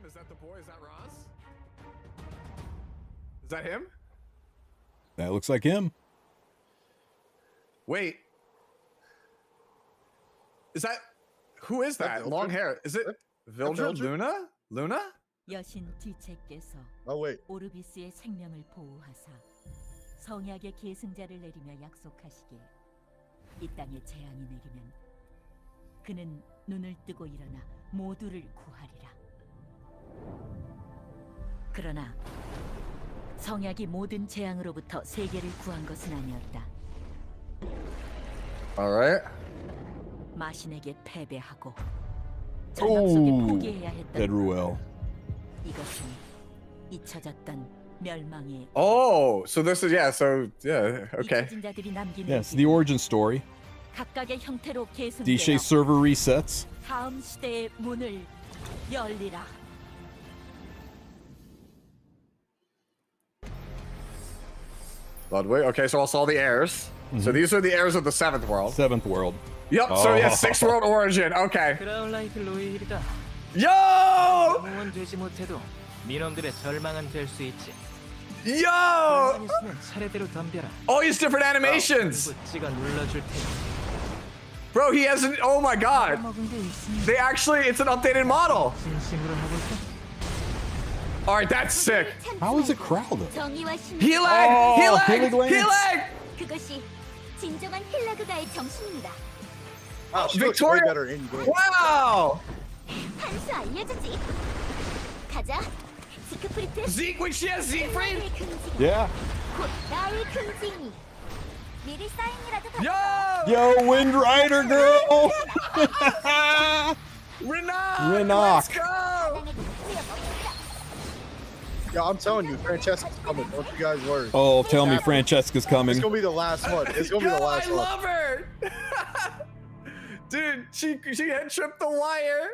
Is that the boy? Is that Roz? Is that him? That looks like him. Wait. Is that... Who is that? Long hair. Is it Vildred? Luna? Luna? 여신 지체께서 오르비스의 생명을 보호하사 성약의 계승자를 내리며 약속하시길 이 땅에 재앙이 내리면 그는 눈을 뜨고 일어나 모두를 구하리라. 그러나 성약이 모든 재앙으로부터 세계를 구한 것은 아니었다. Alright. 마신에게 패배하고 장막 속에 포기해야 했던 Bedruel. 이것은 잊혀졌던 멸망의 Oh, so this is okay. 잊혀진자들이 남긴 Yes, the origin story. 각각의 형태로 DJ 계승되어 server resets. 다음 시대의 문을 열리라. Ludwig. Okay, so also all the heirs. So these are the heirs of the seventh world. Seventh world. Yep. So yeah, sixth world origin. Okay. Yo! 되지 못해도 민원들의 절망은 될 수 있지. Yo! 차례대로 덤벼라. All these different animations. 부찌가 눌러줄 테니. Bro, he has an. Oh my god. They actually, it's an updated model. 진심으로 하고 있어. All right, that's sick. How is it crowded? He lag. He lag. Hillig He lag. 그것이 진정한 힐라그가의 정신입니다. Wow, she looks way better in game. Wow. 한수 알려주지. 가자. 지크프리트. Zeke, when she has Siegfried. Yeah. 곧 나의 금징이. 미리 사인이라도 받자. Yo. Yo, Wind Rider girl. Renok. Let's go. Yeah, I'm telling you, Francesca's coming. Don't you guys worry. Oh, tell me Francesca's coming. It's gonna be the last one. It's gonna be the last I one. love her. Dude, she had tripped the wire.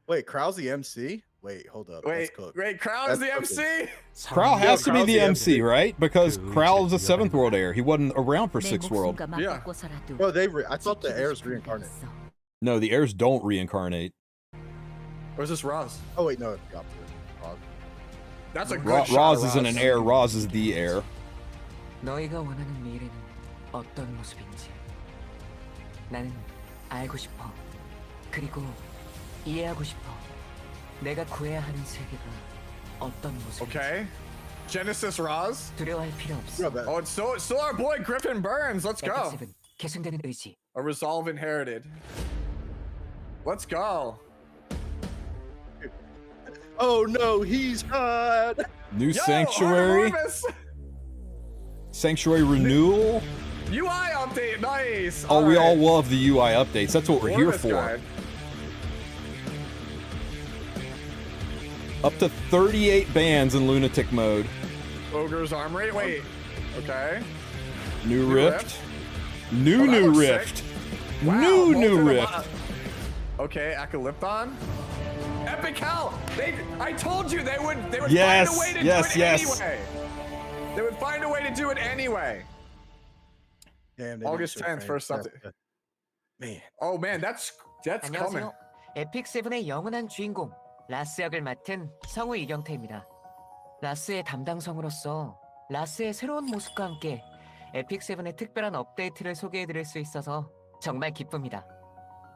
Wait, Krau's the MC? Wait, hold up. Wait, Crown's the That's MC? Crow has to be Crow's the the MC, MC. right? Because Crow is a seventh world heir. He wasn't around for sixth world. Yeah. No, I thought the heirs reincarnate. No, the heirs don't reincarnate. Or is this Roz? Oh wait, no, it's the opposite. That's a good shot. Roz isn't an heir. Roz is the heir. 너희가 원하는 미래는 어떤 모습인지 나는 알고 싶어. 그리고 이해하고 싶어. 내가 구해야 하는 세계가 어떤 모습인지. Okay. Genesis Roz. 두려워할 필요 없어. Oh, it's still our boy Griffin Burns. Let's go. 에픽7 계승되는 의지. A resolve inherited. Let's go. Oh no, he's hot. New Yo, Sanctuary. Artemis! Sanctuary renewal. UI update, nice. Oh, we all right. love the UI updates. That's what we're here Orvis for. guide. Up to 38 bands in lunatic mode. Ogre's Armory. Wait. Okay. New New Rift. Oh, New that looks Rift. sick. Wow, New both Rift. of them, Okay, Acalypton. Epic Hell. I told you they would Yes, find a way to yes, do it yes. anyway. They would find a way to do it anyway. Damn, they August didn't show 10th, first update. Francesca. Man. Oh man, that's coming. 안녕하세요. 에픽7의 영원한 주인공 라스 역을 맡은 성우 이경태입니다. 라스의 담당성으로서 라스의 새로운 모습과 함께 에픽7의 특별한 업데이트를 소개해드릴 수 있어서 정말 기쁩니다.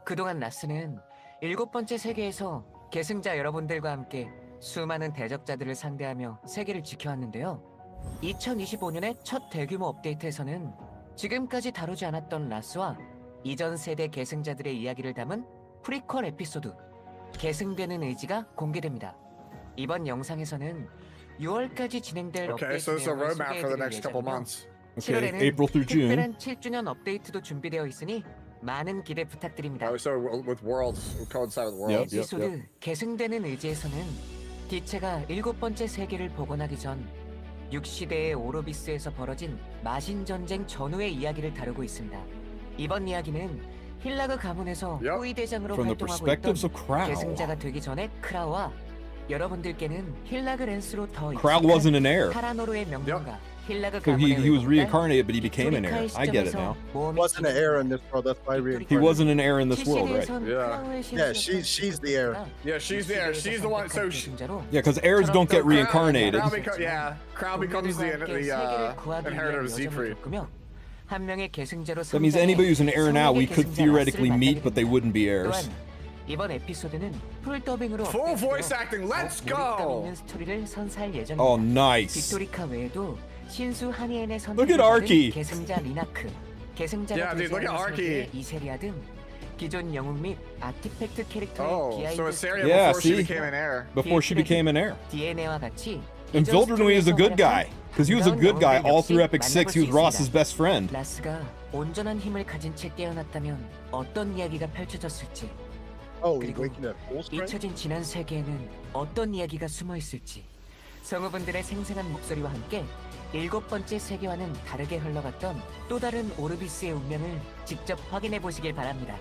그동안 라스는 7번째 세계에서 계승자 여러분들과 함께 수많은 대적자들을 상대하며 세계를 지켜왔는데요. 2025년의 첫 대규모 업데이트에서는 지금까지 다루지 않았던 라스와 이전 세대 계승자들의 이야기를 담은 프리퀄 에피소드 계승되는 의지가 공개됩니다. 이번 영상에서는 6월까지 진행될 Okay, so 업데이트 it's a 내용을 roadmap for the 소개해드릴 next couple 예정이며 months. Okay, 7월에는 April through June. 특별한 7주년 업데이트도 준비되어 있으니 많은 기대 부탁드립니다. Oh, so with worlds, we coincide with worlds. 에피소드 계승되는 의지에서는 디체가 7번째 세계를 복원하기 전 6시대의 오로비스에서 벌어진 마신 전쟁 전후의 이야기를 다루고 있습니다. 이번 이야기는 힐라그 가문에서 Yep. 호위 대장으로 From the 활동하고 있던 perspectives of Crow. 계승자가 되기 전에 크라와 여러분들께는 힐라그 랜스로 더 Crow wasn't an heir. 파라노르의 명령가 힐라그 So 가문의 he was 외국딸 reincarnated, but he became an heir. 빅토리카의 I get it 시점에서 now. 모험이 Wasn't an heir in this world. That's why we. He wasn't an heir in this world, right? 실시대에선 Yeah. 크라우의 Yeah, 신수였던 she's the heir. Yeah, she's there. She's the one. So she, 계승자로 Yeah, because heirs don't get reincarnated. Crown becomes the inheritor of Siegfried. 한 명의 계승자로 That means anybody who's an heir now, we could theoretically meet, but they wouldn't be heirs. 이번 에피소드는 풀 더빙으로 Full voice acting. Let's go. 스토리를 선사할 예정입니다. Oh, nice. 빅토리카 외에도 신수 하니엔의 Look at Arky. 계승자 리나크, 계승자가 Yeah, dude, look at Arky. 이세리아 등 기존 영웅 및 아티팩트 캐릭터의 Oh, so 비하인드 Assyria Yeah, before she see? became an heir. Before she became an heir. DNA와 같이 And Vildernuy is a good guy. Because he was a good guy all through Epic 6. He was Ross's best friend. 라스가 온전한 힘을 가진 채 깨어났다면 어떤 이야기가 펼쳐졌을지, Oh, he's 그리고 waking up full strength. 잊혀진 지난 세계에는 어떤 이야기가 숨어 있을지, 성우분들의 생생한 목소리와 함께 7번째 세계와는 다르게 흘러갔던 또 다른 오르비스의 운명을 직접 확인해 보시길 바랍니다.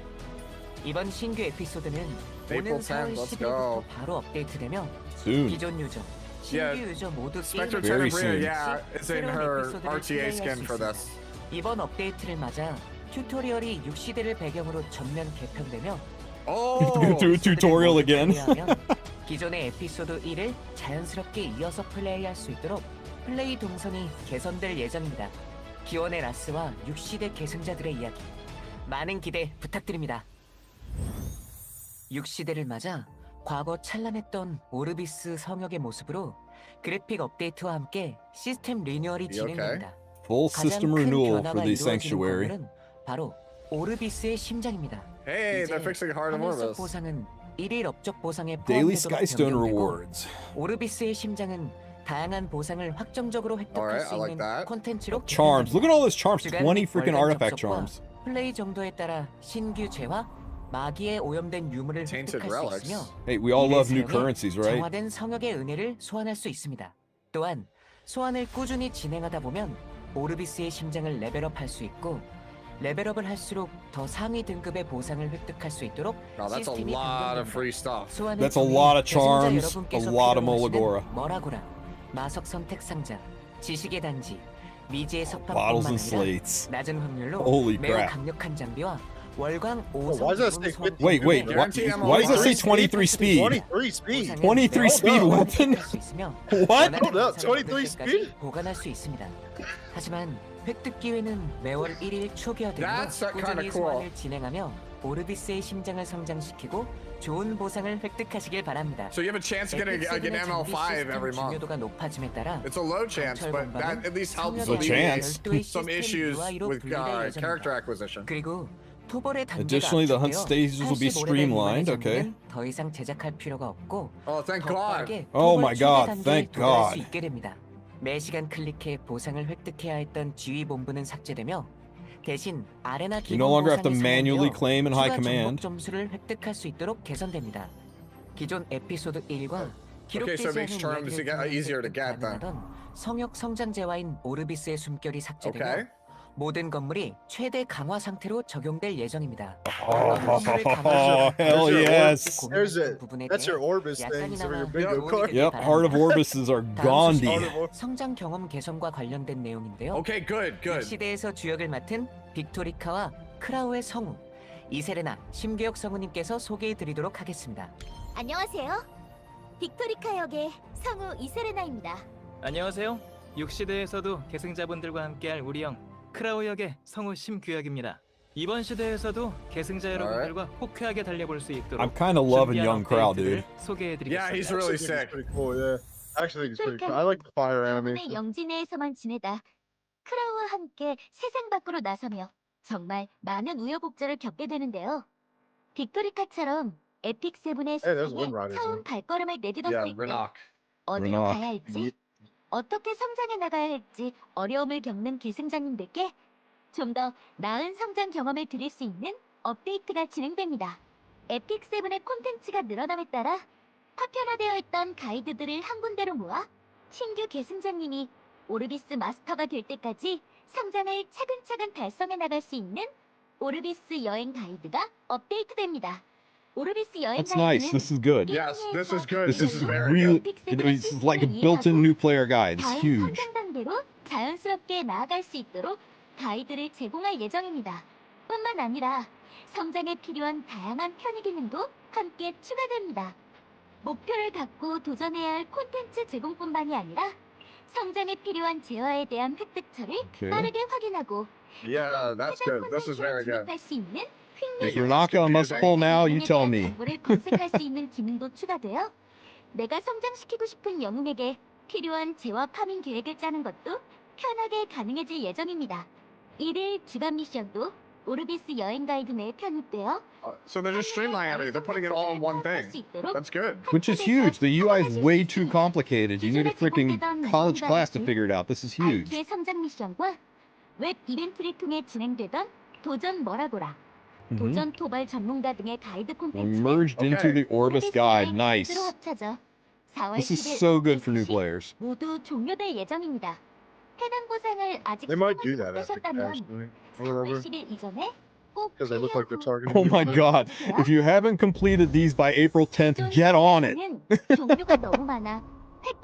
이번 신규 에피소드는 오는 April 4월 10th, let's 10일부터 go. 바로 업데이트되며 Soon. 기존 유저, 신규 Yeah. 유저 모두 Spectre 게임을 Very Tenebria, soon. yeah, is in her RTA skin for this. 이번 업데이트를 맞아 튜토리얼이 6시대를 배경으로 전면 개편되며 Oh, Do a tutorial again. 기존의 에피소드 1을 자연스럽게 이어서 플레이할 수 있도록 플레이 동선이 개선될 예정입니다. 기원의 라스와 6시대 계승자들의 이야기, 많은 기대 부탁드립니다. 6시대를 맞아 과거 찬란했던 오르비스 성역의 모습으로 그래픽 업데이트와 함께 시스템 리뉴얼이 진행됩니다. Full 가장 system 큰 renewal for 변화가 the 이루어지는 sanctuary. 건물은 바로 오르비스의 심장입니다. hey, 이제 they're fixing Heart of 하늘속 Orbis. 보상은 1일 업적 보상에 Daily 포함되도록 Skystone 변경되고, rewards. 오르비스의 심장은 다양한 보상을 확정적으로 획득할 Alright, 수 I like 있는 that. 콘텐츠로 Charms. Look at all those charms. 주간 20 freaking 월간 artifact 접속과 charms. 플레이 정도에 따라 신규 재화, 마기에 오염된 유물을 Tainted 획득할 수 relics. 있으며 Hey, we all love new 이를 currencies, 사용해 right? 정화된 성역의 은혜를 소환할 수 있습니다. 또한 소환을 꾸준히 진행하다 보면 오르비스의 심장을 레벨업할 수 있고, 레벨업을 할수록 더 상위 등급의 보상을 획득할 수 있도록 Wow, that's a 시스템이 lot 변경됩니다. of free stuff. 소환을 That's a 통해 lot of 계승자 charms, 여러분께서 a lot of 필요로 하시는 Molagora. 머라고라, 마석 선택 상자, 지식의 단지, 미지의 석방뿐만 Bottles and 아니라 slates. 낮은 확률로 Holy 매우 crap. 강력한 장비와 월광 why does that say 5성 Wait, wait. Guarantee Why does it say 23 speed? 23 speed. 23 speed weapon? What? Hold up, 23 speed? 보관할 수 있습니다. 하지만 획득 기회는 매월 1일 초기화되고 That's kinda 꾸준히 cool. 소환을 진행하며 오르비스의 심장을 성장시키고 좋은 보상을 획득하시길 바랍니다. So you have a chance to get an ML5 every month. 중요도가 높아짐에 따라 It's a low chance, but that at least helps A chance. some issues with character acquisition. 그리고 토벌의 단계가 Additionally, the hunt 압축되어 stages will be 85레벨 streamlined, 미만의 okay. 장비는 더 이상 제작할 필요가 없고 Oh, thank 더 God. 빠르게 Oh 토벌 my 최대 God, 단계에 thank 도달할 수 God. 있게 됩니다. 매시간 클릭해 보상을 획득해야 했던 지휘 본부는 삭제되며 대신 아레나 You 기본 no longer have to 보상이 manually 사용되어 claim in high 추가 command. 정복 점수를 획득할 수 있도록 개선됩니다. 기존 에피소드 1과 Okay, so it makes 기록되지 charms 않은 이야기를 easier to 통해 get then. 가능하던 성역 성장제와인 오르비스의 숨결이 삭제되며 Okay. 모든 건물이 최대 강화 상태로 적용될 예정입니다. Oh, hell yes. There's it. That's your Orbis things or your bingo card. Yep, Heart of Orbises are Gandhi. 성장 경험 개선과 관련된 내용인데요. Okay, good, good. 시대에서 주역을 맡은 빅토리카와 크라우의 성우 이세레나 심교역 성우님께서 소개해드리도록 하겠습니다. 안녕하세요. 빅토리카 역의 성우 이세레나입니다. 안녕하세요. 6시대에서도 계승자분들과 함께할 우리 형 크라우 역의 성우 심규혁입니다. 이번 시대에서도 계승자 여러분들과 호쾌하게 달려볼 수 있도록 I'm kind of loving 준비한 young Crow, 업데이트를 dude. Yeah, he's 소개해드리겠습니다. really It's sick. pretty cool, yeah. Actually, it's pretty cool. I like the fire 처음에 animation. 영지내에서만 지내다 크라우와 함께 세상 밖으로 나서며 정말 많은 우여곡절을 겪게 되는데요. 빅토리카처럼 에픽 세븐의 Hey, there's 세상에 Wind Riders. 처음 발걸음을 Yeah, 내딛었을 때 Renok. 어디로 Renok. 가야 할지, 어떻게 성장해 나가야 할지 어려움을 겪는 계승자님들께 좀 더 나은 성장 경험을 드릴 수 있는 업데이트가 진행됩니다. 에픽 세븐의 콘텐츠가 늘어남에 따라 파편화되어 있던 가이드들을 한 군데로 모아 신규 계승자님이 오르비스 마스터가 될 때까지 성장을 차근차근 달성해 나갈 수 있는 오르비스 여행 가이드가 업데이트됩니다. 오르비스 여행 That's nice. This is good. Yes, this is good. This is very real. good. It's like a built-in new player guide. It's 다음 huge. 성장 단계로 자연스럽게 나아갈 수 있도록 가이드를 제공할 예정입니다. 뿐만 아니라 성장에 필요한 다양한 편의 기능도 함께 추가됩니다. 목표를 갖고 도전해야 할 콘텐츠 제공뿐만이 아니라 성장에 필요한 재화에 대한 획득처를 Okay. 빠르게 확인하고 Yeah, that's good. This is very good. 진입할 수 있는 If you're not gonna must pull now, you tell me. 정보를 검색할 수 있는 기능도 추가되어 내가 성장시키고 싶은 영웅에게 필요한 재화 파밍 계획을 짜는 것도 편하게 가능해질 예정입니다. 1일 주간 미션도 오르비스 여행 가이드 내에 편입되어 So they're just streamlining it. They're putting it all in one thing. That's good. Which is huge. The UI is way too complicated. You need a freaking college class to figure it out. This is huge. 알트의 성장 미션과 웹 이벤트를 통해 진행되던 도전 뭐라고라, 도전 토발 전문가 등의 가이드 콘텐츠를 Merged into the Orbis guide. Nice. 로 합쳐져 4월 This is 10일 so good for new players. 모두 종료될 예정입니다. 해당 보상을 아직 They might do that 못하셨다면 actually, or 4월 whatever, 10일 이전에 꼭 because they look like they're targeting. Oh my people. god. If you haven't completed these by April 10th, get on it. 종류가 너무 많아.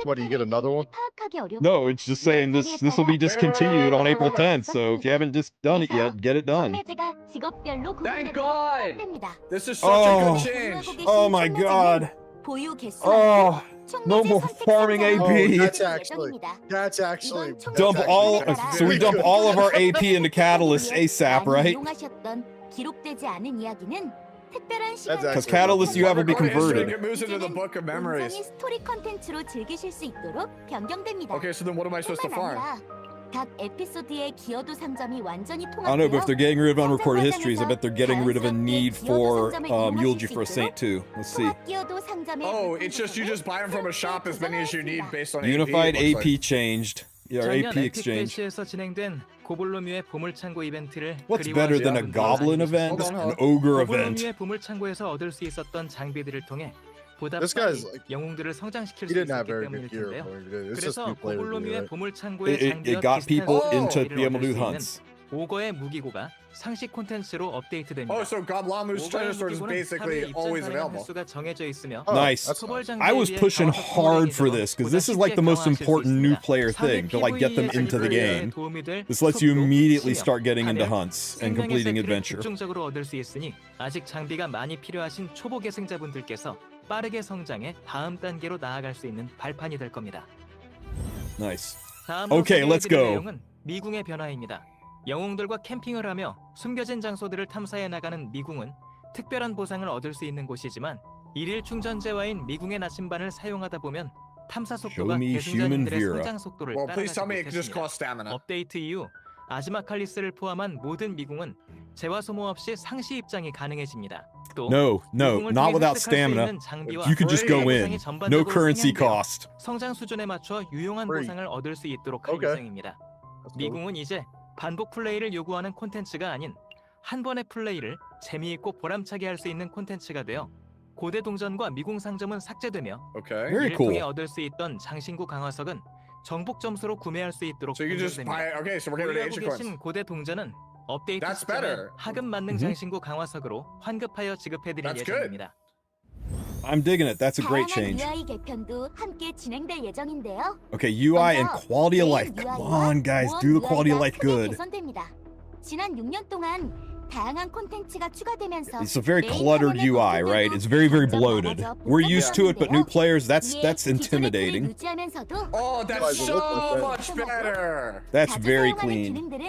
What, do you get another one? 파악하기 어렵고 No, it's just saying this will be discontinued on April 10th. So if you haven't just done it yet, get it done. 판매제가 직업별로 Thank 구분되는 God. 상태입니다. This is such a Oh. good change. Oh my god. 보유 개수 Oh, no more farming Oh, AP. that's actually Dump that's all. actually So we dump good. all of our AP into Catalyst ASAP, right? 이용하셨던 기록되지 않은 이야기는 특별한 That's 시간 Because actually- Catalyst you have will be History, converted. It moves into the book of memories. 온전히 스토리 컨텐츠로 즐기실 수 있도록 변경됩니다. Okay, so then what am I supposed to 뿐만 farm? 아니라 각 에피소드의 기여도 상점이 완전히 I don't know, but if they're getting rid of unreported histories, I bet they're getting rid of a need for eulogy for a saint too. Let's see. Oh, it's just you just buy them from a shop as many as you need based on Unified AP. it looks AP changed. Yeah, our 작년 AP exchange. 에픽패시에서 진행된 고볼로뮤의 보물창고 이벤트를 What's 그리워하시는 better than a 분들도 goblin 많이 event? 계십니다. An ogre event. 고볼로뮤의 보물창고에서 얻을 수 있었던 장비들을 통해 보다 This 빨리 guy's like- 영웅들을 성장시킬 He 수 didn't have 있었기 very 때문일 good gear 텐데요. for it. It's just 그래서 new players. 고볼로뮤의 Right? 보물창고의 It got people into be able to do hunts. 오거의 무기고가 상시 콘텐츠로 업데이트됩니다. Oh, so Goblamu's treasure sword is basically always available. 수가 정해져 있으며 Oh, Nice. that's nice. I was pushing hard for this because this is like the most important new player thing to like get them into the game. This lets you immediately start getting into hunts and completing adventure. 집중적으로 얻을 수 있으니 아직 장비가 많이 필요하신 초보 계승자분들께서 빠르게 성장해 다음 단계로 나아갈 수 있는 발판이 될 겁니다. Nice. 다음으로 Okay, let's 소개해드릴 go. 내용은 미궁의 변화입니다. 영웅들과 캠핑을 하며 숨겨진 장소들을 탐사해 나가는 미궁은 특별한 보상을 얻을 수 있는 곳이지만 일일 충전재화인 미궁의 나침반을 사용하다 보면 탐사 속도가 Show me human 계승자님들의 Vera. 성장 속도를 Well, please tell 따라가지 me it just 못했습니다. costs stamina. 업데이트 이후 아즈마칼리스를 포함한 모든 미궁은 재화 소모 없이 상시 입장이 가능해집니다. 또 No, no, 미궁을 not 통해 without 획득할 수 stamina. 있는 장비와 You could just go 보상이 in. 전반적으로 No currency 상향되어 cost. 성장 수준에 맞춰 유용한 Free. 보상을 얻을 수 있도록 할 Okay. 예정입니다. That's cool. 미궁은 이제 반복 플레이를 요구하는 콘텐츠가 아닌 한 번의 플레이를 재미있고 보람차게 할 수 있는 콘텐츠가 되어 고대 동전과 미궁 상점은 삭제되며 Okay. Very 이를 통해 cool. 얻을 수 있던 장신구 강화석은 정복 점수로 구매할 수 있도록 So you can just buy. 변경됩니다. Okay, so we're getting rid of 보유하고 ancient 계신 coins. 고대 동전은 업데이트 That's 시점에 better. 하급 만능 Mhm. 장신구 강화석으로 환급하여 지급해드릴 That's good. 예정입니다. I'm digging it. That's a great 다양한 change. UI 개편도 함께 진행될 예정인데요. Okay, UI and 먼저 quality of life. 메인 Come UI와 on, guys, 무언 do the quality of UI가 life 크게 good. 개선됩니다. 지난 6년 동안 다양한 콘텐츠가 추가되면서 It's a very 메인 cluttered 화면의 UI, right? 콘텐츠도 It's very, very 점점 bloated. 많아져 We're used to it, but new 복잡해졌는데요. players, that's 이에 that's 기존의 틀을 intimidating. 유지하면서도 Oh, that's Guys, it so looks like much better. That's 자주 very 사용하는 clean. 기능들은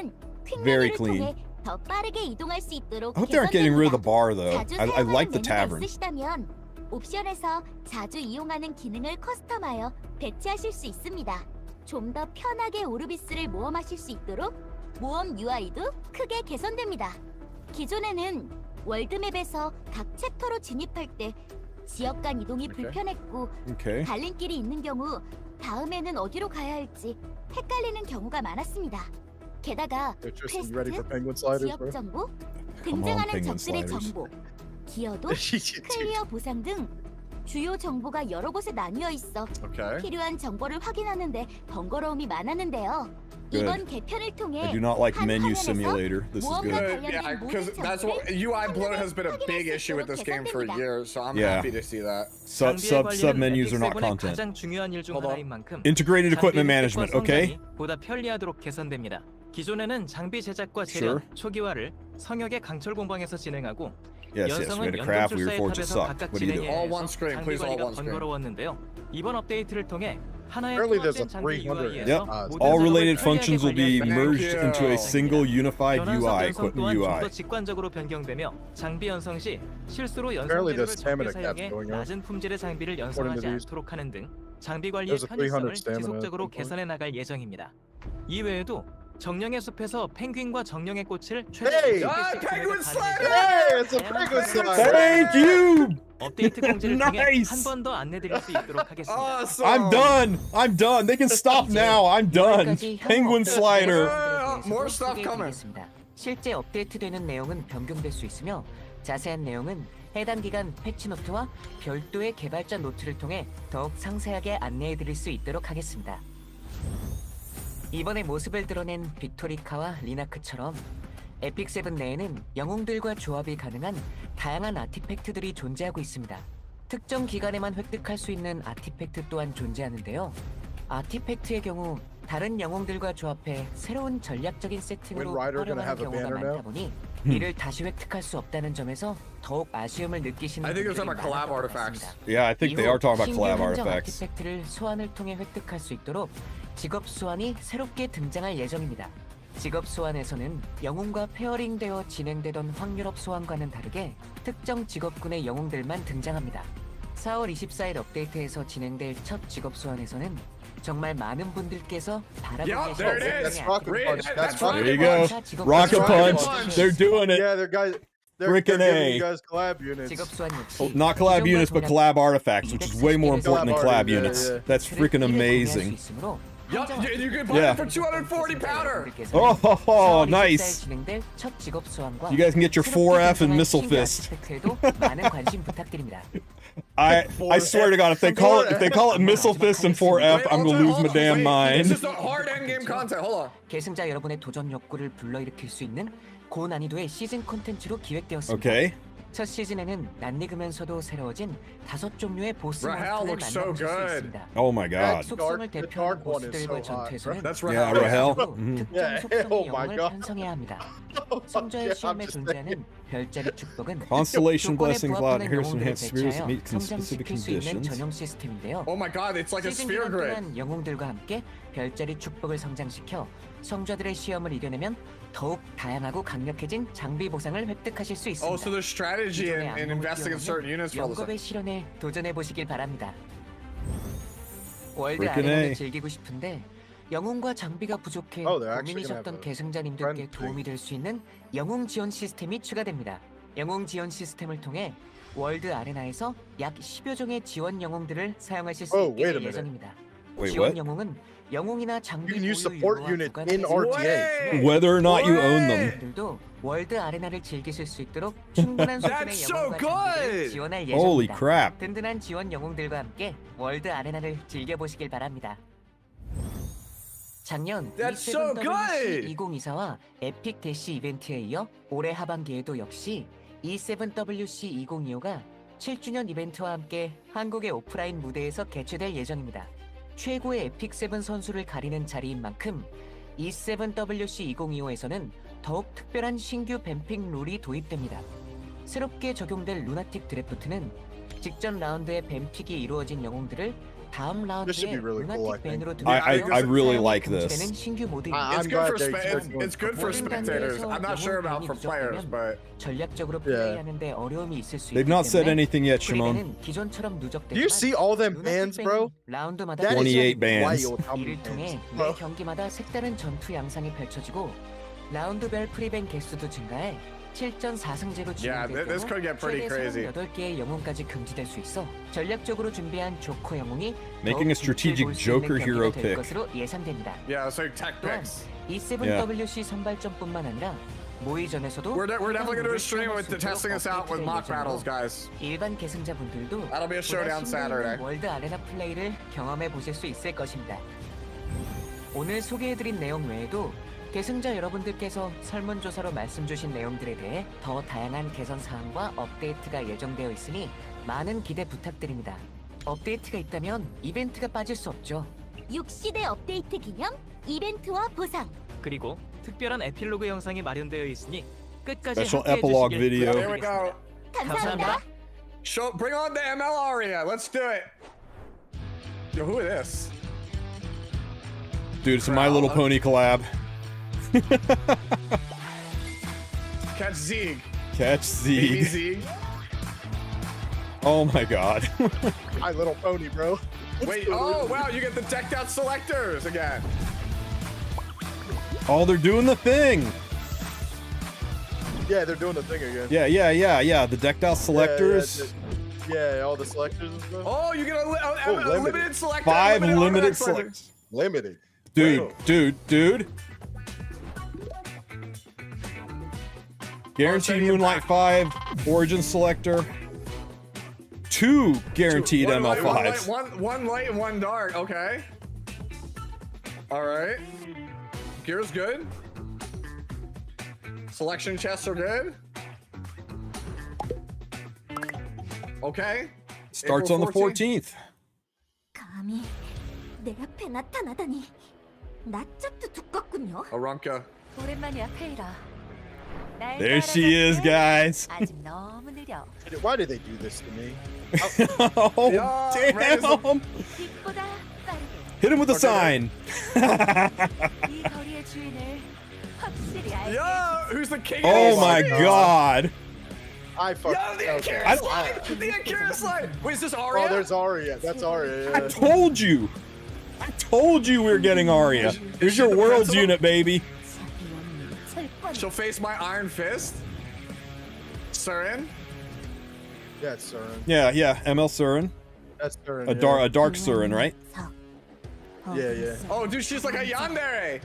Very 퀵메뉴를 clean. 통해 더 빠르게 이동할 수 있도록 I hope they aren't getting rid of the 개선됩니다. bar though. 자주 I 사용하는 like the 메뉴가 tavern. 있으시다면 옵션에서 자주 이용하는 기능을 커스텀하여 배치하실 수 있습니다. 좀 더 편하게 오르비스를 모험하실 수 있도록 모험 UI도 크게 개선됩니다. 기존에는 월드맵에서 각 챕터로 진입할 때 지역 간 이동이 Okay. 불편했고 Okay. 달림길이 있는 경우 다음에는 어디로 가야 할지 헷갈리는 경우가 많았습니다. 게다가 They're just 퀘스트, ready for penguin sliders, 지역 bro. 정보, Come on, 등장하는 penguin 적들의 sliders. 정보, 기여도, Dude, 클리어 보상 등 주요 정보가 여러 곳에 나뉘어 있어 Okay. 필요한 정보를 확인하는데 번거로움이 많았는데요. 이번 개편을 통해 I do not like 한 menu 화면에서 simulator. This is 무언가 good. 관련된 Yeah, because 모든 that's what 정보를 UI bloat has been a 확인할 big 수 issue with 있도록 this game for 개선됩니다. years, so I'm Yeah. happy to see that. Sub menus are not content. 가장 중요한 일 중 Hold on. 하나인 만큼 Integrated equipment 장비 management. 획득과 Okay. 성장이 보다 편리하도록 개선됩니다. 기존에는 장비 제작과 재련, Sure. 초기화를 성역의 강철 공방에서 진행하고 Yes, yes. We 연성은 had a craft. We were 연금술사의 forged to 탑에서 suck. 각각 What do you do? 진행해 All one screen, 장비 please, all 관리가 one screen. 번거로웠는데요. 이번 업데이트를 통해 하나의 Apparently there's 통합된 a 장비 300. UI에서 Yep. 모든 All 작업을 related 편리하게 functions will be 관리할 수 merged 있도록 into a 개선됩니다. single unified 변환석 UI, 연성 equipment 또한 좀 더 UI. 직관적으로 변경되며 장비 연성 시 실수로 Apparently 연성재료를 there's 적게 stamina caps 사용해 going on. 낮은 품질의 장비를 According 연성하지 to these. 않도록 하는 등 장비 관리의 There's a 300 편의성을 stamina 지속적으로 component. 개선해 나갈 예정입니다. 이외에도 정령의 숲에서 펭귄과 정령의 꽃을 Hey! Ah, penguin slider! Hey, it's a penguin slider! Thank you. 업데이트 공지를 통해 Nice! 한 번 더 안내드릴 수 있도록 하겠습니다. Awesome. I'm done. I'm done. They can stop now. I'm done. Penguin slider. More stuff coming. 실제 업데이트되는 내용은 변경될 수 있으며 자세한 내용은 해당 기간 패치 노트와 별도의 개발자 노트를 통해 더욱 상세하게 안내해드릴 수 있도록 하겠습니다. 이번에 모습을 드러낸 빅토리카와 리나크처럼 에픽7 내에는 영웅들과 조합이 가능한 다양한 아티팩트들이 존재하고 있습니다. 특정 기간에만 획득할 수 있는 아티팩트 또한 존재하는데요. 아티팩트의 경우 다른 영웅들과 조합해 새로운 전략적인 세팅으로 When Ryder gonna 활용하는 have a 경우가 banner 많다 now? 보니 이를 다시 획득할 수 없다는 점에서 더욱 아쉬움을 느끼시는 I think 분들이 they're talking about collab 많을 것 artifacts. 같습니다. Yeah, I think they are talking about 이후 collab 신규 한정 artifacts. 아티팩트를 소환을 통해 획득할 수 있도록 직업 소환이 새롭게 등장할 예정입니다. 직업 소환에서는 영웅과 페어링되어 진행되던 확률업 소환과는 다르게 특정 직업군의 영웅들만 등장합니다. 4월 24일 업데이트에서 진행될 첫 직업 소환에서는 정말 많은 분들께서 바라고 Yup, 계시는 there it is. 세상의 Rocket Read punch. that- That's that's rocket There you go. punch. Rocket Rocket punch. punch. They're doing it. Yeah, they're Freaking giving A. you guys collab units. 직업 소환 역시 Oh, not collab units, but collab artifacts, which is way more important than collab Yeah, units. yeah. That's freaking amazing. Yup, you can buy Yeah. it for 240 powder. Oh, nice. 첫 직업 소환과 You guys can get your 4F and missile 신규 fist. 아티팩트에도 많은 관심 부탁드립니다. I swear to God, if they call it missile fist and 4F, I'm gonna lose my damn This mind. is the hard endgame content. Hold on. 계승자 여러분의 도전 욕구를 불러일으킬 수 있는 고난이도의 시즌 콘텐츠로 기획되었습니다. Okay. 첫 시즌에는 낯익으면서도 새로워진 5종류의 보스 Rahel 몬스터를 looks so 만나보실 수 good. 있습니다. Oh my God. 속성을 The 대표하는 dark one is 보스들과 so hot. 전투에서는 That's Yeah, right. Rahel. 특정 Yeah, 속성의 oh my 영웅을 God. 편성해야 합니다. Yeah, 성저의 I'm 시험에 just 존재하는 별자리 축복은 Constellation 조건에 blessings, 부합하는 loud here's some 영웅들을 enhanced spirits 배치하여 meet specific 성장시킬 수 있는 conditions. 전용 시스템인데요. Oh my God, it's like a 시즌 sphere 기간 grid. 동안 영웅들과 함께 별자리 축복을 성장시켜 성좌들의 시험을 이겨내면 더욱 다양하고 강력해진 장비 보상을 획득하실 수 있습니다. Oh, so there's strategy in investing in certain units for all 영겁의 this. 실현에 도전해 보시길 바랍니다. 월드 Freaking 아레나를 A. 즐기고 싶은데 영웅과 장비가 부족해 Oh, they're actually 고민이셨던 gonna have a 계승자님들께 friend 도움이 될 수 있는 영웅 지원 시스템이 추가됩니다. 영웅 지원 시스템을 통해 월드 아레나에서 약 10여 종의 지원 영웅들을 사용하실 수 Oh, 있게 wait a 될 minute. 예정입니다. Wait, 지원 what? 영웅은 영웅이나 장비 You can use 보유 support 유무와 unit 무관한 in RTA. Whether or not you own them. 분들도 월드 아레나를 즐기실 수 있도록 충분한 수준의 That's so 영웅과 장비를 good! 지원할 Holy 예정입니다. crap. 든든한 지원 영웅들과 함께 월드 아레나를 즐겨보시길 바랍니다. 작년 That's so good! E7WC2024와 에픽 대시 이벤트에 이어 올해 하반기에도 역시 E7WC2025가 7주년 이벤트와 함께 한국의 오프라인 무대에서 개최될 예정입니다. 최고의 에픽7 선수를 가리는 자리인 만큼 E7WC2025에서는 더욱 특별한 신규 뱀픽 룰이 도입됩니다. 새롭게 적용될 루나틱 드래프트는 직전 라운드에 뱀픽이 이루어진 영웅들을 다음 This should 라운드에 be really cool, I 루나틱 think. 밴으로 I really like this. 신규 모드입니다. I'm It's good glad for they're doing it's good for spectators. I'm not sure about for players, but 전략적으로 Yeah. 플레이하는데 어려움이 있을 수 They've 있기 not said 때문에 anything yet, Shimon. 프리맨은 기존처럼 누적되지만 Do you see all them bands, bro? 라운드마다 That is 28 bands. wild how many 이를 통해 bands. 매 경기마다 색다른 전투 양상이 펼쳐지고 라운드별 프리밴 개수도 증가해 7전 4승제로 Yeah, 진행될 this could get pretty crazy. 8개의 영웅까지 금지될 수 있어 전략적으로 준비한 조커 영웅이 Making a strategic Joker hero 될 pick. 것으로 예상됩니다. yeah, it's like tech 또한 picks. E7WC 선발전뿐만 아니라 모의전에서도 We're definitely gonna do a 룰을 stream with 시험할 수 testing us out with 있도록 mock 업데이트될 battles, 예정이고 guys. 일반 계승자분들도 That'll be a 보다 showdown 심도 있는 Saturday. 월드 아레나 플레이를 경험해 보실 수 있을 것입니다. 오늘 소개해드린 내용 외에도 계승자 여러분들께서 설문조사로 말씀 주신 내용들에 대해 더 다양한 개선 사항과 업데이트가 예정되어 있으니 많은 기대 부탁드립니다. 업데이트가 있다면 이벤트가 빠질 수 없죠. 6시대 업데이트 기념 이벤트와 보상. 그리고 특별한 에필로그 영상이 마련되어 있으니 끝까지 Special 함께해 epilogue 주시길 video. There we go. 감사합니다. Bring on the ML aria. Let's do it. Yo, who is this? Dude, it's a My Little Pony collab. Catch Zeke. Catch Baby Zeke. Zeke. Oh my god. My Little Pony, bro. Wait, oh wow, you get the decked out selectors again. Oh, they're doing the thing. Yeah, they're doing the thing again. Yeah. The decked out selectors. Yeah, all the selectors and stuff. Oh, you get a limited. limited selector. 5 limited automatic selects. Limited. Dude. Guaranteed Moonlight 5, Origin Selector. 2 guaranteed One light, ML5s. one light and one dark. Okay. All right. Gear's good. Selection chests are good. Okay. Starts on the April 14th. 감히 내 앞에 나타나다니. 낯짝도 두껍군요. Arunca. 오랜만이야, 페이라. 날 There she is, guys. 아직 너무 느려. Why did they do this to me? Oh, Yeah, damn. 빛보다 빠르게 Hit him with a sign. 이 거리의 주인을 확실히 알게. Yo, who's the king? Oh of my this? god. I fucked. Yo, the okay. Akira slide. The Akira slide. Wait, is this Arya? Oh, there's Arya. That's Arya. I Yeah. told you. I told you we were getting Arya. Here's your world's principal? unit, baby. She'll face my Iron Fist. Surin. That's Surin. Yeah. ML Surin. That's Surin. A dark Surin, right? Yeah. Oh, dude, she's like a yandere.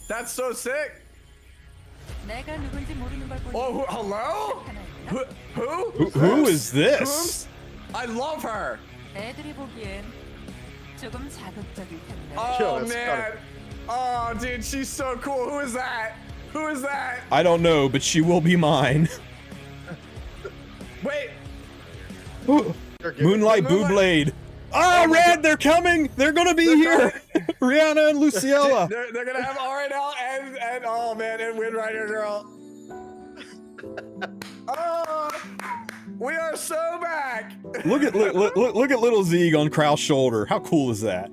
That's so sick. 내가 누군지 모르는 걸 보니. Oh, hello? Who? Who is this? Whoops? I love her. 애들이 보기엔 조금 자극적일 텐데. Oh, that's man. Oh, dude, she's so cool. Who is that? Who is that? I don't know, but she will be mine. Wait. Moonlight Moonlight- Booblade. Oh, Red, they're coming. They're gonna be here. Rihanna and Luciella. They're gonna have RNL and oh man, and Wind Rider Girl. Oh, we are so back. Look at little Zeke on Krau's shoulder. How cool is that?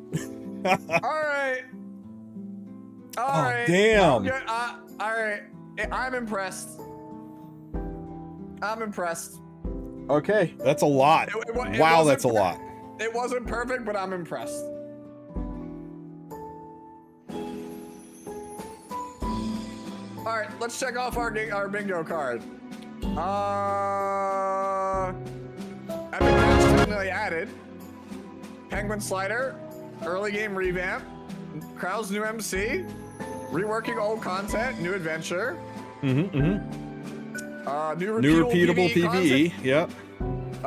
All right. All Oh, right. damn. All right. I'm impressed. I'm impressed. Okay, that's a lot. It Wow, wasn't that's a lot. It wasn't perfect, but I'm impressed. All right, let's check off our bingo card. Epic Match definitely added. Penguin Slider, early game revamp, Krau's new MC, reworking old content, new adventure, new New repeatable PvE. content. Yep.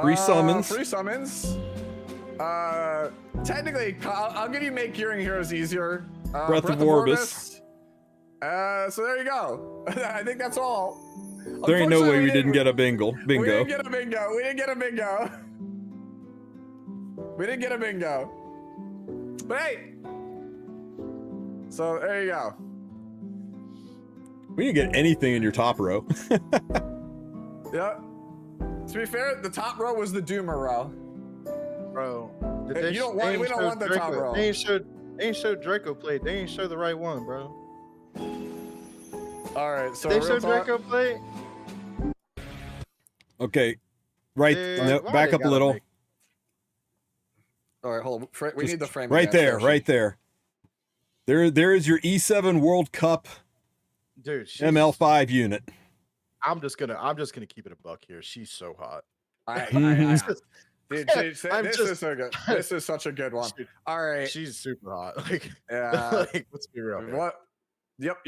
Free summons. Free summons. Technically, I'll give you make Gearing Heroes easier. Breath of Orbis. So there you go. I think that's all. There ain't no way we Unfortunately, didn't get a bingo. We Bingo. didn't get a bingo. We didn't get a bingo. We didn't get a bingo. But hey. So there you go. We didn't get anything in your top row. Yep. To be fair, the top row was the Doomer row. Bro. Hey, you don't want- we don't want the top row. They ain't showed Draco play. They ain't show the right one, bro. All right. So They real showed talk- Draco play. Okay. Right. Yeah, No, why back they up a gotta little. make- All right, hold on. We need the frame. Right again. there. Right there. There is your E7 World Cup Dude, she's, ML5 unit. I'm just gonna keep it a buck here. She's so hot. Dude, this is so good. This is such a good one. Dude, All right. she's super hot. Like, Yeah. like let's be real. here. What? Yep.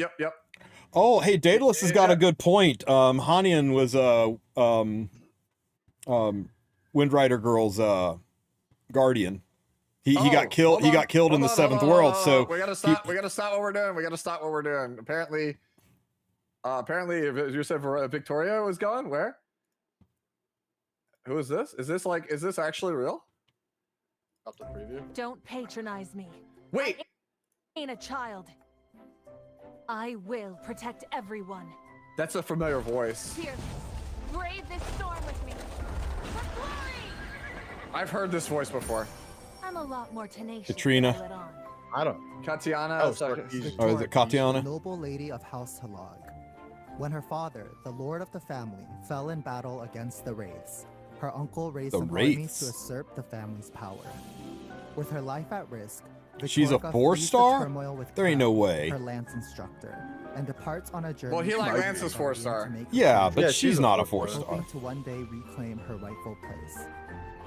Oh, hey, Daedalus has got a good point. Hanian was Wind Rider Girl's guardian. He got killed. He got killed in the seventh world. So we gotta stop. We gotta stop what we're doing. We gotta stop what we're doing. Apparently, you said Victoria was gone. Where? Who is this? Is this actually real? Up the preview. Don't patronize me. Wait. I ain't a child. I will protect everyone. That's a familiar voice. Here, brave this storm with me. For glory! I've heard this voice before. I'm a lot more tenacious. Katrina. than I let on. I don't. Katiana. Oh, sorry. Oh, is it Katiana? Noble lady of House Halag. When her father, the lord of the family, fell in battle against the Wraiths, her uncle raised The some armies Wraiths? to usurp the family's power. With her life at risk, She's a Victorica flees the 4-star? turmoil with There ain't no Crown, way. her lance instructor, and departs on a journey. Well, he to like find Lance is Victoria 4-star. to make Yeah, her but Yeah, she's she's a not a 4-star. 4-star. hoping to one day reclaim her rightful place.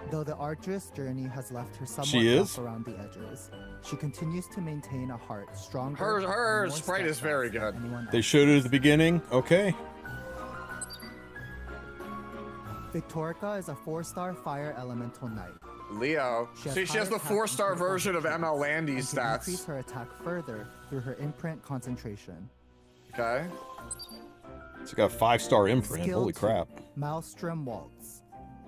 Though the arduous journey has left her somewhat She is? rough around the edges, she continues to maintain a heart stronger. Her and more sprite is very steadfast than good. anyone They else. showed it at the beginning. Okay. Victorica is a 4-star fire elemental knight. Leo. See, she has the higher attack 4-star and version of critical ML hits, Landy's and can increase stats. her attack further through her imprint concentration. Okay. It's got a 5-star imprint. Skill Holy 2, crap. Maelstrom Waltz.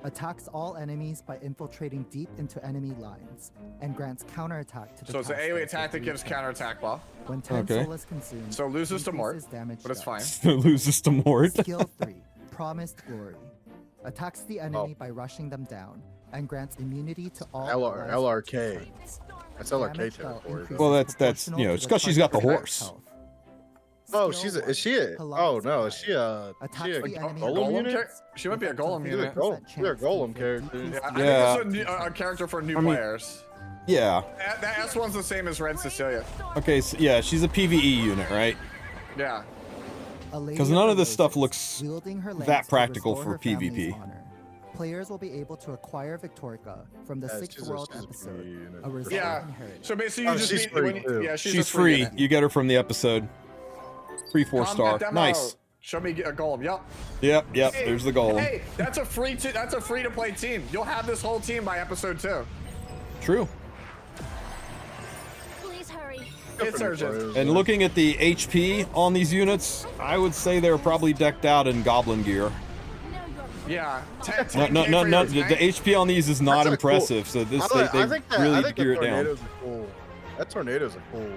Attacks all enemies by infiltrating deep into enemy lines, and grants counterattack to the So it's an caster AoE for attack that 3 gives turns. counterattack buff. When 10 Okay. soul is consumed, So loses to Mort, increases damage but it's dealt. fine. Loses to Mort. Skill 3, Promised Glory. Attacks the enemy by rushing them down, and grants immunity to all allies for 2 LRK. turns. That's LRK Damage dealt territory. increases Well, that's proportional you know, to it's the because she's got the target's horse. health. Oh, Skill she's a, 1, is she a? Halav's Oh no, is Guide. she a? Attacks She a the enemy golem by unit? She might be a golem She's a unit. golem. She's a golem character. I think Yeah. this is a character for new I mean- players. Yeah. That S1's the same as Red Cecilia. Okay, so yeah, she's a PvE unit, right? Yeah. Because none of this stuff looks that practical for PvP. PvP. Players will be able to acquire Victorica from the Yeah, 6th she's a- world she's a episode, PvE unit, a for result Yeah. of inheritance. So basically, you Oh, just she's need. free, too. Yeah, She's a free. unit. You get her from the episode. Free 4-star. Combat demo. Nice. Show me a golem. Yup. Yep. Hey, There's the golem. Hey, that's a free to play team. You'll have this whole team by episode 2. True. Please hurry. It's urgent. And looking at the HP on these units, I would say they're probably decked out in goblin gear. Yeah. No. The HP on these is not That's a impressive. So this I they think really I think gear the it down. tornado's a cool. That tornado's a cool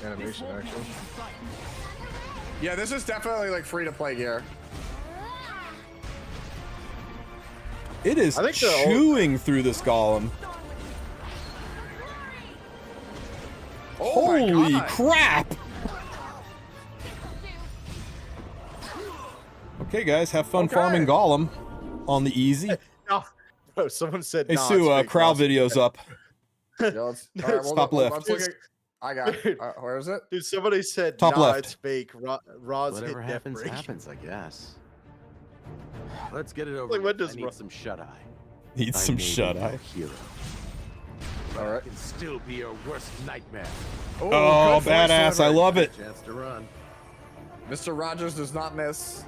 animation, actually. Yeah, this is definitely like free to play gear. It is I think the old- chewing through this golem. Oh my Holy God. crap! Okay, guys, have fun Okay. farming golem on the easy. No, bro, someone said. Hey nah, Sue, it's fake, crowd Ross. video's up. Yeah, let's, all right, Top left. Let's look at, I got it. Where is it? Dude, somebody said. Top nah, left. It's fake. Roz hit Whatever death happens, break. happens, I guess. Let's get it over. Like, when with. does I need Ro- some shut eye. Need some shut eye. Hero. All right. I can still be your worst nightmare. Oh, good voice badass! I delivery. love it. Chance to run. Mr. Rogers does not miss.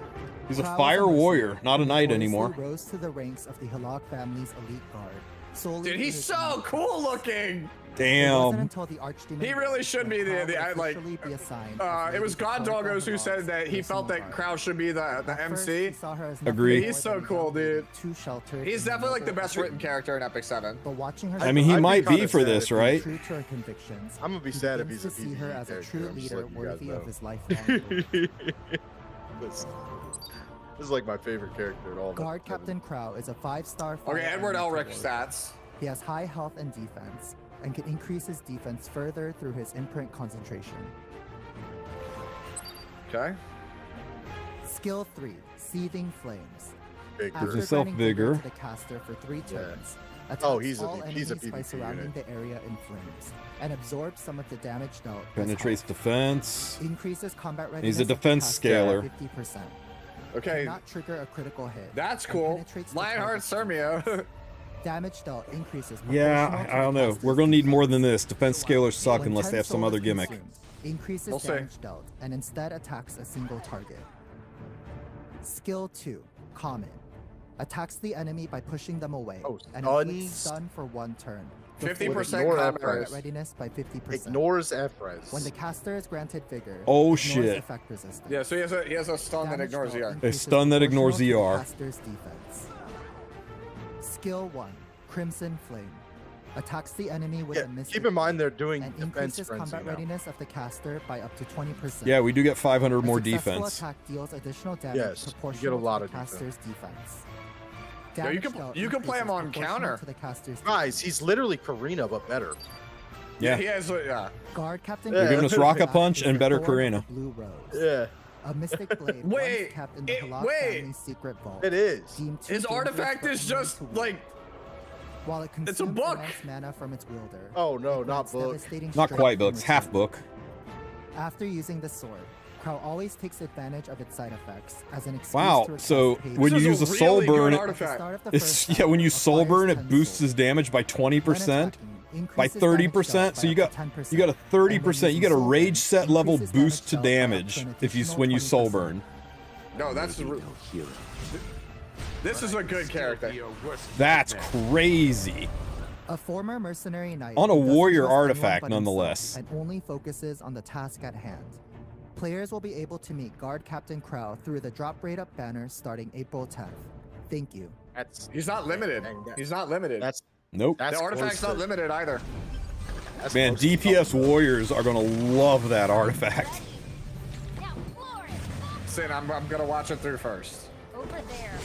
He's a Proud fire as mercenary, warrior, not a knight he anymore. notoriously rose to the ranks of the Halag family's elite guard. solely Dude, in he's his so own cool looking. It wasn't Damn. until the Archdemon He really should be that the Crow I would like. officially be assigned as It was Lady God Victoria Doggos who Halag's said that he personal felt that guard. Kraus should be the At first, MC. he saw her as Agree. nothing He's more so than a cool, young lady, dude. too sheltered He's and definitely like the noble best for written character in Epic 7. But watching her I mean, he I'd be might be kinda for sad this, if he- right? true to her convictions, I'm gonna be he sad if begins he's a to see her PvP as a character. true I'm just leader letting you guys worthy know. of his lifelong belief. this is like my favorite character at all. Guard Captain Crow is a 5-star. Okay, Edward Elric Elric stats. He has high health and defense, and can increase his defense further through his imprint concentration. Okay. Skill 3, Seething Flames. Big After Gives group. himself granting vigor. to the caster for 3 Yeah. turns, attacks Oh, he's a all he's a enemies by PvP surrounding unit. the area in flames, and absorbs some of the damage dealt. as Penetrates health. defense. Increases combat readiness. He's a of the defense caster scaler. by 50%. Okay. Cannot trigger a critical hit. That's and cool. penetrates the Lionheart target's Sermio. Damage dealt increases. Yeah, proportional to I don't the know. caster's We're gonna need more than defense. this. Defense scalers suck When unless they 10 have some soul other is gimmick. consumed, increases We'll see. damage dealt, and instead attacks a single target. Skill 2, Common. Attacks the enemy by pushing them away Oh, and stuns. inflicts stun for 1 turn. 50% Ignore combat F-res. raise. Readiness by 50%. Ignores F-res. When the caster is granted vigor, Oh, ignores shit. effect resistance. Yeah, so he has a stun that Damage ignores roll ER. increases stun that ignores proportional to the ER. caster's defense. Skill 1, Crimson Flame. Attacks the enemy with Yeah, a missile keep in mind they're doing and defense increases frenzy combat now. readiness of the caster by up to 20%. Yeah, we do get 500 A more successful defense. attack deals additional damage Yes, you proportional get a lot to of the defense. caster's defense. Yo, you Damage can- dealt you can play him increases on proportional counter. to the caster's Guys, he's literally Karina, but better. Yeah. He has yeah. Guard Captain. They're giving us Halak Rocket is Punch the and better Thorn of the Karina. Blue Rose. Yeah, A mystic blade Wait, once kept in the it- Halak wait. family's secret vault. it is. Deemed too His dangerous artifact for is anyone just to wield. like While it it's a consumes book. immense mana from its wielder. Oh no, it not grants book. devastating Not strength quite in books, half return. book. After using the sword, Crow always takes advantage of its side effects as an excuse Wow, to request so paid when you This use is a a soul really good burn, At the start of the it's first yeah, when you round, soul burn, acquires it 10 boosts souls. his damage by When 20%. attacking, By increases damage 30%, dealt so by you up got to 10%. you got a 30%. You get a And when rage using set soul level burn, boost increases to damage dealt by up damage to an if you additional when you soul 20%. burn. no, that's this is a good character. That's crazy. A former mercenary knight On a who doesn't warrior trust anyone artifact, but nonetheless. himself and only focuses on the task at hand. Players will be able to meet Guard Captain Crow through the Drop Rate Up banner starting April 10th. Thank you. That's He's not limited. He's not limited. that's Nope. that's The artifact's close not to- limited either. that's Man, close to DPS double. warriors are gonna love that artifact. Now, floor it. Sin, I'm gonna watch it through first. Over there.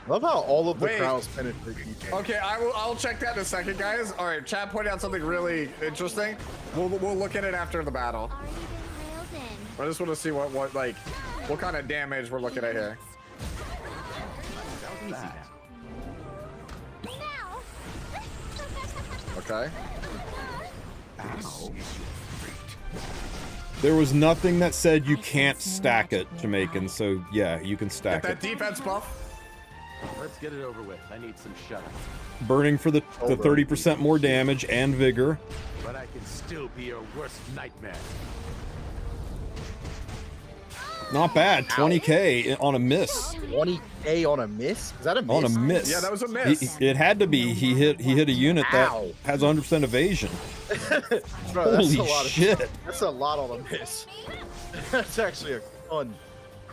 Love how all of the Wait. crowds penetrate each other. Okay, I'll check that in a second, guys. All right, Chad pointed out something really interesting. We'll look at it after the battle. Already been railed in. I just want to see what kind of damage we're looking at here. Now. Okay. There was nothing that said you can't stack it, Jamaican. So yeah, you can Get stack that it. defense buff. Let's get it over with. I need some shut eye. Burning for the 30% more damage and vigor. But I can still be your worst nightmare. Not bad. 20k on a miss. 20k on a miss? Is that a miss? On a miss. Yeah, that was a miss. It had to be. He hit a unit that Ow. has 100% evasion. Bro, that's Holy a lot shit. Of, that's a lot on a miss. That's actually a ton.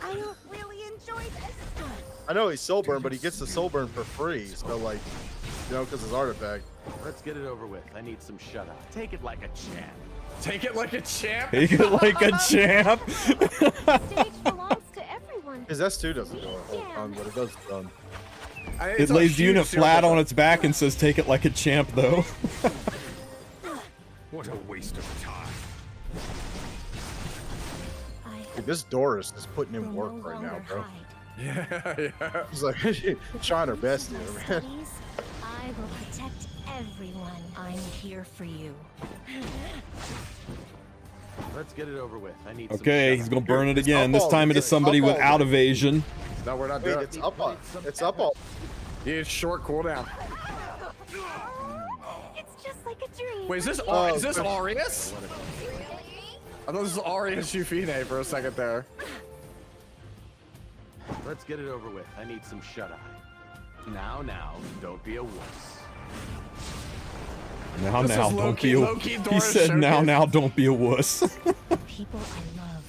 I don't really enjoy this. I know he's soul burn, but he gets the soul burn for free. So like, you know, because his artifact. Let's get it over with. I need some shut eye. Take it like a champ. Take it like a champ. Take it like a champ. Stage belongs to everyone. His S2 doesn't go a whole ton, but it does done. It lays the unit flat on its back and says, "Take it like a champ," though. What a waste of time. Dude, this Doris is putting in work right now, bro. Yeah. She's like trying her best here, man. Studies, I will protect everyone. I'm here for you. Let's get it over with. I need Okay, some he's shut gonna burn it It's again. up This all- time it is it's somebody up all without day. evasion. No, we're not Wait, doing it. it's up all. It's up all. It's short cooldown. It's just like a dream. Wait, is this Oh, is this gosh. Aureus? I thought this was Aureus Ufine for a second there. eye. Let's get it over with. I need some shut eye. Now, don't be a wuss. Now, This is don't be a. low-key He Doris said, showcase. now, don't be a wuss. People I love.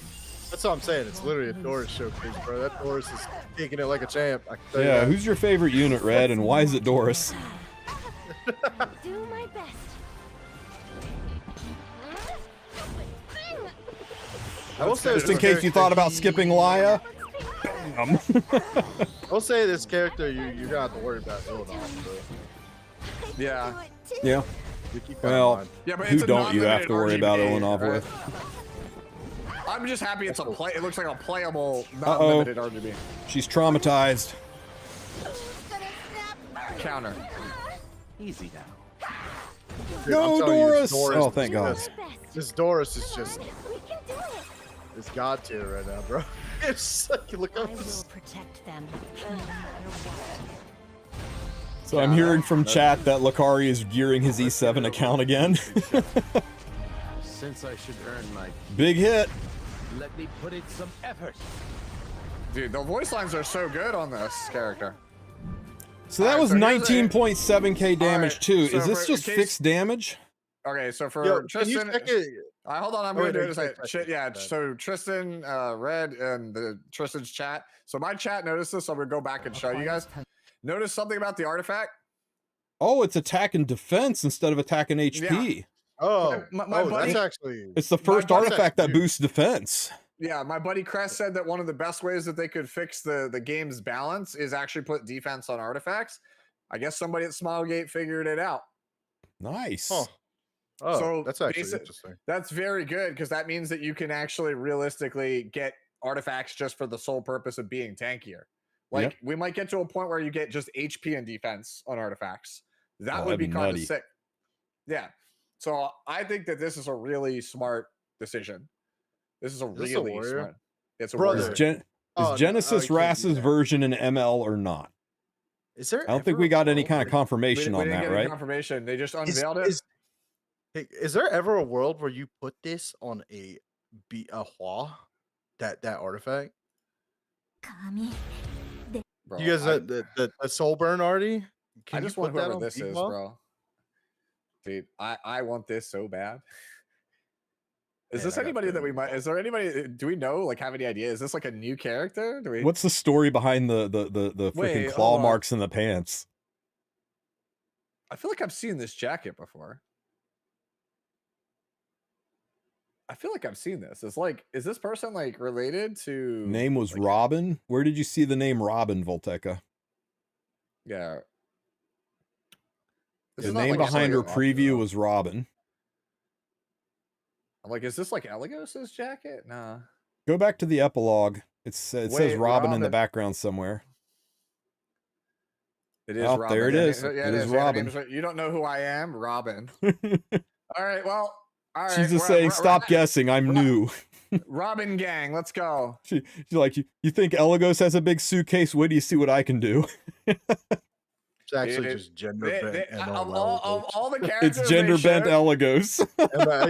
That's what I'm saying. It's literally a Doris showcase, bro. That Doris is taking it like a champ. I can tell you Yeah, that. who's your favorite unit, Red, and why is it Doris? Do my best. I will say Just this in case you character- thought about skipping Laya. I will say this character, you're gonna have to worry about Illinois, bro. Yeah. Yeah. You keep that in Well, mind. Yeah, but who it's a don't you have to worry about non-limited Ilanov RGB, with? right? I'm just happy it's a play. It looks like a playable, Uh-oh. non-limited RGB. She's traumatized. Counter. Easy now. Dude, No, I'm telling you, Doris! this Oh, thank is God. just- This Doris is just We can do it. this god tier right now, bro. It's like, look I up will this. protect them, no matter what. So I'm hearing from chat that Lakari is gearing his E7 account again. Since I should earn my Big hit. Let me put in some effort. Dude, the voice lines are so good on this character. So that was so here's a- 19.7k damage Alright, too. so Is this for- just in case- fixed damage? Okay, so for Yo, can you Tristan, check it? hold on, I'm Oh, gonna wait, do no, it. you As can't I, check it. yeah, Bad. so Tristan read and Tristan's chat. So my chat noticed this, so I'm gonna go back and show you guys. Notice something about the artifact? Oh, it's attack and defense instead of attack and HP. Oh, My buddy- that's actually. It's the first buddy- artifact that Dude. boosts defense. Yeah, my buddy Crest said that one of the best ways that they could fix the game's balance is actually put defense on artifacts. I guess somebody at Smilegate figured it out. Nice. Huh. Oh, So that's actually basi- interesting. That's very good because that means that you can actually realistically get artifacts just for the sole purpose of being tankier. Like we might get to a point where you get just HP and defense on artifacts. That Oh, would be that'd be kind of nutty. sick. Yeah. So I think that this is a really smart decision. This is a Is this a really warrior? smart. It's a Brother. warrior. Is Oh, no, Genesis you can't do Rass's that. version in ML or not? Is there? I don't think ever we a got any world kind of where- confirmation we on didn't that, get any right? confirmation. They just Is, unveiled it. is there ever a world where you put this on a Hua, that artifact? Bro, You guys, the soul burn already? Can I you just want put that whoever on this is, Hua? bro. Dude, I want this so bad. Is Man, this I got anybody that burned. we might? Is there anybody? Do we know? Like, have any idea? Is this like a new character? Do we? What's the story behind the Wait, freaking hold claw on. marks in the pants? I feel like I've seen this jacket before. I feel like I've seen this. It's like, is this person like related to? Name was like, Robin. Where did you see the name Robin, Volteca? Yeah. This The is not name like a behind her regular- preview was Robin. I'm like, is this like Eligos's jacket? Nah. Go back to the epilogue. It says Wait, Robin in the Robin. background somewhere. It is Oh, Robin. there it Yeah, is. yeah, It is yeah, the Robin. name's right. You don't know who I am, Robin. All right. Well. All right. She's just we're- saying, we're- "Stop we're- guessing. I'm new." Robin gang. Let's go. She's like, "You think Eligos has a big suitcase? Wait till you see what I can do." It's actually Dude, just gender They- bent. they- ML of all the characters, It's gender they bent showed- Eligos.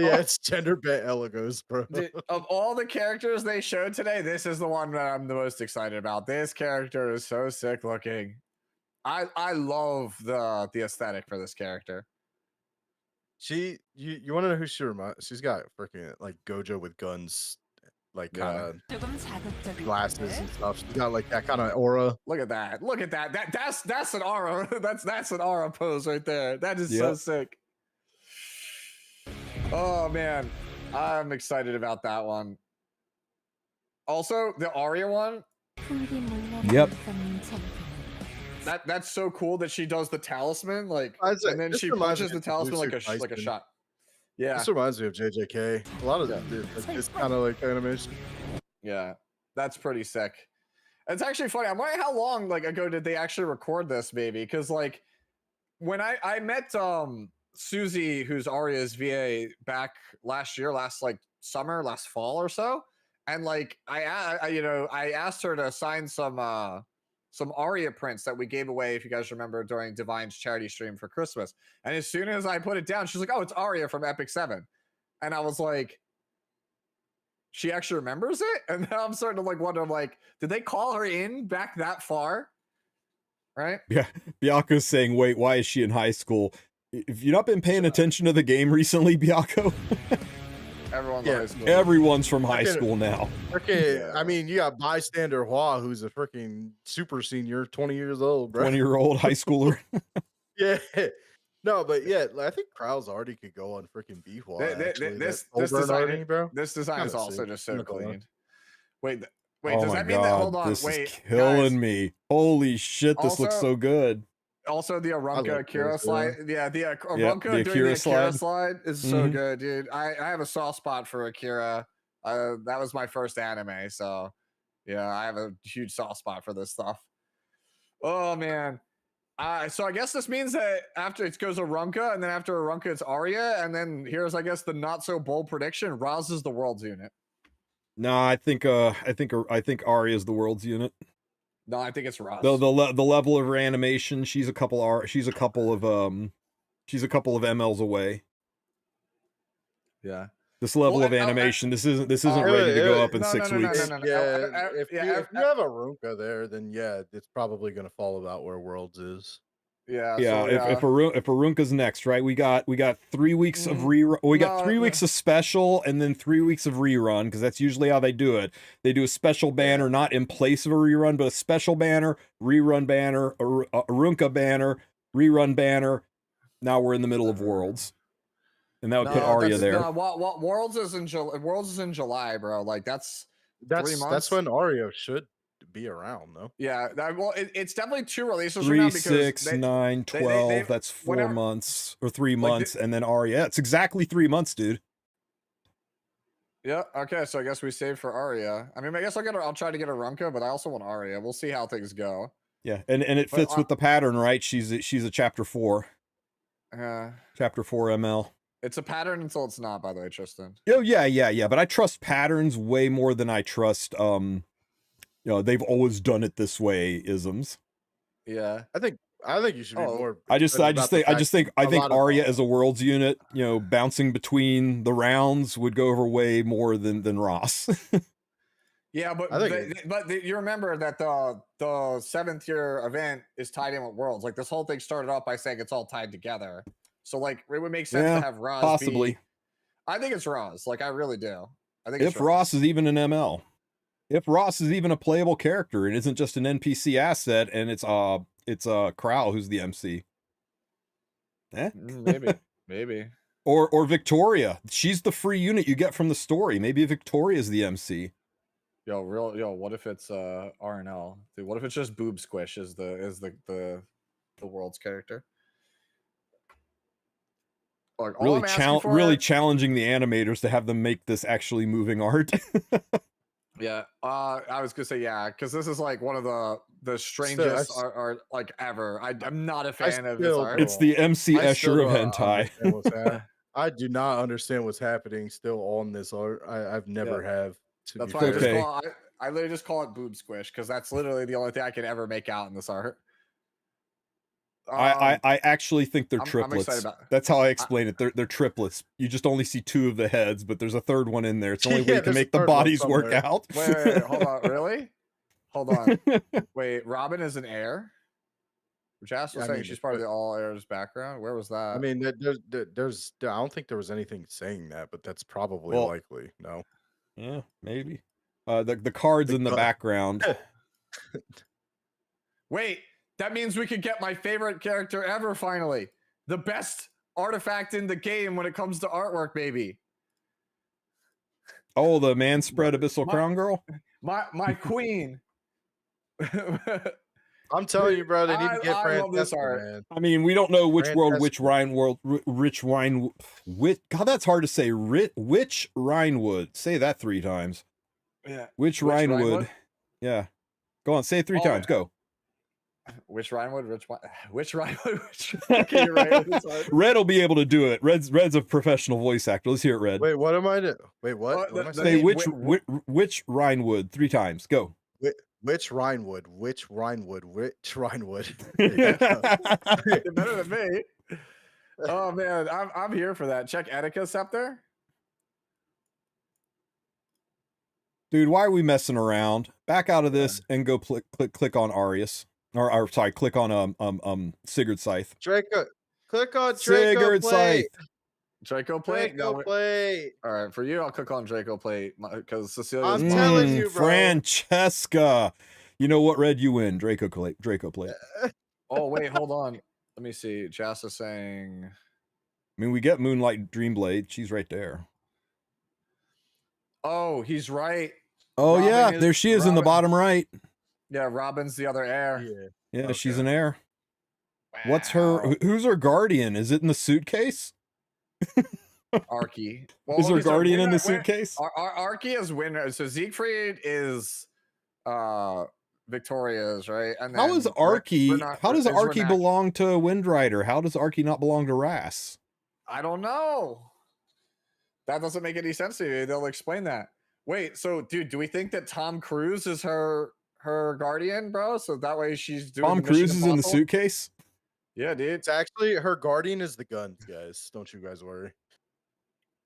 yeah, it's gender bent Eligos, bro. Dude, of all the characters they showed today, this is the one that I'm the most excited about. This character is so sick looking. I love the aesthetic for this character. You want to know who she reminds? She's got freaking like Gojo with guns, like Yeah. kind of glasses and stuff. She's got like that kind of aura. Look at that. Look at that. That's an aura. That's an aura pose right there. That is so Yep. sick. Oh man. I'm excited about that one. Also, the Arya one, Yep. that's so cool that she does the talisman, like, I was like, and then this she reminds punches me the of talisman like Jujutsu a Kaisen. shot. Yeah. This reminds me of JJK. A lot of this kind of like animation. Yeah, that's pretty sick. It's actually funny. I'm wondering how long like ago did they actually record this, maybe? Because like when I met Susie, who's Arya's VA, back last year, last like summer, last fall or so, and like I asked her to sign some Arya prints that we gave away, if you guys remember, during Divine's charity stream for Christmas. And as soon as I put it down, she's like, "Oh, it's Arya from Epic 7." And I was like, she actually remembers it? And now I'm starting to like wonder, like, did they call her in back that far? Right? Yeah, Biako's saying, "Wait, why is she in high school?" If you've not been paying attention to the game recently, Biako, Everyone's Yeah, high school. everyone's from high Freaking- school now. Freaking, Yeah. I mean, you got bystander Hua, who's a freaking super senior, 20 years old, bro. 20-year-old high schooler. Yeah. No, but yeah, I think Krauls already could go on freaking B Hua. This design, design, bro. this design is Kinda also sick. just so Not gonna lie. clean. Wait, Oh does my that mean that? Hold god, on, this wait, is killing guys, me. Holy shit, this looks Also- so good. Also, the Arunca love Akira those, slide. Yeah, the Arunca the doing Akira the Akira slide. slide is so Mhm. good, dude. I have a soft spot for Akira. That was my first anime, so yeah, I have a huge soft spot for this stuff. Oh man. So I guess this means that after it goes Arunca, and then after Arunca it's Arya, and then here's I guess the not so bold prediction: Roz is the world's unit. No, I think Arya is the world's unit. No, I think it's Roz. The level of her animation, she's a couple of MLs away. Yeah. This level Well, of animation, this isn't ready to go up in no, 6 no, no, weeks. no, no. Yeah, if Yeah, you have a Runka there, then yeah, it's probably gonna fall about where Worlds is. yeah. Yeah, So, if Arunka's next, right? We got 3 weeks of rerun. We got No, 3 weeks of special and then 3 weeks of rerun because that's usually how they do it. They do a special banner, not in place of a rerun, but a special banner, rerun banner, Arunka banner, rerun banner. Now we're in the middle of Worlds, and that would put Arya there. No, what Worlds is in July. Worlds is in July, bro. Like that's 3 months. That's when Arya should be around, though. Yeah, well, it's definitely 2 releases 3, from now because 6, 9, 12. That's 4 months or 3 months, and then Arya. It's exactly 3 months, dude. Yeah. Okay. So I guess we save for Arya. I mean, I guess I'll try to get a Runka, but I also want Arya. We'll see how things go. Yeah, and it fits with the pattern, right? She's a chapter 4. Chapter 4 ML. It's a pattern until it's not, by the way, Tristen. Oh yeah. But I trust patterns way more than I trust they've always done it this way isms. Yeah. I think you should be more. I think Arya as a Worlds unit, bouncing between the rounds would go over way more than Ross. Yeah, but you remember that the 7th year event is tied in with Worlds. Like this whole thing started off by saying it's all tied together. So like it would make sense to have Ross possibly. I think it's Ross. Like I really do. I think if Ross is even an ML, if Ross is even a playable character and isn't just an NPC asset, and it's Crow who's the MC. Maybe. Or Victoria. She's the free unit you get from the story. Maybe Victoria's the MC. What if it's RNL? Dude, what if it's just Boob Squish is the World's character? Like, really challenging the animators to have them make this actually moving art. Yeah, I was gonna say because this is like one of the strangest art like ever. I'm not a fan of this art. It's the MC Escher of hentai. I do not understand what's happening still on this art. I've never have. That's why I literally just call it Boob Squish because that's literally the only thing I can ever make out in this art. I actually think they're triplets. I'm excited about That's how I explain it. They're triplets. You just only see 2 of the heads, but there's a 3rd one in there. It's the only way you can make the bodies work out. Wait, hold on. Really? Hold on. Wait, Robin is an heir? Jess was saying she's part of the all heirs background. Where was that? I mean, there's I don't think there was anything saying that, but that's probably likely. No. Yeah, maybe. The cards in the background. Wait, that means we could get my favorite character ever finally. The best artifact in the game when it comes to artwork, baby. Oh, the man spread Abyssal Crown Girl? My queen. I'm telling you, bro, they need to get Francesca, man. I mean, we don't know which world, which Rhine, God, that's hard to say. Which Rhinewood? Say that 3 times. Yeah. Which Rhinewood? Yeah. Go on, say it 3 times. Go. Which Rhinewood? Which Rhinewood? Okay, you're right. Red will be able to do it. Red's a professional voice actor. Let's hear it, Red. Wait, what am I doing? Wait, what? What am I saying? Which Rhinewood 3 times. Go. Which Rhinewood? Which Rhinewood? Which Rhinewood? You're better than me. Oh man, I'm here for that. Check Etika Scepter. Dude, why are we messing around? Back out of this and go click on Arius. Or sorry, click on Sigurd Scythe. Draco. Click on Draco Sigurd Plate. Scythe. Draco Plate? Draco Plate. All right, for you, I'll click on Draco Plate because Cecilia's I'm telling you, bro. Francesca. You know what, Red? You win. Draco Plate. Oh, wait, hold on. Let me see. Jas is saying... I mean, we get Moonlight Dreamblade. She's right there. Oh, he's right. Oh, Robin there she is in the bottom right. Yeah, Robin's the other heir. Yeah, okay. She's an heir. Wow. What's her... Who's her guardian? Is it in the suitcase? Arky. Well, is her guardian in the suitcase? Arky is winner. So Siegfried is Victoria's, right? And then how is Arky? How does Arky belong to Windrider? How does Arky not belong to Ras? I don't know. That doesn't make any sense to me. They'll explain that. Wait, so dude, do we think that Tom Cruise is her guardian, bro? So that way she's doing. Tom Cruise is in the suitcase. Yeah, dude. It's actually her guardian is the guns, guys. Don't you guys worry.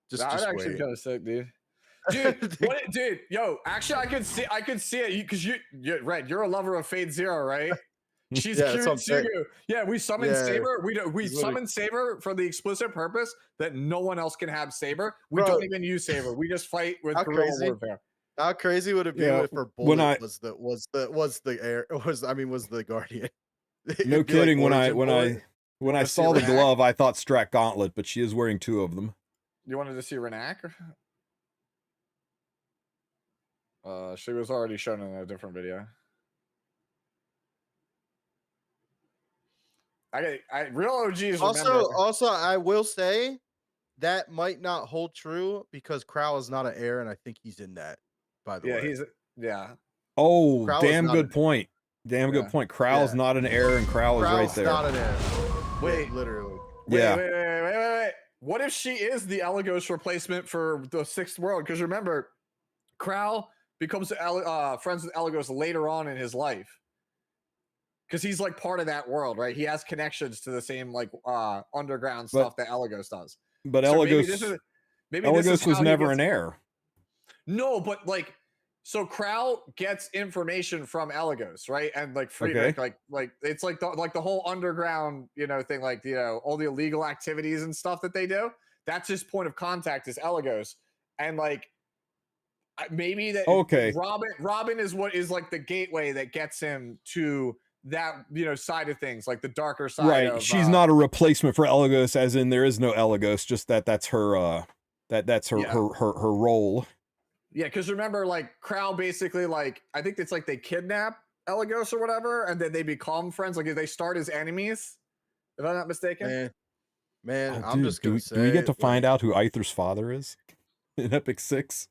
Just actually wait. kind of sick, dude. Dude, dude, yo, actually, I could see it because Red, you're a lover of Fate Zero, right? She's Yeah, that's what I'm saying. Kiryu. Yeah, we summoned Yeah, Saber. We he's literally- summoned Saber for the explicit purpose that no one else can have Saber. We Bro, don't even use Saber. We just fight with how guerrilla crazy? warfare. How crazy would it be Yeah, if her when bullet I- was the guardian? No It'd be like kidding. When origin bullet. when I wanna see saw the Renak? glove, I thought Strat Gauntlet, but she is wearing 2 of them. You wanted to see Renak? She was already shown in a different video. Real OGs remember. Also, I will say that might not hold true because Crow is not an heir, and I think he's in that. By the way, Yeah. Oh, Crow is damn not good an- point. Damn Yeah. good point. Crow's Yeah. not an heir, and Crow is right Crow's there. not an heir. Wait. Yeah, literally. Yeah. Wait. What if she is the Elagos replacement for the 6th world? Because remember, Crow becomes friends with Elagos later on in his life. Because he's like part of that world, right? He has connections to the same like underground stuff that Elagos does. But So maybe Elagos, this is Elagos was how he never gets- an heir. No, but like, so Crow gets information from Elagos, right? And like Friedrich, Okay. like it's like the whole underground, thing, like all the illegal activities and stuff that they do. That's his point of contact is Elagos, and like maybe that. Okay. Robin is what is like the gateway that gets him to that side of things, like the darker side. Right. Of, She's not a replacement for Elagos, as in there is no Elagos, just that's her that's her Yeah. her role. Yeah, because remember, like Crow basically, like I think it's like they kidnap Elagos or whatever, and then they become friends. Like they start as enemies, if I'm not mistaken. Man, Oh, I'm dude, just gonna say. do we get to find like, out who Aether's father is in Epic 6?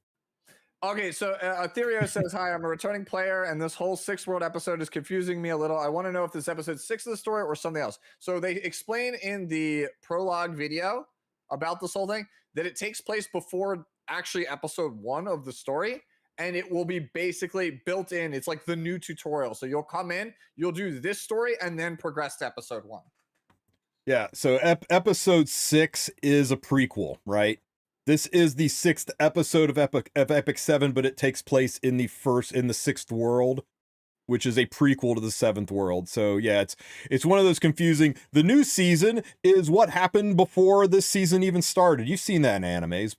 Okay, so Etherio says, "Hi, I'm a returning player, and this whole 6th world episode is confusing me a little. I want to know if this episode 6 of the story or something else." So they explain in the prologue video about this whole thing that it takes place before actually episode 1 of the story, and it will be basically built in. It's like the new tutorial. So you'll come in, you'll do this story, and then progress to episode 1. Yeah, so episode 6 is a prequel, right? This is the 6th episode of Epic 7, but it takes place in the 6th world, which is a prequel to the 7th world. So yeah, it's one of those confusing. The new season is what happened before this season even started. You've seen that in animes.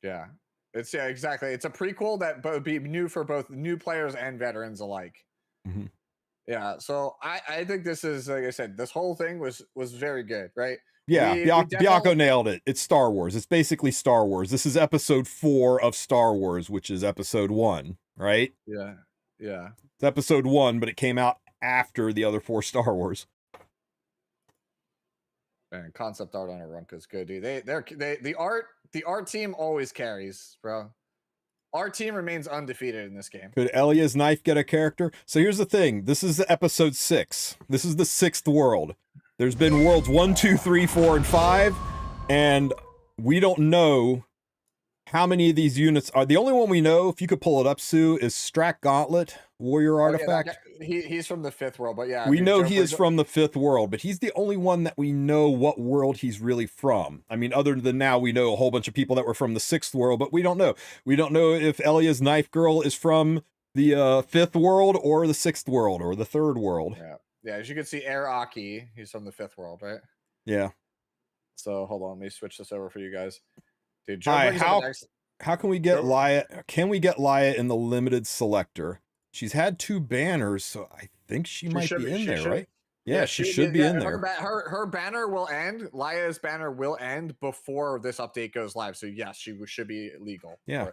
Yeah, exactly. It's a prequel that would be new for both new players and veterans alike. Mm-hmm. Yeah, so I think this is, like I said, this whole thing was very good, right? Yeah, We Biako definitely- nailed it. It's Star Wars. It's basically Star Wars. This is episode 4 of Star Wars, which is episode 1, right? Yeah. It's episode 1, but it came out after the other 4 Star Wars. Man, concept art on Arunca is good, dude. The art team always carries, bro. Our team remains undefeated in this game. Could Elia's knife get a character? So here's the thing. This is episode 6. This is the 6th world. There's been worlds 1, 2, 3, 4, and 5, and we don't know how many of these units are. The only one we know, if you could pull it up, Sue, is Strat Gauntlet, Warrior Artifact. Oh, yeah, he's from the 5th world, but yeah. We know he is from the 5th world, but he's the only one that we know what world he's really from. I mean, other than now, we know a whole bunch of people that were from the 6th world, but we don't know. We don't know if Elia's knife girl is from the 5th world or the 6th world or the 3rd world. Yeah, as you can see, Air Aki, he's from the 5th world, right? Yeah. So hold on, let me switch this over for you guys. Dude, Joe Hi, brings up an how can we get Laia? Can we get Laia in the limited selector? She's had 2 banners, so I think she might be in there, right? Yeah, she should be in there. Her banner will end. Laia's banner will end before this update goes live. So yes, she should be legal. Yeah.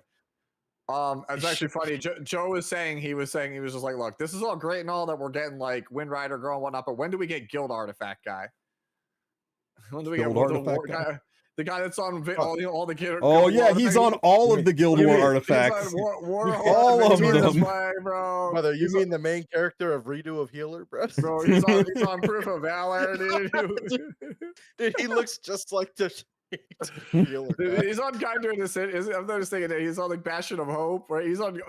It's actually funny. Joe was saying he was just like, look, this is all great and all that we're getting like Wind Rider girl and whatnot, but when do we get Guild Artifact guy? When do we Guild get Artifact guy? The guy that's on all the Guild. Oh yeah, he's on all of the Guild War artifacts. All of them. Bro. Brother, you mean the main character of Redo of Healer, bro? Bro, he's on Proof of Valor, dude. Dude, he looks just like the Healer. Dude, he's on Guide to the I'm noticing it. He's on like Bastion of Hope, right? He's on.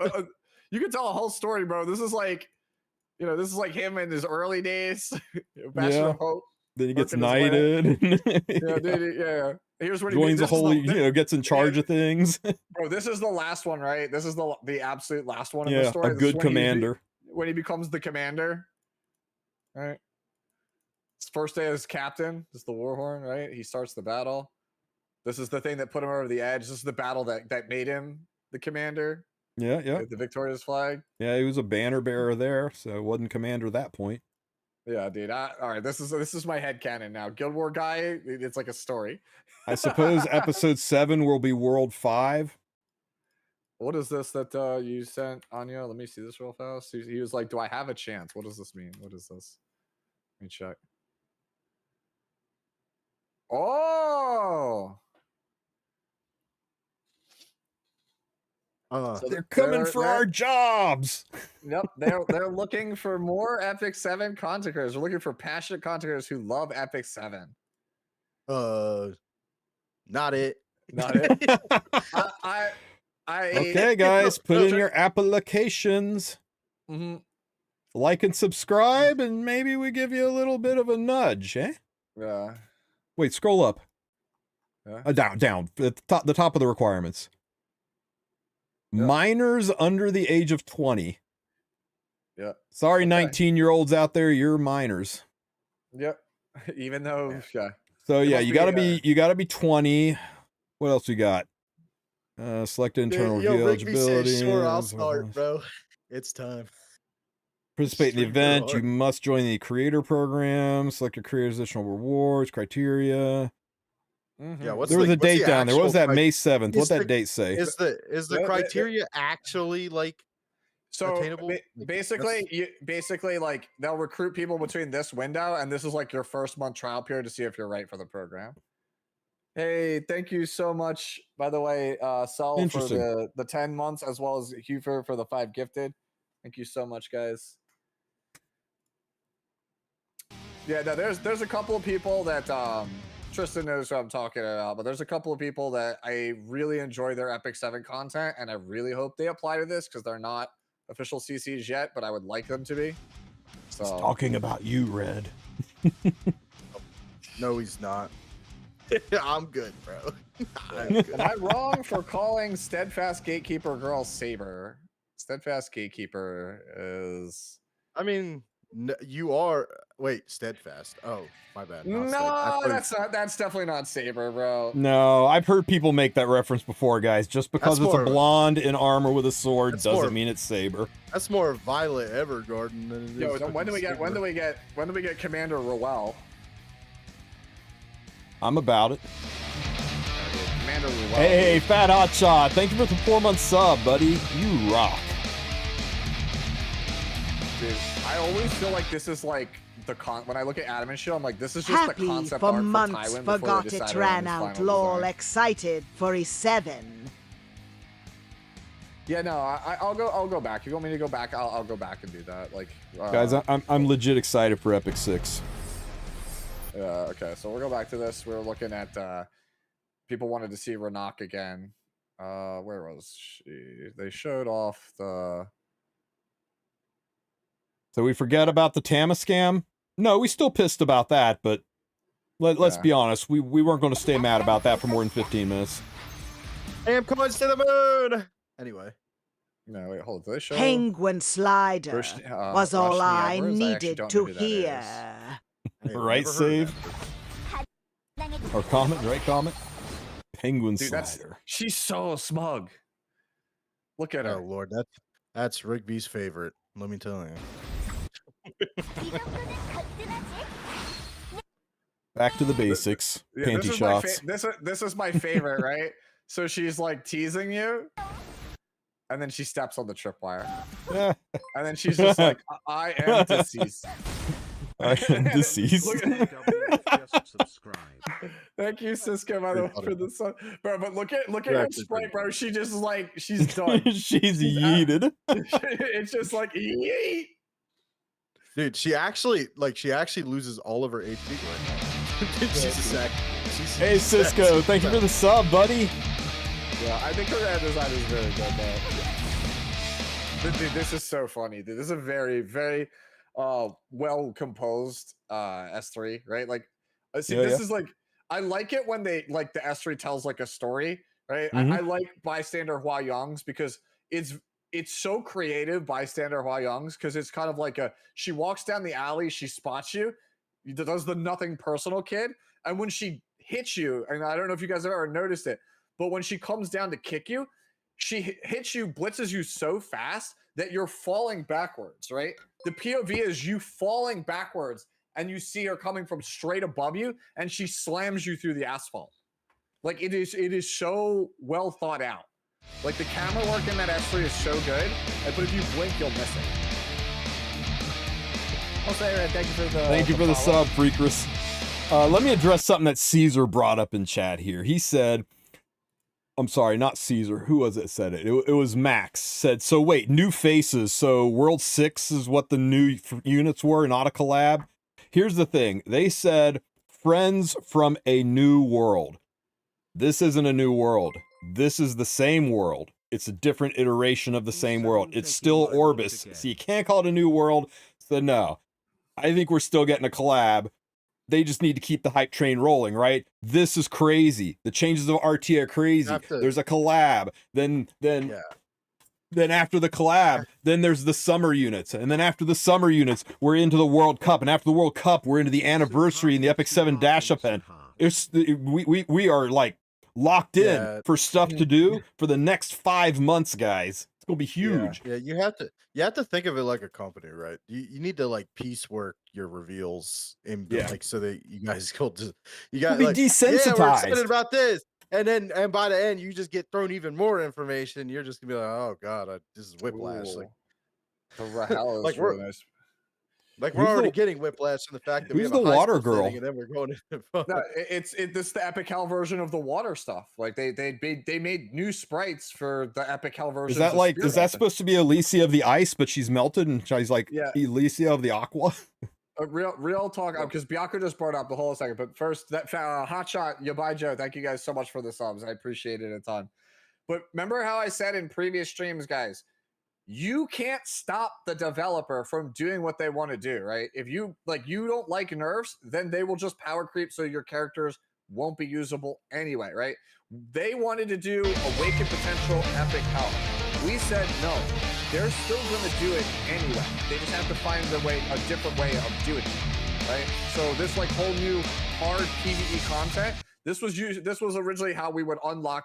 You can tell a whole story, bro. This is like, this is like him in his early days. Bastion of Hope. Then he gets knighted. Yeah, dude. Yeah. Here's what joins the this is whole, gets in charge of things. Bro, this is the last one, right? This is the absolute last one in Yeah, the story. a This is good when commander. when he becomes the commander, right? His first day as captain. This is the Warhorn, right? He starts the battle. This is the thing that put him over the edge. This is the battle that made him the commander. Yeah, yeah. The victorious flag. Yeah, he was a banner bearer there, so wasn't commander at that point. Yeah, dude. All right, this is my headcanon now. Guild War guy, it's like a story. I suppose episode 7 will be World 5. What is this that you sent, Anya? Let me see this real fast. He was like, do I have a chance? What does this mean? What is this? Let me check. Oh! So they're coming for our jobs. Yep, they're looking for more Epic 7 content creators. They're looking for passionate content creators who love Epic 7. Not it. Not it. Okay, guys, put in your applications. Mm-hmm. Like and subscribe, and maybe we give you a little bit of a nudge, eh? Yeah. Wait, scroll up. Yeah. Down. The top of the requirements. Yep. Minors under the age of 20. Yeah. Sorry, 19-year-olds out there, you're minors. Yep. Even though, yeah. So yeah, you gotta be 20. What else we got? Select internal eligibility. Sure, I'll start, bro. It's time. Participate in the event. You must join the creator program. Select your creator's additional rewards, criteria. Mm-hmm. Yeah, there was a date down there. What was that? May 7th. What's that date say? Is the criteria actually like attainable? Basically, like they'll recruit people between this window, and this is like your first month trial period to see if you're right for the program. Hey, thank you so much, by the way, Sel, for the 10 months, as well as Hufer for the 5 gifted. Thank you so much, guys. Yeah, no, there's a couple of people that Tristen knows what I'm talking about, but there's a couple of people that I really enjoy their Epic 7 content, and I really hope they apply to this because they're not official CCs yet, but I would like them to be. So he's talking about you, Red. No, he's not. I'm good, bro. Am I wrong for calling Steadfast Gatekeeper girl Saber? Steadfast Gatekeeper is... I mean, you are... Wait, Steadfast. Oh, my bad. No, that's definitely not Saber, bro. No, I've heard people make that reference before, guys. Just because it's a blonde in armor with a sword doesn't mean it's Saber. That's more Violet Evergarden than it is. Yo, when do we get Commander Rowell? I'm about it. Commander Rowell. Hey, Fat Hot Shot. Thank you for the 4-month sub, buddy. You rock. Dude, I always feel like this is like when I look at Adam and shit, I'm like, this is just the concept art for Tywin before they decided ran out. Lol, excited for E7. Yeah, no, I'll go back. If you want me to go back, I'll go back and do that. Like, guys, I'm legit excited for Epic 6. Yeah. Okay, so we'll go back to this. We're looking at people wanted to see Ranak again. Where was she? They showed off the. So we forget about the Tama scam? No, we still pissed about that, but let's be honest. We weren't going to stay mad about that for more than 15 minutes. Damn coins to the moon! Anyway. No, wait, hold on. They show... Penguin Slider was all I needed to hear. Right save? Or comment, right comment? Penguin Slider. She's so smug. Look at her. Oh, Lord, that's Rigby's favorite. Let me tell you. Back to the basics. Panty shots. This is my favorite, right? So she's like teasing you, and then she steps on the tripwire, and then she's just like, "I am deceased." I am deceased. Thank you, Cisco, by the way, for the sun, bro. But look at her sprite, bro. She just like she's done. she's yeeted. It's just like yeet. Dude, she actually loses all of her HP right now. She's a sack. Hey, Cisco, thank you for the sub, buddy. Yeah, I think her ad design is very good, dude, this is so funny, dude. This is a very, very well composed S3, right? Like, see, this is like I like it when they like the S3 tells like a story, right? I like bystander Hua Young's because it's so creative, bystander Hua Young's, because it's kind of like she walks down the alley, she spots you, does the nothing personal kid, and when she hits you, and I don't know if you guys have ever noticed it, but when she comes down to kick you, she hits you, blitzes you so fast that you're falling backwards, right? The POV is you falling backwards, and you see her coming from straight above you, and she slams you through the asphalt. Like it is so well thought out. Like the camera work in that S3 is so good, but if you blink, you'll miss it. Also, Aaron, thank you for the sub, Freakress. Let me address something that Caesar brought up in chat here. He said, I'm sorry, not Caesar. Who was it said it? It was Max. Said, so wait, new faces. So World 6 is what the new units were, not a collab? Here's the thing. They said, friends from a new world. This isn't a new world. This is the same world. It's a different iteration of the same world. It's still Orbis. So you can't call it a new world. So no. I think we're still getting a collab. They just need to keep the hype train rolling, right? This is crazy. The changes of RT are crazy. There's a collab. Then after the collab, then there's the summer units. And then after the summer units, we're into the World Cup. And after the World Cup, we're into the anniversary and the Epic 7 dash up end. We are like locked in for stuff to do for the next 5 months, guys. It's gonna be huge. Yeah, you have to think of it like a company, right? You need to like piecework your reveals in like so that you guys go to you got be like desensitized. Yeah, we're excited about this. And by the end, you just get thrown even more information. You're just gonna be like, oh god, this is whiplash. Ooh. Like the Rahel is like really nice. Like we're already getting whiplash from the fact that we have the a high water school girl? setting and then we're going to No, this is the Epic Hell version of the water stuff. Like they made new sprites for the Epic Hell version. Is that like supposed to be Alicia of the ice, but she's melted and she's like Alicia of the aqua? Real talk, because Bianca just brought up the whole second. But first, that Hotshot Yabai Joe, thank you guys so much for the subs. I appreciate it a ton. But remember how I said in previous streams, guys, you can't stop the developer from doing what they want to do, right? If you don't like nerfs, then they will just power creep so your characters won't be usable anyway, right? They wanted to do Awaken Potential Epic Hell. We said no. They're still going to do it anyway. They just have to find a different way of doing it, right? So this like whole new hard PvE content, this was originally how we would unlock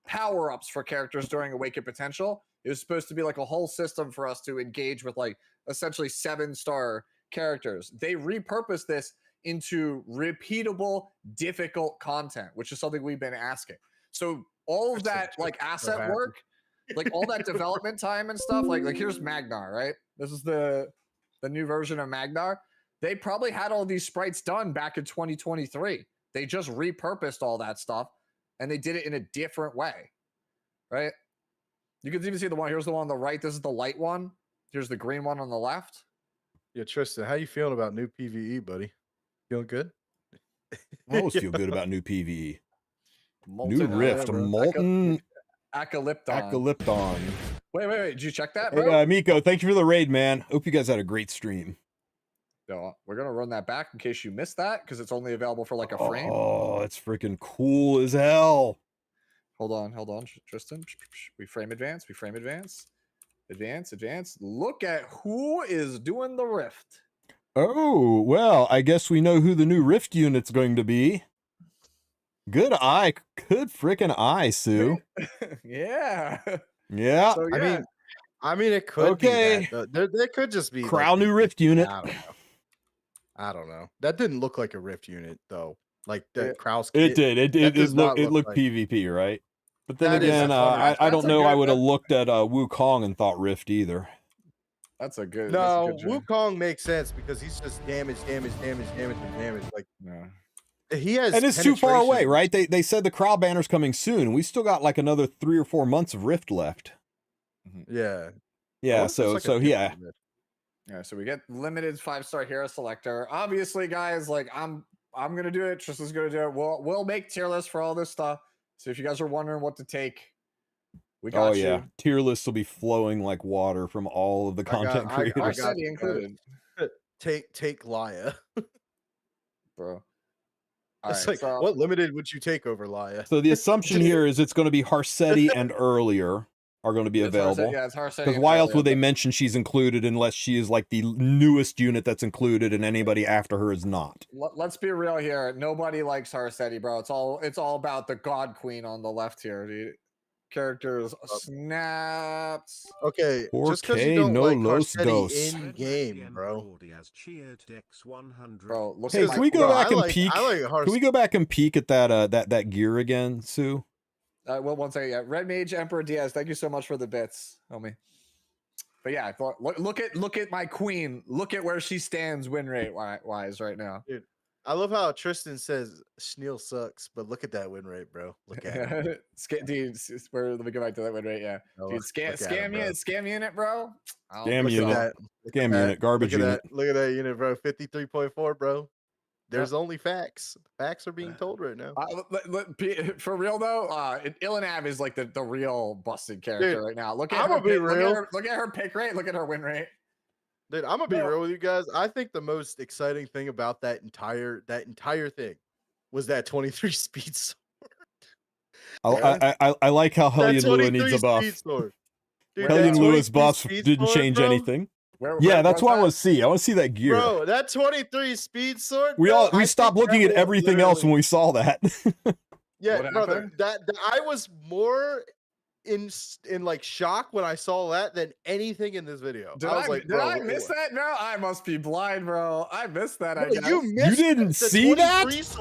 power-ups for characters during Awaken Potential. It was supposed to be like a whole system for us to engage with like essentially 7-star characters. They repurposed this into repeatable, difficult content, which is something we've been asking. So all of that like asset work, like all that development time and stuff, like here's Magnar, right? This is the new version of Magnar. They probably had all these sprites done back in 2023. They just repurposed all that stuff and they did it in a different way, right? You can even see the one. Here's the one on the right. This is the light one. Here's the green one on the left. Yeah, Tristan, how you feeling about new PvE, buddy? Feeling good? I always feel good about new PvE. New Rift, Molten Acalypton. Wait. Did you check that, bro? Hey, Miko, thank you for the raid, man. Hope you guys had a great stream. No, we're going to run that back in case you missed that because it's only available for like a frame. Oh, it's freaking cool as hell. Hold on, Tristan. We frame advance. Advance. Look at who is doing the Rift. Oh, well, I guess we know who the new Rift unit's going to be. Good eye. Good freaking eye, Sue. Yeah. Yeah. So, I mean, it could be that. There could just be Crow new Rift unit. I don't know. That didn't look like a Rift unit, though. Like the Krauss. It did. It looked like PvP, right? But then again, I don't know. I would have looked at Wukong and thought Rift either. That's a good. No, Wukong makes sense because he's just damage. Like, he has, and it's too far away, right? They said the Crow banner's coming soon. We still got like another 3 or 4 months of Rift left. Yeah. Yeah. So yeah. Yeah. So we get limited 5-star hero selector. Obviously, guys, like I'm gonna do it. Tristan's gonna do it. We'll make tier lists for all this stuff. So if you guys are wondering what to take, we got you. Tier lists will be flowing like water from all of the content creators. I got included. Take Laia. Bro. It's right, like, so what limited would you take over Laya? So the assumption here is it's going to be Harsetti and earlier are going to be available. Yeah, it's Harsetti. Because why else would they mention she's included unless she is like the newest unit that's included and anybody after her is not? Let's be real here. Nobody likes Harsetti, bro. It's all about the God Queen on the left here, dude. Characters snaps. Okay, just because you 4K, don't no like Los Harsetti Dos. in game, bro. Bro, look Hey, at can we go back and peek? I like Can we go back and peek at that gear again, Sue? well, one second. Yeah, Red Mage Emperor Diaz. Thank you so much for the bits, homie. But yeah, look at my queen. Look at where she stands win rate wise right now. Dude, I love how Tristen says Schneel sucks, but look at that win rate, bro. Look at it. Dude, let me go back to that win rate. Yeah, dude, scam unit, bro. Scam unit, scam unit, garbage unit. Look at that unit, bro. 53.4, bro. There's only facts. Facts are being told right now. For real though, Ilanav is like the real busted character Dude, right now. Look at I'm her. gonna be real. Look at her pick rate. Look at her win rate. Dude, I'm gonna be real with you guys. I think the most exciting thing about that entire thing was that 23 speed sword. I like how Hellion Lua needs a buff. Hellion Lua's buff didn't change anything. Yeah, that's what I want to see. I want to see that gear. Bro, that 23 speed sword. We stopped looking at everything else when we saw that. Yeah, brother. That I was more in like shock when I saw that than anything in this video. Did I miss that, bro? I must be blind, bro. I missed that. I guess. You didn't see that?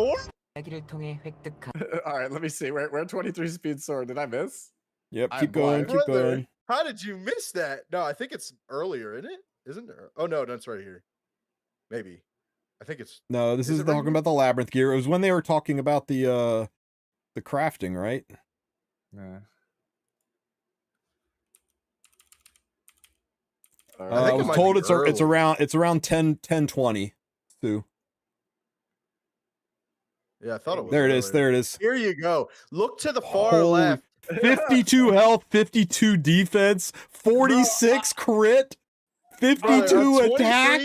All right, let me see. Where 23 speed sword? Did I miss? Yep, keep going. How did you miss that? No, I think it's earlier, isn't it? Isn't there? Oh no, that's right here. Maybe. I think it's no. This is talking about the labyrinth gear. It was when they were talking about the crafting, right? Yeah. I was told it's around 10:20 too. Yeah, I thought it was. There it is. There it is. Here you go. Look to the far left. 52 health, 52 defense, 46 crit, 52 attack.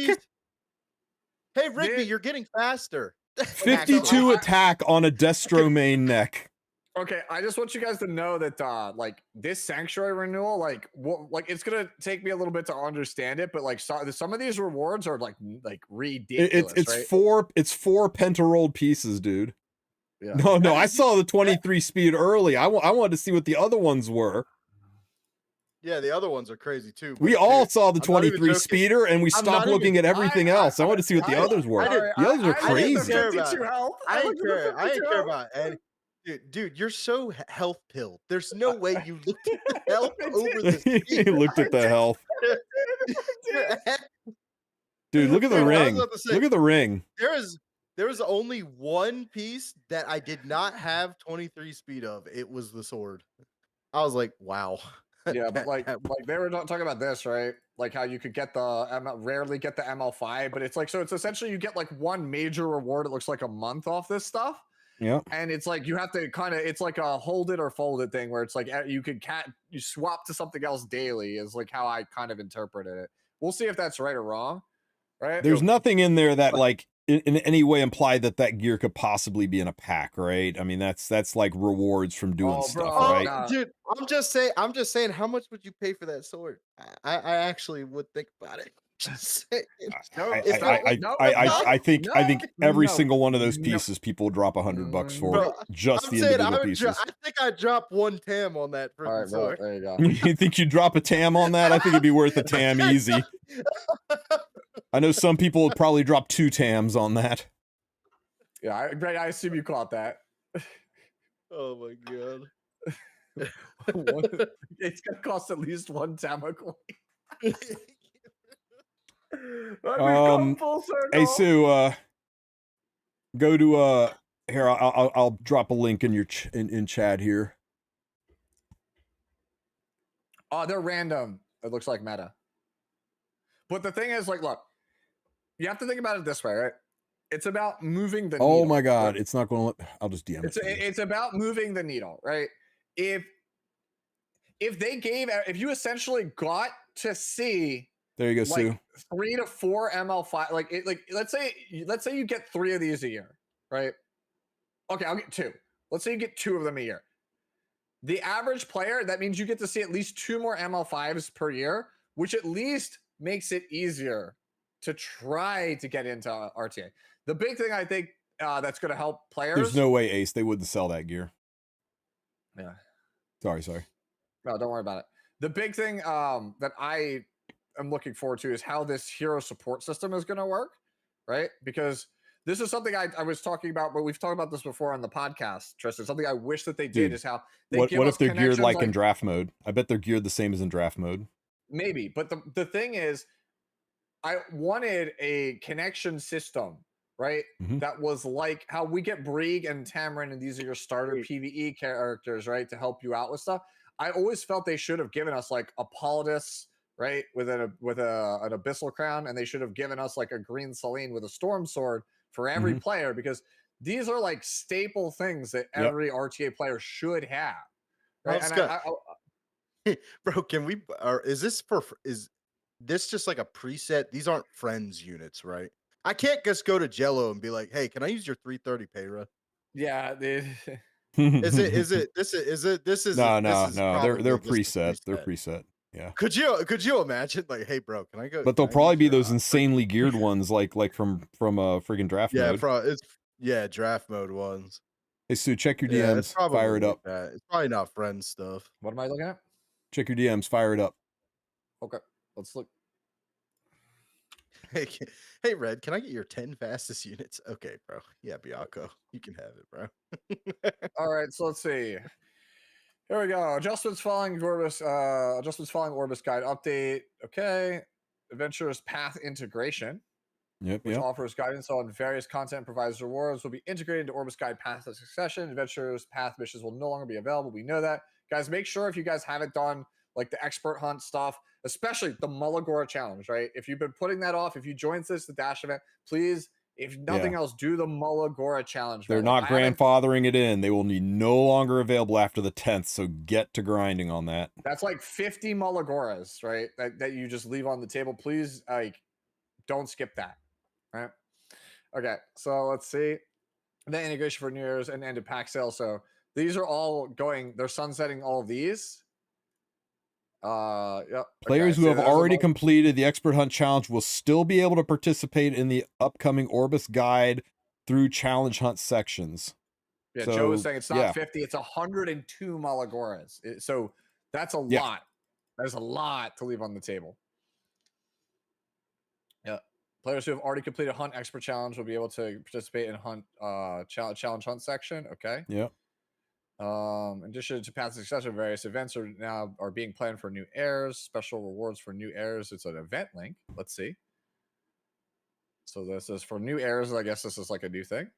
Hey, Rigby, you're getting faster. 52 attack on a Destro main neck. Okay, I just want you guys to know that like this sanctuary renewal, like it's gonna take me a little bit to understand it, but like some of these rewards are like ridiculous. It's four penta-rolled pieces, dude. Yeah. No, I saw the 23 speed early. I wanted to see what the other ones were. Yeah, the other ones are crazy too. We all saw the 23 speeder and we stopped looking at everything else. I wanted to see what the others were. The others are crazy. I didn't care about any. Dude, you're so health pilled. There's no way you looked at the health over the He looked at the health. Dude, look at the ring. Look at the ring. There was only one piece that I did not have 23 speed of. It was the sword. I was like, wow. Yeah, but like they were talking about this, right? Like how you could get rarely get the ML5, but it's like, so it's essentially you get like one major reward. It looks like a month off this stuff. Yeah. And it's like you have to it's like a hold it or fold it thing where it's like you swap to something else daily is like how I kind of interpreted it. We'll see if that's right or wrong. Right. There's nothing in there that like in any way implied that gear could possibly be in a pack, right? I mean, that's like rewards from doing stuff, right? Dude, I'm just saying, how much would you pay for that sword? I actually would think about it. Just saying. I think every single one of those pieces people drop $100 for just the individual pieces. I think I dropped one tam on that. All right, bro, there you go. You think you drop a tam on that? I think it'd be worth a tam easy. I know some people would probably drop 2 tams on that. Yeah, I assume you caught that. Oh my god. It's gonna cost at least 1 Tamacoin. Hey Sue, go to here. I'll drop a link in your in chat here. Oh, they're random. It looks like meta. But the thing is, like, look, you have to think about it this way, right? It's about moving the needle. Oh my god, right? It's not going to. I'll just DM it. It's about moving the needle, right? If you essentially got to see. There you go, like Sue. 3 to 4 ML5, let's say you get 3 of these a year, right? Okay, I'll get 2. Let's say you get 2 of them a year. The average player, that means you get to see at least 2 more ML5s per year, which at least makes it easier to try to get into RTA. The big thing I think that's going to help players. There's no way, Ace, they wouldn't sell that gear. Yeah. Sorry. No, don't worry about it. The big thing that I am looking forward to is how this hero support system is going to work, right? Because this is something I was talking about, but we've talked about this before on the podcast, Tristen. Something I wish that they did is how they what give us if they're geared like in like draft mode? I bet they're geared the same as in draft mode. Maybe, but the thing is, I wanted a connection system, right? That was like how we get Brieg and Tamarin, and these are your starter PvE characters, right? To help you out with stuff. I always felt they should have given us like a Politis, right? With an Abyssal Crown, and they should have given us like a Green Selene with a Storm Sword for every player, because these are like staple things that every RTA player should have. Right? Bro, can we? Is this just like a preset? These aren't friends units, right? I can't just go to Jello and be like, "Hey, can I use your 330 Payra?" Yeah, dude. This is no. They're preset. They're preset. Yeah. Could you imagine, like, hey, bro, can I go? But they'll probably be those insanely geared ones, like from a freaking draft mode. Draft mode ones. Hey, Sue, check your DMs. Fire it up. It's probably not friend stuff. What am I looking at? Check your DMs. Fire it up. Okay, let's look. Hey, Red, can I get your 10 fastest units? Okay, bro. Yeah, Bianco, you can have it, bro. All right, so let's see. Here we go. Adjustments following Orbis guide update. Okay. Adventurer's path integration. Which offers guidance on various content, provides rewards, will be integrated into Orbis Guide Path of Succession. Adventurer's Path missions will no longer be available. We know that. Guys, make sure if you guys haven't done like the expert hunt stuff, especially the Mullagora challenge, right? If you've been putting that off, if you joined the Dash event, please, if nothing else, do the Mullagora challenge. They're not grandfathering it in. They will be no longer available after the 10th, so get to grinding on that. That's like 50 Mullagoras, right? That you just leave on the table. Please, like, don't skip that, right? Okay, so let's see. The integration for New Year's and ended pack sale. So these are all going, they're sunsetting all of these. Players who have already completed the Expert Hunt Challenge will still be able to participate in the upcoming Orbis Guide through Challenge Hunt sections. Yeah, so, Joe was saying it's not 50, it's 102 Mullagoras. So that's a lot. There's a lot to leave on the table. Yeah. Players who have already completed Hunt Expert Challenge will be able to participate in Hunt Challenge Hunt section. Okay. Yeah. In addition to past successor, various events are being planned for new heirs. Special rewards for new heirs. It's an event link. Let's see. So this is for new heirs. I guess this is like a new thing.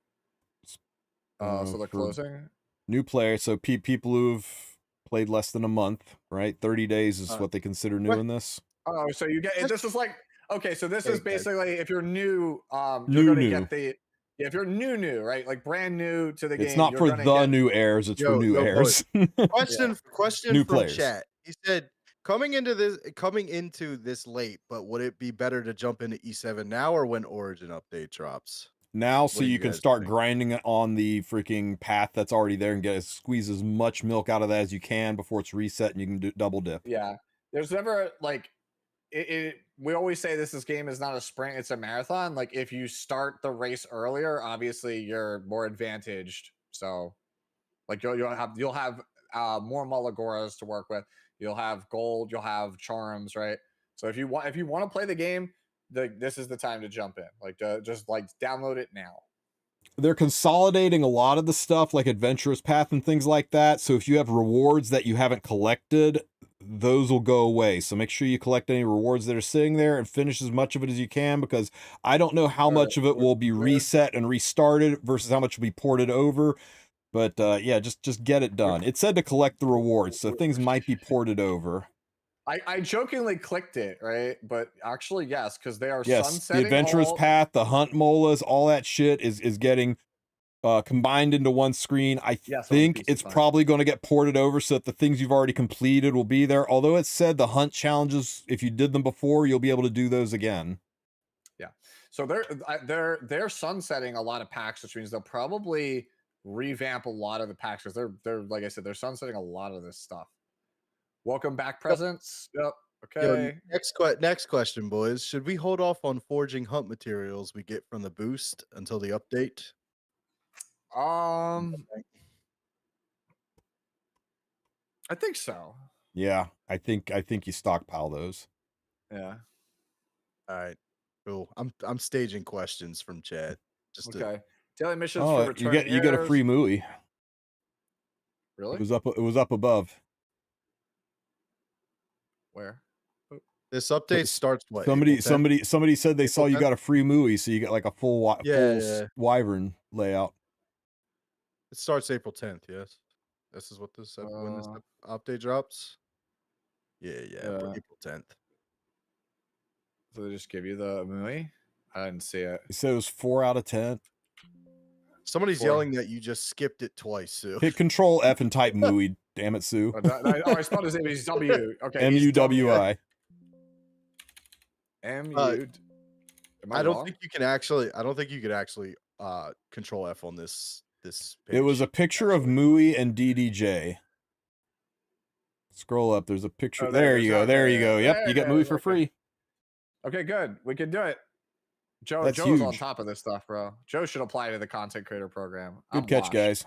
So they're closing. New players. So people who've played less than a month, right? 30 days is what they consider new in this. Oh, so you get this is like okay. So this is basically if you're new, you're gonna get the. Yeah, if you're new, right? Like brand new to the game. It's not for the new heirs, it's for new heirs. Question new from players. Chat. He said, coming into this late, but would it be better to jump into E7 now or when Origin update drops? Now, so you can start grinding on the freaking path that's already there and squeeze as much milk out of that as you can before it's reset and you can double dip. Yeah. There's never like we always say this game is not a sprint, it's a marathon. Like if you start the race earlier, obviously you're more advantaged. So like you'll have more Mullagoras to work with. You'll have gold, you'll have charms, right? So if you want to play the game, this is the time to jump in. Like just like download it now. They're consolidating a lot of the stuff like Adventurous Path and things like that. So if you have rewards that you haven't collected, those will go away. So make sure you collect any rewards that are sitting there and finish as much of it as you can, because I don't know how much of it will be reset and restarted versus how much will be ported over. But yeah, just get it done. It said to collect the rewards, so things might be ported over. I jokingly clicked it, right? But actually, yes, because they are sunsetting the Adventurous Path, the Hunt Molas, all that shit is getting combined into one screen. I think it's probably going to get ported over so that the things you've already completed will be there. Although it said the hunt challenges, if you did them before, you'll be able to do those again. Yeah. So they're sunsetting a lot of packs, which means they'll probably revamp a lot of the packs because they're like I said, they're sunsetting a lot of this stuff. Welcome back, presents. Yep. Okay. Yo, next question, boys. Should we hold off on forging hunt materials we get from the boost until the update? I think so. Yeah, I think you stockpile those. Yeah. All right. Cool. I'm staging questions from chat. Just okay. Daily missions oh, for returning you get a free Mooey. Really? It was up above. Where? This update starts what? Somebody said they saw you got a free Mooey, so you got like a full wyvern layout. It starts April 10th. Yes, this is what this when this update drops. Yeah, April 10th. So they just give you the Mooey? I didn't see it. He said it was 4 out of 10. Somebody's yelling that you just skipped it twice, Sue. Hit Control F and type Mooey. Damn it, Sue. I spelled his name. He's W. Okay. M-U-W-I. M-U. I don't think you can actually. I don't think you could actually Control F on this page. It was a picture of Mooey and DDJ. Scroll up. There's a picture. There you go. There you go. Yep, you get Mooey for free. Okay, good. We can do it. Joe's on top of this stuff, bro. Joe should apply to the content creator program. Good catch, guys.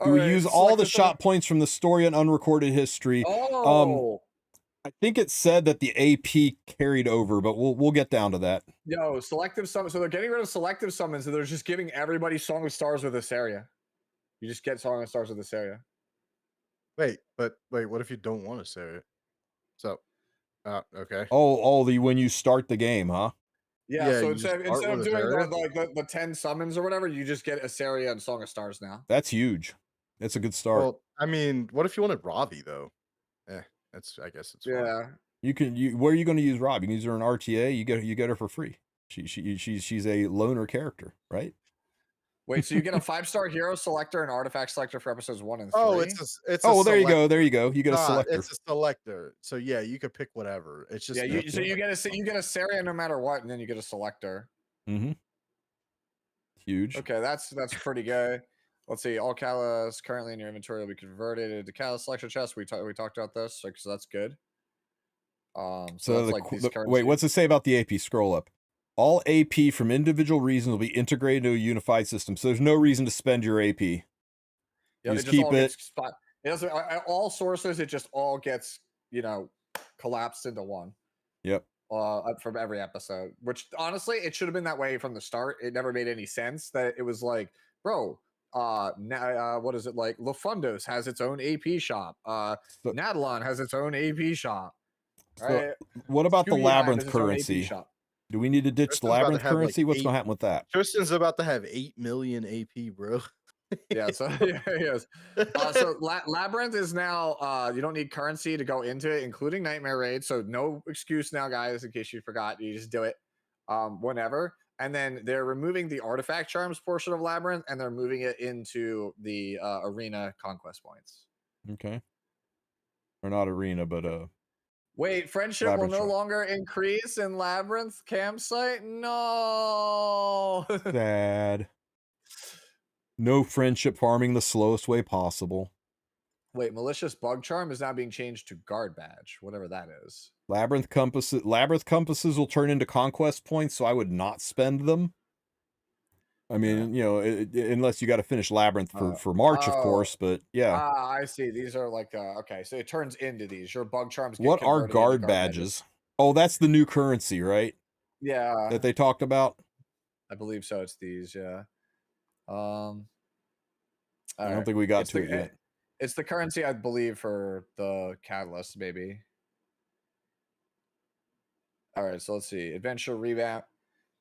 Do we use all the shot points from the story and unrecorded history? I think it said that the AP carried over, but we'll get down to that. Yo, selective summons. So they're getting rid of selective summons, and they're just giving everybody Song of Stars with this area. You just get Song of Stars with this area. Wait, what if you don't want this area? So, okay. Oh, when you start the game, huh? Yeah, so instead of doing the 10 summons or whatever, you just get Asaria and Song of Stars now. That's huge. That's a good start. Well, I mean, what if you wanted Ravi though? I guess it's fine. Where are you going to use Rob? You can use her in RTA. You get her for free. She's a loner character, right? Wait, so you get a 5-star hero selector and artifact selector for episodes 1 and 3? Oh, it's there you go. There you go. You get a selector. It's a selector. So yeah, you could pick whatever. It's just so you get a Saria no matter what, and then you get a selector. Mm-hmm. Huge. Okay, that's pretty good. Let's see. All Callus currently in your inventory will be converted into Callus selection chest. We talked about this, so that's good. So that's wait, what's it say about the AP? Scroll up. All AP from individual regions will be integrated into a unified system. So there's no reason to spend your AP. Yeah, just keep it. It doesn't. All sources, it just all gets collapsed into one. Yep. From every episode, which honestly, it should have been that way from the start. It never made any sense that it was like, bro. What is it like? Lofundos has its own AP shop. Nadalon has its own AP shop. Right? So what about the Labyrinth currency? Do we need to ditch the Labyrinth currency? What's going to happen with that? Tristan's about to have 8 million AP, bro. Yeah, so yes. So Labyrinth is now you don't need currency to go into it, including Nightmare Raid. So no excuse now, guys, in case you forgot. You just do it whenever. And then they're removing the artifact charms portion of Labyrinth, and they're moving it into the arena conquest points. Okay. Or not arena, but wait, friendship Labyrinth will no longer increase in Labyrinth campsite? No. Sad. No friendship farming the slowest way possible. Wait, malicious bug charm is now being changed to guard badge, whatever that is. Labyrinth compasses will turn into conquest points, so I would not spend them. I mean, unless you got to finish Labyrinth for March, of course, but yeah. I see. These are like, okay, so it turns into these. Your bug charms get What are guard badges? Oh, that's the new currency, right? Yeah. That they talked about? I believe so. It's these, yeah. I don't think we got to it yet. It's the currency, I believe, for the catalyst, maybe. All right, so let's see. Adventure revamp.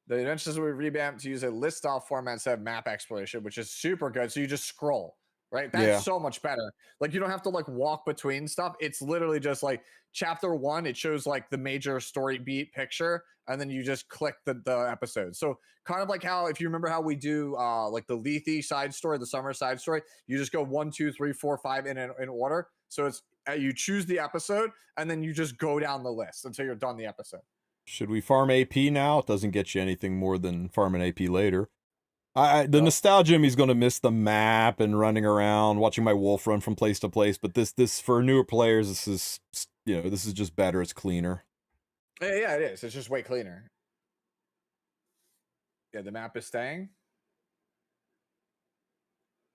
The adventures will be revamped to use a list style format instead of map exploration, which is super good. So you just scroll, right? That's so much better. Like, you don't have to walk between stuff. It's literally just like chapter 1. It shows like the major story beat picture, and then you just click the episode. So kind of like how, if you remember how we do like the Lethe side story, the summer side story, you just go 1, 2, 3, 4, 5 in order. So it's you choose the episode, and then you just go down the list until you're done the episode. Should we farm AP now? It doesn't get you anything more than farming AP later. The nostalgia he's going to miss the map and running around, watching my Wulf run from place to place. But this for newer players, this is this is just better. It's cleaner. Yeah, it is. It's just way cleaner. Yeah, the map is staying.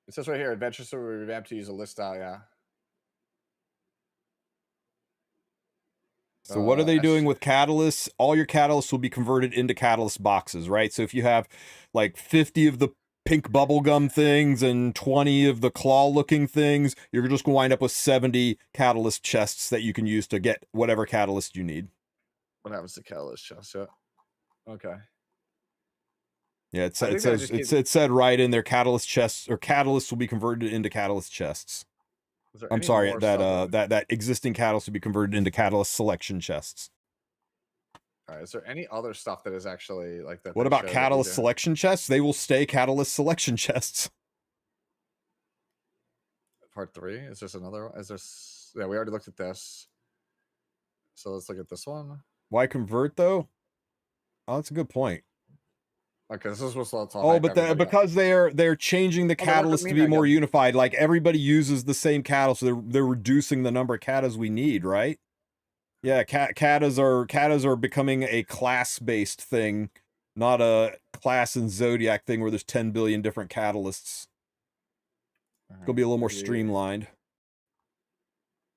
It says right here, adventures will be revamped to use a list style. Yeah. So what are they doing with catalysts? All your catalysts will be converted into catalyst boxes, right? So if you have like 50 of the pink bubblegum things and 20 of the claw-looking things, you're just going to wind up with 70 catalyst chests that you can use to get whatever catalyst you need. What happens to catalyst chest? Yeah. Okay. Yeah, it said right in there, catalyst chests or catalysts will be converted into catalyst chests. I'm sorry, that existing catalyst will be converted into catalyst selection chests. All right, is there any other stuff that is actually like that? What about catalyst selection chests? They will stay catalyst selection chests. Part 3? Is this another one? Is this? Yeah, we already looked at this. So let's look at this one. Why convert though? Oh, that's a good point. Okay, this is what's all talking. Oh, but because they're changing the catalyst to be more unified. Like everybody uses the same catalyst, so they're reducing the number of katas we need, right? Yeah, katas are becoming a class-based thing, not a class and zodiac thing where there's 10 billion different catalysts. It's gonna be a little more streamlined.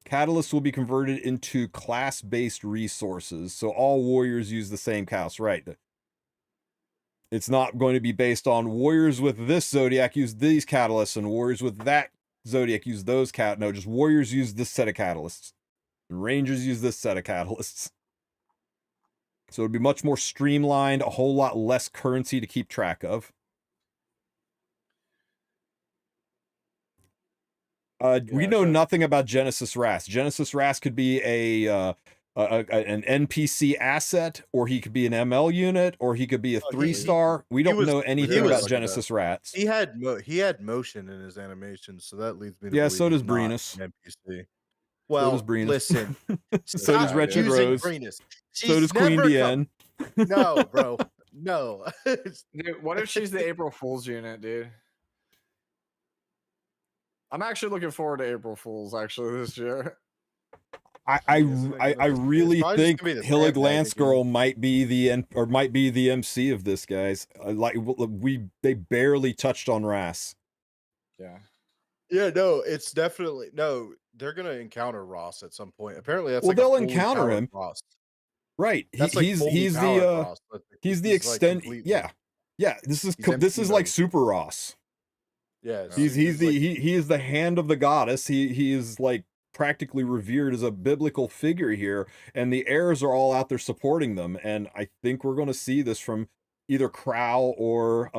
Catalysts will be converted into class-based resources, so all warriors use the same catalyst, right? It's not going to be based on warriors with this zodiac use these catalysts and warriors with that zodiac use those no, just warriors use this set of catalysts. And rangers use this set of catalysts. So it'd be much more streamlined, a whole lot less currency to keep track of. We know nothing about Genesis Ras. Genesis Ras could be an NPC asset, or he could be an ML unit, or he could be a 3-star. We don't know anything about Genesis Rats. He had motion in his animation, so that leads me to believe so does Brenus. NPC. Well, so does Brenus. Listen, so does Wretched Rose. So does Queen Diane. No, bro, no. Dude, what if she's the April Fool's unit, dude? I'm actually looking forward to April Fools this year. I really think Hillig Lance Girl might be the MC of this, guys. They barely touched on Ras. Yeah, no, it's definitely no. They're gonna encounter Ross at some point. Apparently, that's they'll encounter him. Ross. Right, he's the extent. Yeah. This is like Super Ross. Yeah, he is the hand of the goddess. He is like practically revered as a biblical figure here, and the heirs are all out there supporting them. And I think we're going to see this from either Crow or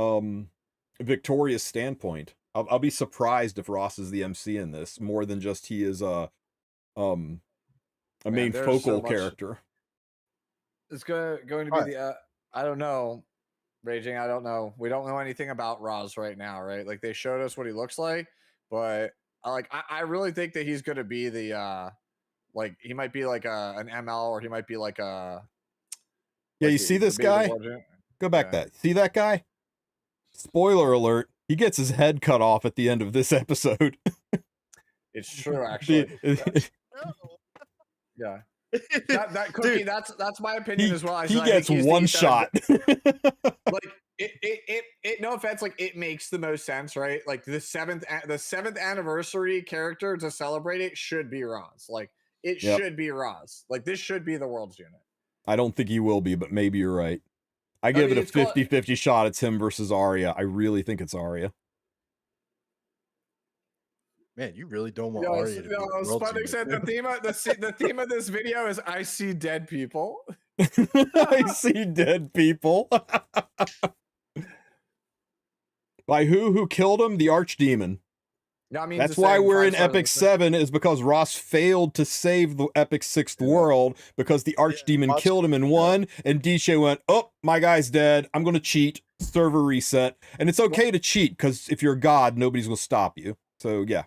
Victoria's standpoint. I'll be surprised if Ross is the MC in this more than just he is a main focal character. It's going to be the I don't know. Raging, I don't know. We don't know anything about Roz right now, right? Like they showed us what he looks like, but I really think that he's gonna be the like he might be like an ML, or he might be like a you see this guy? Go back that. See that guy? Spoiler alert, he gets his head cut off at the end of this episode. It's true, actually. Yeah. That cookie, dude, that's my opinion as well. He gets one shot. Like it no offense, like it makes the most sense, right? Like the seventh anniversary character to celebrate it should be Roz. Like it should be Roz. Like this should be the world's unit. I don't think he will be, but maybe you're right. I give it a 50-50 shot. It's him versus Arya. I really think it's Arya. Man, you really don't want Arya to be Sputnik said the theme of this video is I see dead people. I see dead people. By who killed him? The Archdemon. That's why we're in Epic 7, is because Ross failed to save the Epic 6th world because the Archdemon killed him in 1, and DJ went, oh, my guy's dead. I'm going to cheat. Server reset. And it's okay to cheat, because if you're a god, nobody's going to stop you. So, yeah.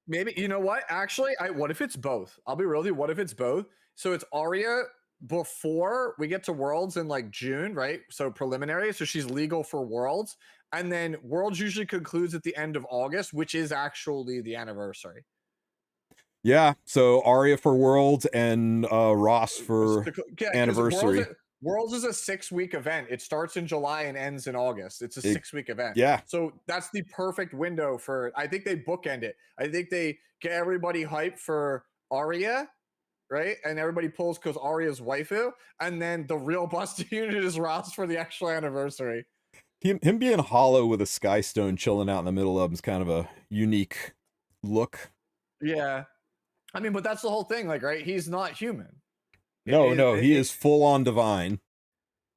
Maybe, you know what? Actually, what if it's both? I'll be real with you. What if it's both? So it's Arya before we get to Worlds in like June, right? So preliminary. So she's legal for Worlds. And then Worlds usually concludes at the end of August, which is actually the anniversary. Yeah. So Arya for Worlds and Ross for anniversary. Worlds is a 6-week event. It starts in July and ends in August. It's a 6-week event. Yeah. So that's the perfect window for, I think they bookend it. I think they get everybody hyped for Arya, right? And everybody pulls because Arya's waifu. And then the real busted unit is Ross for the actual anniversary. Him being hollow with a Skystone chilling out in the middle of him is kind of a unique look. Yeah. I mean, but that's the whole thing, like, right? He's not human. No, he is full on divine.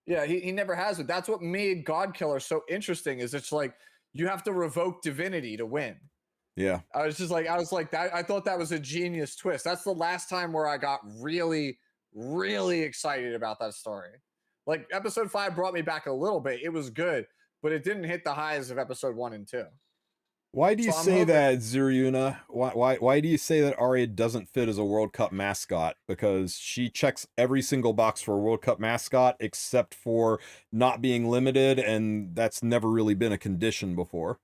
Yeah, he never has it. That's what made Godkiller so interesting, is it's like you have to revoke divinity to win. Yeah. I was like that. I thought that was a genius twist. That's the last time where I got really, really excited about that story. Like episode 5 brought me back a little bit. It was good, but it didn't hit the highs of episode 1 and 2. Why do you say that, Zuriuna? Why do you say that Arya doesn't fit as a World Cup mascot? Because she checks every single box for a World Cup mascot except for not being limited, and that's never really been a condition before.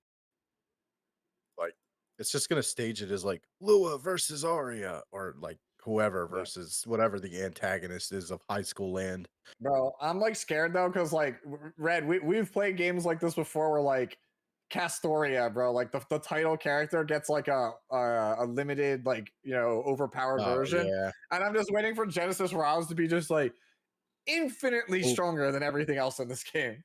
Like, it's just gonna stage it as like Lua versus Arya, or like whoever versus whatever the antagonist is of high school land. Bro, I'm like scared though, because like Red, we've played games like this before where like Castoria, bro, like the title character gets like a limited, like, you know, overpowered version. Yeah. And I'm just waiting for Genesis Rouse to be just like infinitely stronger than everything else in this game.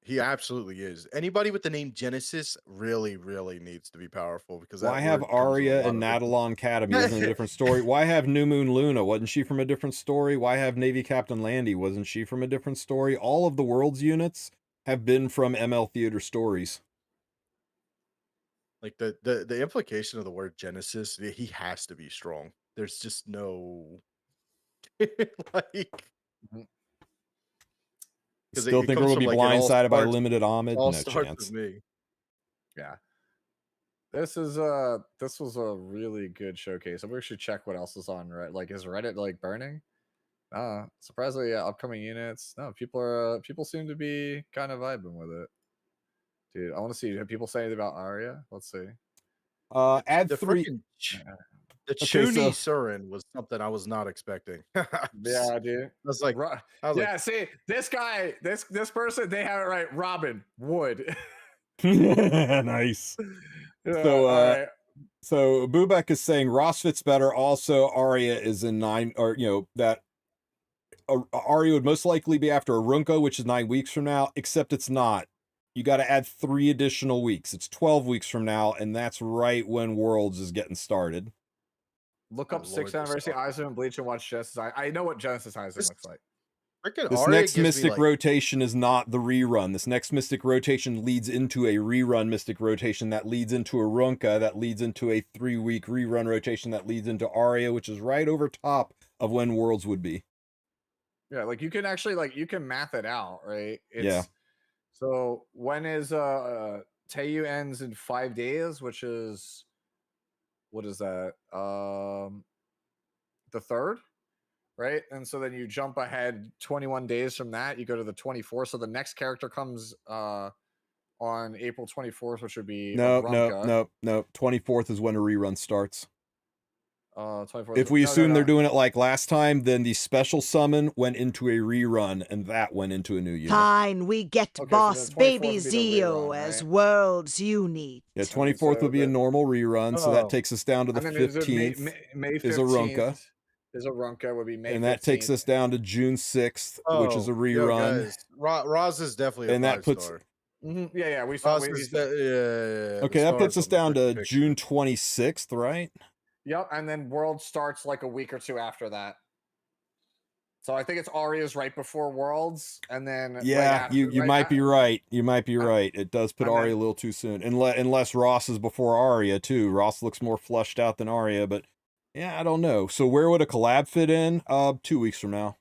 He absolutely is. Anybody with the name Genesis really, really needs to be powerful, because why have Arya and Nadalon Academy? Isn't a different story? Why have New Moon Luna? Wasn't she from a different story? Why have Navy Captain Landy? Wasn't she from a different story? All of the World's units have been from ML Theater stories. Like the implication of the word Genesis, he has to be strong. There's just no like. Still think we're going to be blindsided by limited homage? No chance. Me. Yeah. This was a really good showcase. We should check what else is on Reddit. Like, is Reddit like burning? Surprisingly, upcoming units. No, people seem to be kind of vibing with it. Dude, I want to see. Have people say anything about Arya? Let's see. Add the 3. The Chuni Surin was something I was not expecting. Yeah, dude. I was like, see, this guy, this person, they have it right. Robin Wood. Nice. Yeah, so Bubek is saying Ross fits better. Also, Arya is in 9, or that Arya would most likely be after Arunka, which is 9 weeks from now, except it's not. You got to add 3 additional weeks. It's 12 weeks from now, and that's right when Worlds is getting started. Look up 6th anniversary Aizen and Bleach and watch Genesis. I know what Genesis Aizen looks like. This next Mystic rotation is not the rerun. This next Mystic rotation leads into a rerun Mystic rotation that leads into Arunka, that leads into a 3-week rerun rotation that leads into Arya, which is right over top of when Worlds would be. Yeah, like you can actually you can math it out, right? Yeah. So when is Teiyu ends in 5 days, which is, what is that? The 3rd, right? And so then you jump ahead 21 days from that, you go to the 24th. So the next character comes on April 24th, which would be no. 24th is when a rerun starts. 24th. If we assume they're doing it like last time, then the special summon went into a rerun, and that went into a new unit. Fine, we get Boss Baby Zeo as World's unit. Yeah, 24th would be a normal rerun, so that takes us down to the 15th. May 15th is Arunka. Would be May 15th. And that takes us down to June 6th, which is a rerun. Roz is definitely a 5-star. Yeah, we saw. Okay, that puts us down to June 26th, right? Yep, and then World starts like a week or 2 after that. So I think it's Arya's right before Worlds, and then you might be right. You might be right. It does put Arya a little too soon, unless Ross is before Arya too. Ross looks more flushed out than Arya, but yeah, I don't know. So where would a collab fit in? 2 weeks from now.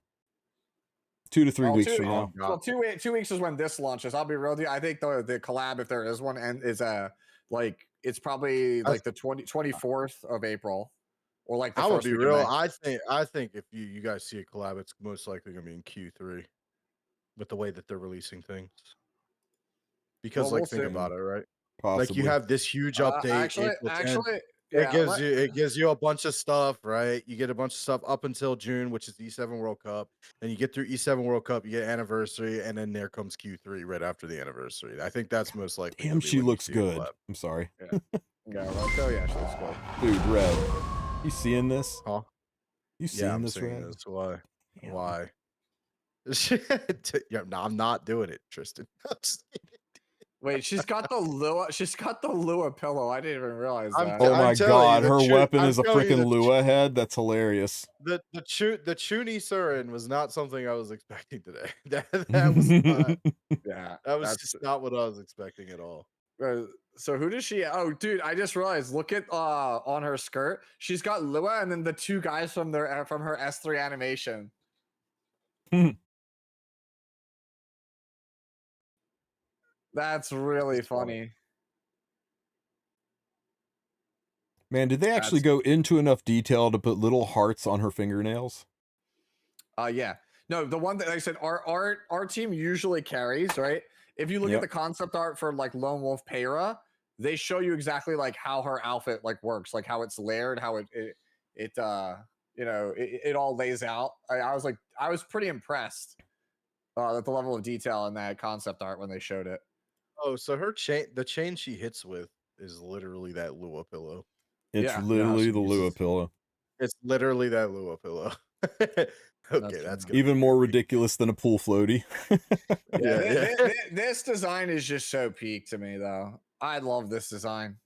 2 to 3 weeks from now. Well, 2 weeks is when this launches. I'll be real with you. I think the collab, if there is one, and is it's probably like the 24th of April, or like the I would first be week of real. May. I think if you guys see a collab, it's most likely gonna be in Q3 with the way that they're releasing things. Because We'll like think see. about it, right? Like you Possibly. have this huge update Actually, April 10th. yeah. It gives you a bunch of stuff, right? You get a bunch of stuff up until June, which is E7 World Cup. Then you get through E7 World Cup, you get anniversary, and then there comes Q3 right after the anniversary. I think that's most likely. Damn, gonna be she when you looks see a good. collab. I'm sorry. Yeah, Rocco, yeah, she looks good. Dude, Red. You seeing this? Huh? You seeing Yeah, I'm this, seeing Red? this. Why? Damn. Why? Yeah, no, I'm not doing it, Tristen. I'm just kidding. Wait, she's got the Lua. She's got the Lua pillow. I didn't even realize that. Oh my god, her weapon I'm is a telling you, freaking Lua head. That's hilarious. The Chuni Surin was not something I was expecting today. That was not. Yeah, That was just not what I was expecting at all. So who does she? Oh, dude, I just realized. Look at on her skirt. She's got Lua, and then the two guys from her S3 animation. That's really funny. Man, did they actually go into enough detail to put little hearts on her fingernails? Yeah. No, the one that I said our team usually carries, right? If you look at the concept art for like Lone Wolf Peyra, they show you exactly like how her outfit like works, like how it's layered, how it you know, it all lays out. I was pretty impressed at the level of detail in that concept art when they showed it. Oh, so the chain she hits with is literally that Lua pillow. It's literally the Lua pillow. It's literally that Lua pillow. Okay, that's good. Even more ridiculous than a pool floaty. This design is just so peak to me, though. I love this design.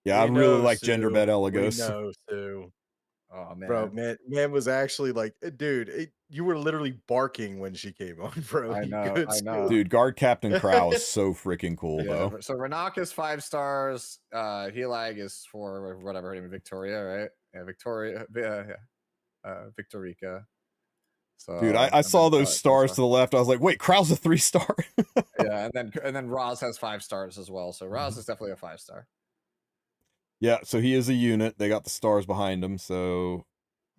Yeah, I really like Gender Bed Elegos. We know, Sue. Oh man, bro, man was actually like, dude, you were literally barking when she came on, bro. I know. Dude, Guard Captain Crow is so freaking cool, though. So Renak is 5 stars. Helag is 4, whatever her name is, Victoria, right? Yeah, Victoria. Victorica. So, dude, I saw those stars to the left. I was like, wait, Crow's a 3-star. Yeah, and then Roz has 5 stars as well. So Roz is definitely a 5-star. Yeah, so he is a unit. They got the stars behind him. So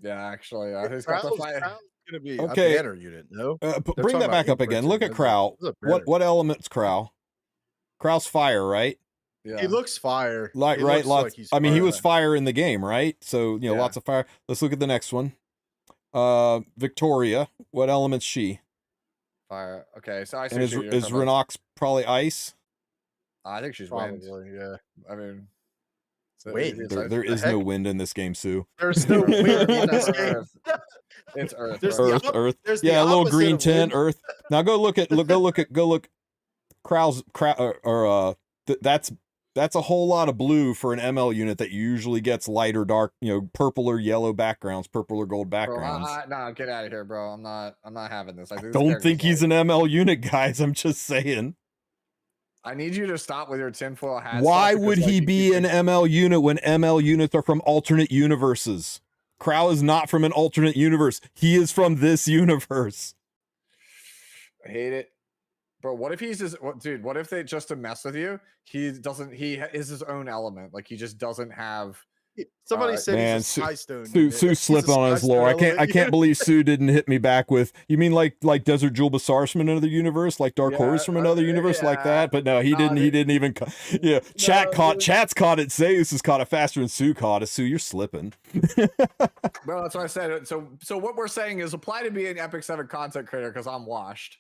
yeah, actually, he's got the 5. Gonna be okay. a banner unit, no? Bring that back up again. Look at Crow. What element's Crow? Crow's fire, right? Yeah. He looks fire. Like, right? Lots. Like I mean, he was fire in the game, right? So you know, lots of fire. Let's look at the next one. Victoria. What element's she? Fire. Okay, so I see. And is Renox probably ice? I think she's probably wind. Yeah. I mean, wind. There is no wind in this game, Sue. There's no wind in this game. It's Earth. Earth. Yeah, a little green tint. Earth. Now go look. Crow's that's a whole lot of blue for an ML unit that usually gets light or dark, you know, purple or yellow backgrounds, purple or gold backgrounds. No, get out of here, bro. I'm not having this. I don't think he's an ML unit, guys. I'm just saying. I need you to stop with your tinfoil hat. Why would he be an ML unit when ML units are from alternate universes? Crow is not from an alternate universe. He is from this universe. I hate it. Bro, what if he's dude, what if they just to mess with you, he is his own element. Like he just doesn't have somebody said he's a Sky Stone. Sue slipped on his lore. I can't believe Sue didn't hit me back with, you mean like Desert Jewel Basars from another universe, like Dark Horse from another universe like that? But no, he didn't even Chat's caught it. Zeus has caught it faster than Sue caught it. Sue, you're slipping. Bro, that's what I said. So what we're saying is apply to be an Epic 7 content creator because I'm washed.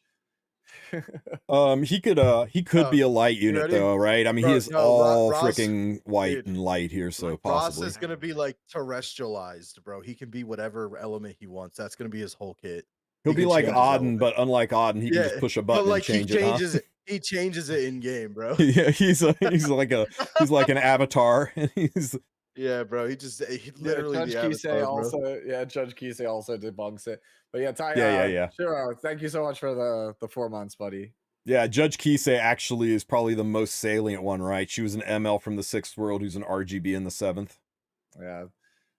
He could be a light unit though, right? I mean, he is all freaking white and light here, so possibly. Ross is gonna be like terrestrialized, bro. He can be whatever element he wants. That's gonna be his whole kit. He'll be like Auden, but unlike Auden, he can just push a button and change it. He changes it in game, bro. Yeah, he's like an avatar, and he's. Yeah, bro. He literally Judge Kisei also debunks it. But yeah, Ty, yeah. Shiro, thank you so much for the 4 months, buddy. Yeah, Judge Kisei actually is probably the most salient one, right? She was an ML from the 6th world who's an RGB in the 7th. Yeah.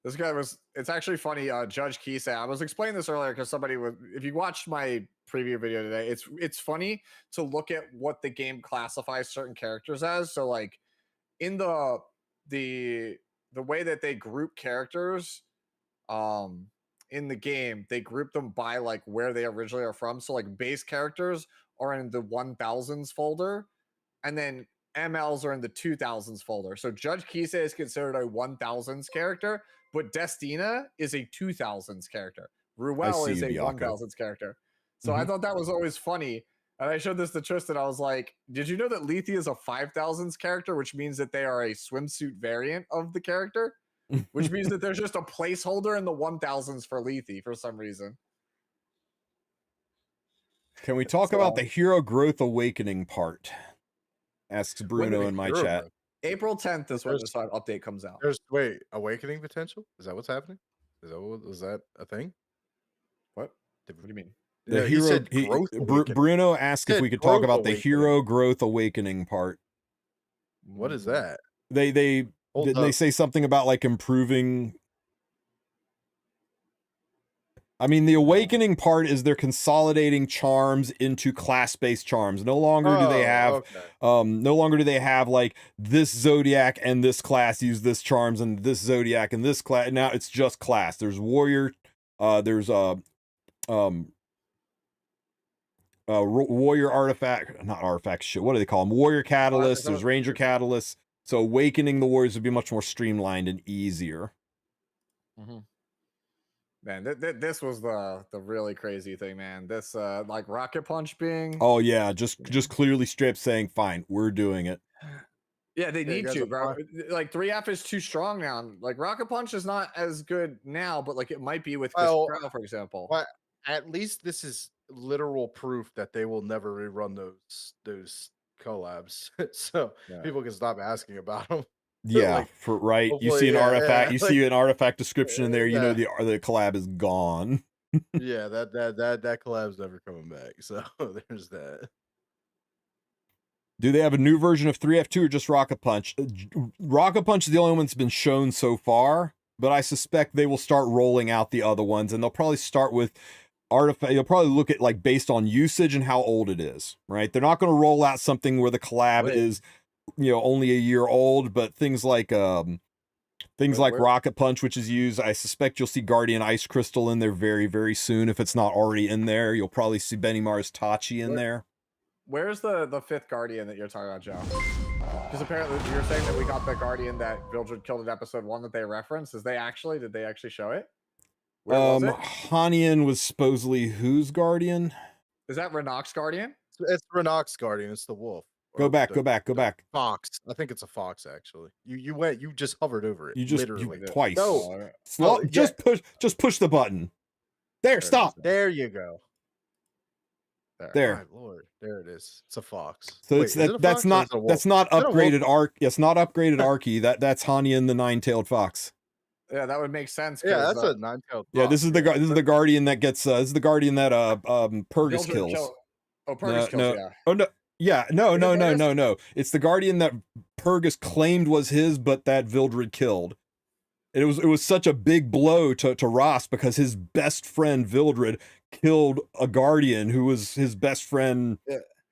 This guy it's actually funny, Judge Kisei. I was explaining this earlier because if you watched my preview video today, it's funny to look at what the game classifies certain characters as. So like in the the way that they group characters in the game, they group them by like where they originally are from. So like base characters are in the 1000s folder, and then MLs are in the 2000s folder. So Judge Kise is considered a 1000s character, but Destina is a 2000s character. Ruel is a 1000s character. So I thought that was always funny. And I showed this to Tristen. I was like, did you know that Lethe is a 5000s character, which means that they are a swimsuit variant of the character? Which means that there's just a placeholder in the 1000s for Lethe for some reason. Can we talk about the hero growth awakening part? Asks Bruno in my chat. April 10th is when this update comes out. Wait, awakening potential? Is that what's happening? Was that a thing? What do you mean? The hero Bruno asked if we could talk about the hero growth awakening part. What is that? They say something about like improving. I mean, the awakening part is they're consolidating charms into class-based charms. No longer do they have, no longer do they have like this zodiac and this class use this charms and this zodiac and this class. Now it's just class. There's warrior, there's warrior artifact, not artifact. Shit, what do they call them? Warrior catalyst. There's ranger catalyst. So awakening the warriors would be much more streamlined and easier. Man, this was the really crazy thing, man. This like rocket punch being. Oh yeah, just clearly stripped saying, "Fine, we're doing it." Yeah, they need to, bro. Like 3F is too strong now. Like rocket punch is not as good now, but like it might be with Crow, for example. But at least this is literal proof that they will never rerun those collabs, so people can stop asking about them. Yeah, like, you see an artifact, you see an artifact description in there, you know the collab is gone. Yeah, that collab's never coming back. So there's that. Do they have a new version of 3F2 or just Rocket Punch? Rocket Punch is the only one that's been shown so far, but I suspect they will start rolling out the other ones, and they'll probably start with artifact. You'll probably look at like based on usage and how old it is, right? They're not going to roll out something where the collab is, you know, only a year old, but things like Rocket Punch, which is used, I suspect you'll see Guardian Ice Crystal in there very, very soon. If it's not already in there, you'll probably see Benny Mars Tachi in there. Where's the 5th Guardian that you're talking about, Joe? Because apparently you're saying that we got the Guardian that Vildred killed in episode 1 that they referenced. Did they actually show it? Where was it? Hanian was supposedly whose Guardian? Is that Renok's Guardian? It's Renok's Guardian. It's the Wolf. Go back. Fox. I think it's a fox, actually. You just hovered over it. You just literally twice. No. Just push the button. There, stop. There you go. There. My Lord, there it is. It's a fox. So that's not upgraded arc. Yes, not upgraded Archie. That's Hanian the 9-tailed fox. Yeah, that would make sense. Yeah, that's a 9-tailed. Yeah, this is the Guardian that gets. This is the Guardian that Purgus kills. Oh, Purgus kills. Yeah. Oh no. Yeah, no. It's the Guardian that Purgus claimed was his, but that Vildred killed. It was such a big blow to Ross because his best friend Vildred killed a Guardian who was his best friend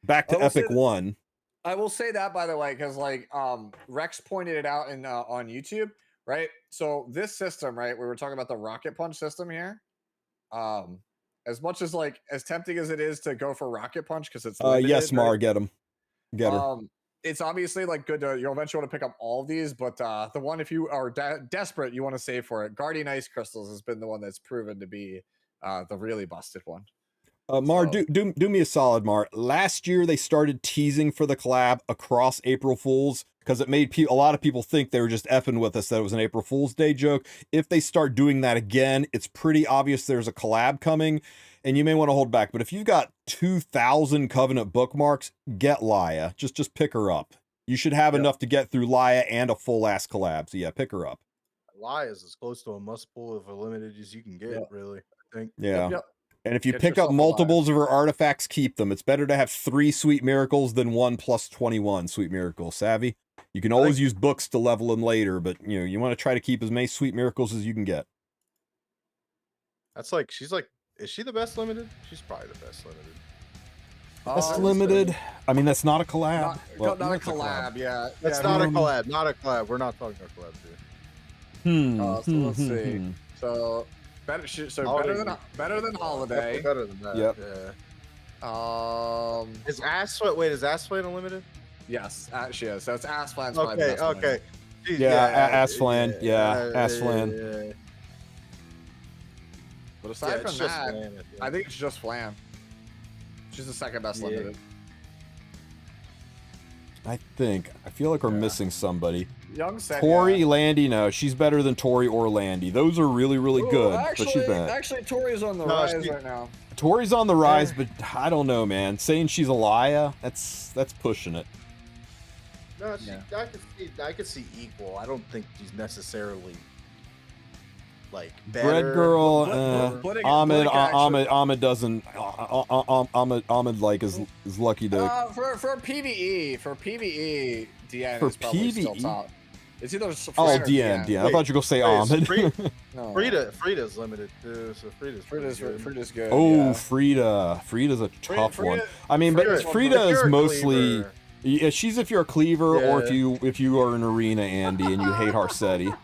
back to Epic 1. I will say that, by the way, because like Rex pointed it out in on YouTube, right? So this system, right, we were talking about the Rocket Punch system here. As much as like as tempting as it is to go for Rocket Punch because it's limited, yes, Mar, right? Get her. It's obviously like good to you'll eventually want to pick up all of these, but the one if you are desperate you want to save for it. Guardian Ice Crystals has been the one that's proven to be the really busted one. Mar, do me a solid, Mar. Last year they started teasing for the collab across April Fools because it made a lot of people think they were just effing with us, that it was an April Fool's Day joke. If they start doing that again, it's pretty obvious there's a collab coming, and you may want to hold back. But if you've got 2,000 Covenant bookmarks, get Laia. Just pick her up. You should have enough to get through Laia and a full-ass collab. So yeah, pick her up. Laia is as close to a must-pull of a limited as you can get, really, I think. Yeah. Yep. And if you pick up multiples of her artifacts, keep them. It's better to have 3 Sweet Miracles than 1 plus 21 Sweet Miracles. Savvy? You can always use books to level them later, but you know you want to try to keep as many Sweet Miracles as you can get. That's like is she the best limited? She's probably the best limited. Best limited? I mean, that's not a collab. Not a collab, yeah. That's not a collab. Not a collab. We're not talking about collab, dude. So let's see. So better. So better than Holiday. Better than that. Yep. Yeah. Is Asflan unlimited? Yes, she is. So it's Asflan's Okay. Jeez, Asflan. Asflan. Yeah. But aside from that, Flan, I think it's just Flan. She's the second best limited. I feel like we're missing somebody. Young Senya. Tori, Landy, no, she's better than Tori or Landy. Those are really, really good, but she's bad. Actually, Tori's on the rise right now. Tori's on the rise, but I don't know, man. Saying she's a Laia, that's pushing it. No, I could see equal. I don't think she's necessarily like better. Bread girl, Ahmed doesn't. Ahmed like is lucky to. For PVE, DN for is probably still PvE? top. It's either Oh, DN. I thought you were gonna say Ahmed. No. Frida's limited too, so Frida's good. Oh, yeah. Frida's a tough one. I mean, Frida- but Frida if is you're a mostly. cleaver- Yeah, she's if you're a cleaver or Yeah. if you are an arena Andy and you hate Harsetti.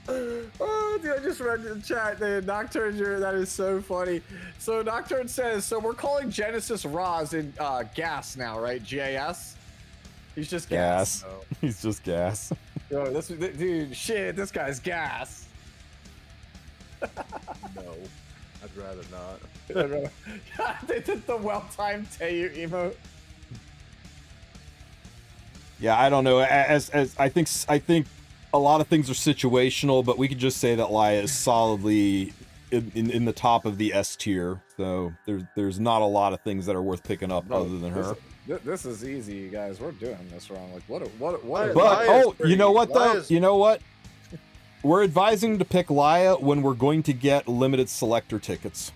Oh, dude, I just read in the chat, dude. Nocturne, that is so funny. So Nocturne says, so we're calling Genesis Roz in gas now, right? GAS? He's just gas. He's just gas. Yo, dude, shit, this guy's gas. No, I'd rather not. They did the well-timed Teiyu emote. Yeah, I don't know. As I think a lot of things are situational, but we could just say that Laia is solidly in the top of the S tier. So there's not a lot of things that are worth picking up other than her. This is easy, you guys. We're doing this wrong. Like what? But you know what though? You know what? We're advising to pick Laia when we're going to get limited selector tickets.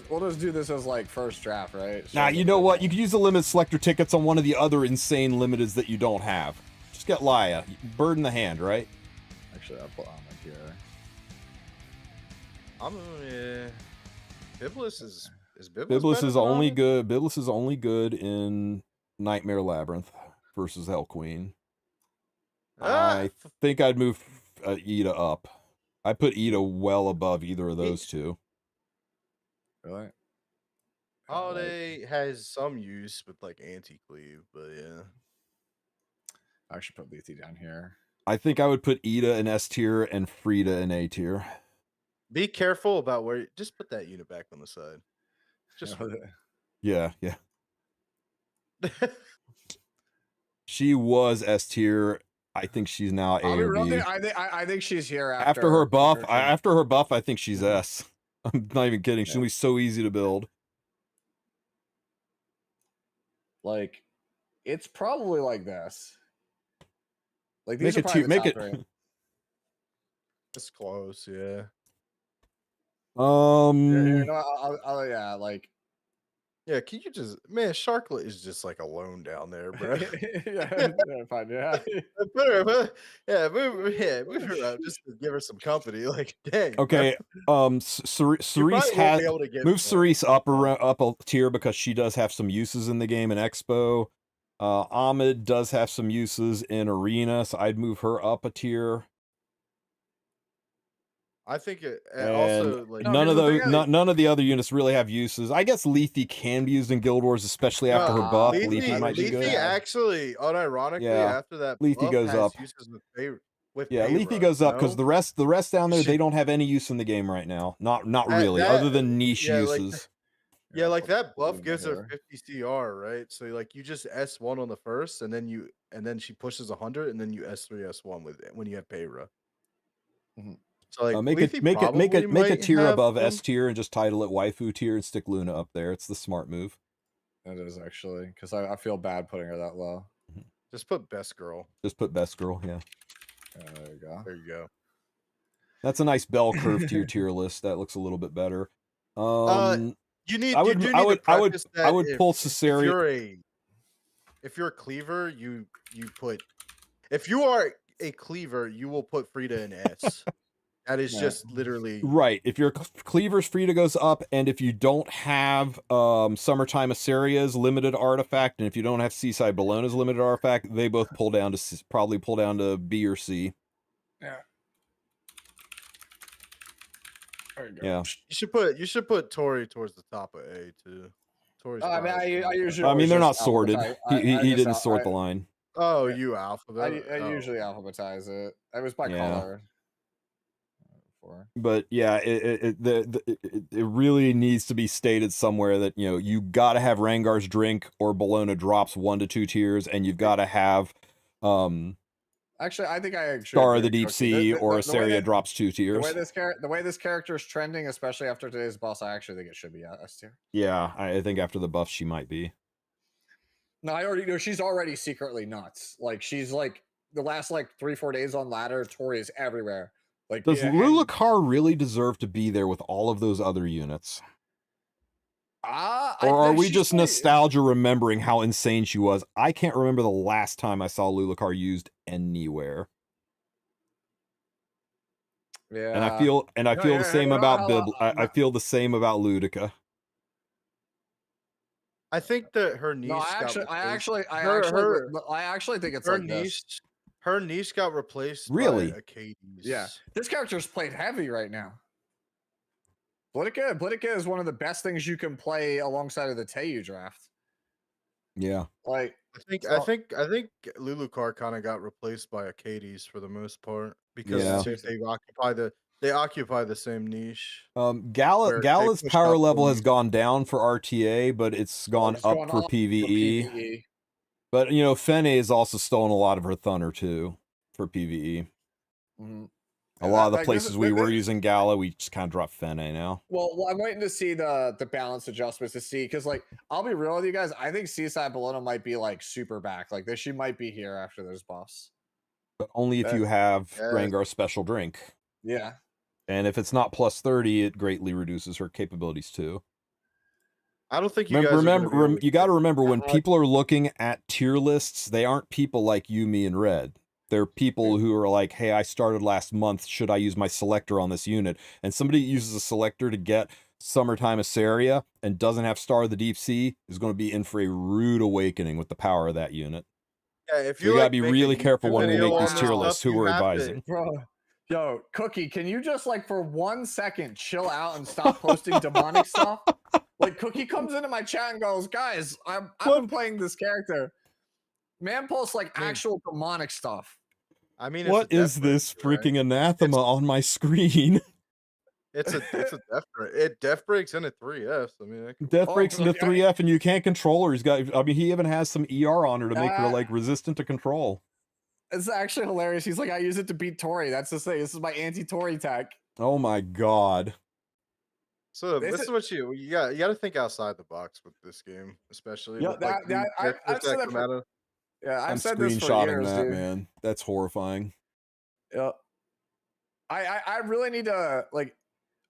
We'll just do this as like first draft, right? Nah, you know what? You could use the limited selector tickets on one of the other insane limiteds that you don't have. Just get Laia. Bird in the hand, right? Actually, I'll put Ahmed here. Biblis is Biblis is only good. Biblis is only good in Nightmare Labyrinth versus Hell Queen. I think I'd move Ida up. I put Ida well above either of those two. Really? Holiday has some use with like anti-cleave, but yeah. I should put Lethe down here. I think I would put Ida in S tier and Frida in A tier. Be careful about where. Just put that unit back on the side. Just yeah. She was S tier. I think she's now A or B. I think she's here after her buff. After her buff, I think she's S. I'm not even kidding. She's gonna be so easy to build. Like, it's probably like this. Like make it two. Make it. It's close, yeah. Yeah, like. Yeah, can you just Sharklet is just like alone down there, bro. Yeah, fine, yeah. Move her up just to give her some company. Like, dang. Okay, Cerise has move Cerise up a tier because she does have some uses in the game in Expo. Ahmed does have some uses in Arena, so I'd move her up a tier. I think it also like none of the other units really have uses. I guess Lethe can be used in Guild Wars, especially after her buff. Lethe might be good. Actually, unironically, after that, Lethe goes up. Lethe goes up because the rest down there they don't have any use in the game right now. Not really, other than niche uses. Like that buff gives her 50 CR, right? So like you just S1 on the first, and then she pushes 100, and then you S3 S1 with it when you have Payra. Mm-hmm. So like make a tier above S tier and just title it waifu tier and stick Luna up there. It's the smart move. That is actually because I feel bad putting her that low. Just put best girl. Just put best girl. Yeah. There you go. There you go. That's a nice bell curve to your tier list. That looks a little bit better. You need. I would pull Caesarea. If you're a cleaver, you put. If you are a cleaver, you will put Frida in S. That is just literally right. If your cleaver's Frida goes up, and if you don't have Summertime Assyria's limited artifact, and if you don't have Seaside Bologna's limited artifact, they both probably pull down to B or C. Yeah. There you go. Yeah. You should put Tori towards the top of A too. Tori's I mean, probably I usually. I mean, always they're just not sorted. alphabetize- He just didn't al- sort the line. Oh, Yeah. you alphabet. I usually alphabetize it. It was by Yeah. color. But yeah, it really needs to be stated somewhere that, you know, you got to have Rangar's Drink or Bologna drops 1 to 2 tiers, and you've got to have Actually, I think I actually Star of agree the with Deep Cookie. Sea or way Asaria that- drops 2 The tiers. way this character is trending, especially after today's boss, I actually think it should be S tier. Yeah, I think after the buff she might be. No, I already know she's already secretly nuts. Like she's like the last like 3-4 days on ladder, Tori is everywhere. Like Does yeah, Lulakar really deserve to be there with all of those other units? Or Or are we just nostalgia remembering how insane she was? I can't remember the last time I saw Lulakar used anywhere. Yeah. And I feel the same about I feel the same about Ludica. I think that her niche. No, I actually think it's her like niche. this. Her niche got replaced. Really? By Acades. Yeah, this character's played heavy right now. Politica is one of the best things you can play alongside of the Teiyu draft. Yeah. Like I think Lulukar kind of got replaced by Acades for the most part because they occupy the same niche. Gala's power level has gone down for RTA, but it's gone up for PvE. But you know, Fene has also stolen a lot of her thunder too for PvE. Mm-hmm. A lot of the places we were using Gala, we just kind of dropped Fene now. Well, I'm waiting to see the balance adjustments to see, because like I'll be real with you guys, I think Seaside Bologna might be like super back. Like she might be here after this boss. But only if you have Rangar's special drink. Yeah. And if it's not plus 30, it greatly reduces her capabilities too. I don't think you got to remember when people are looking at tier lists, they aren't people like you, me, and Red. They're people who are like, hey, I started last month. Should I use my selector on this unit? And somebody uses a selector to get Summertime Asaria and doesn't have Star of the Deep Sea is going to be in for a rude awakening with the power of that unit. Yeah, if you got to be really careful when we make these tier lists who we're advising. Bro, yo, Cookie, can you just like for 1 second chill out and stop posting demonic stuff? Like Cookie comes into my chat and goes, guys, I've been playing this character. Man posts like actual demonic stuff. I mean, what is this freaking anathema on my screen? It's a death break. It death breaks into 3Fs. I mean, death breaks into 3F, and you can't control her. He even has some ER on her to make her like resistant to control. It's actually hilarious. He's like, I use it to beat Tori. That's the thing. This is my anti-Tori tech. Oh my god. So this is what you got to think outside the box with this game, especially. Yeah, I've said that. I've said this for years, dude. Man. That's horrifying. Yeah. I really need to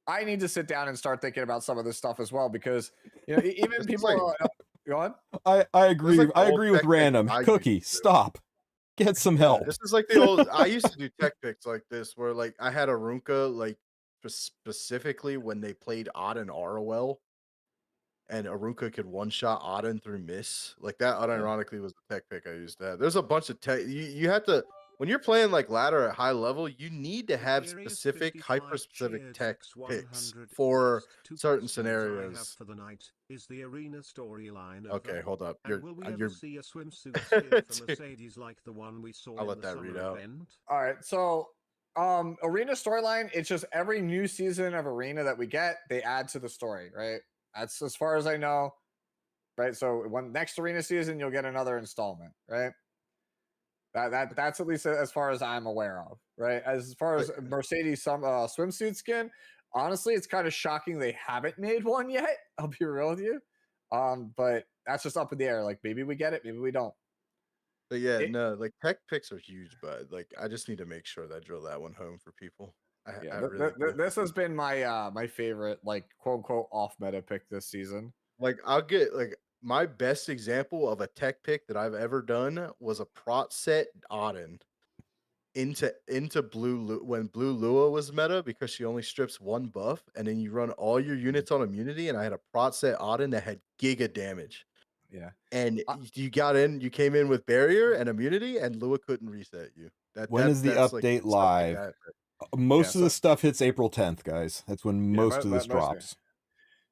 I need to sit down and start thinking about some of this stuff as well, because you know, even people go on. I agree. Like I agree with Random. Cookie, stop. Get some help. This is like the old I used to do tech picks like this where like I had Arunka like specifically when they played Auden ROL. And Arunka could one-shot Auden through miss. Like that unironically was the tech pick I used to have. There's a bunch of tech. You have to, when you're playing like ladder at high level, you need to have specific, hyper-specific tech picks for certain scenarios. For the night is the arena storyline. Okay, hold up. Will we ever see a swimsuit skin for Mercedes like the one we saw I'll in let the that read out. event? All right, so arena storyline, it's just every new season of arena that we get, they add to the story, right? That's as far as I know, right? So when next arena season, you'll get another installment, right? That's at least as far as I'm aware of, right? As far as Mercedes swimsuit skin, honestly, it's kind of shocking they haven't made one yet. I'll be real with you, but that's just up in the air. Like maybe we get it, maybe we don't. But yeah, no, like tech picks are huge, but like I just need to make sure that I drill that one home for people. This has been my my favorite, like quote unquote off meta pick this season. Like I'll get like my best example of a tech pick that I've ever done was a prot set Auden into blue when blue Lua was meta, because she only strips 1 buff, and then you run all your units on immunity, and I had a prot set Auden that had giga damage. Yeah. And you got in, you came in with barrier and immunity, and Lua couldn't reset you. When is the update live? Most of the stuff hits April 10th, guys. That's when most of this drops.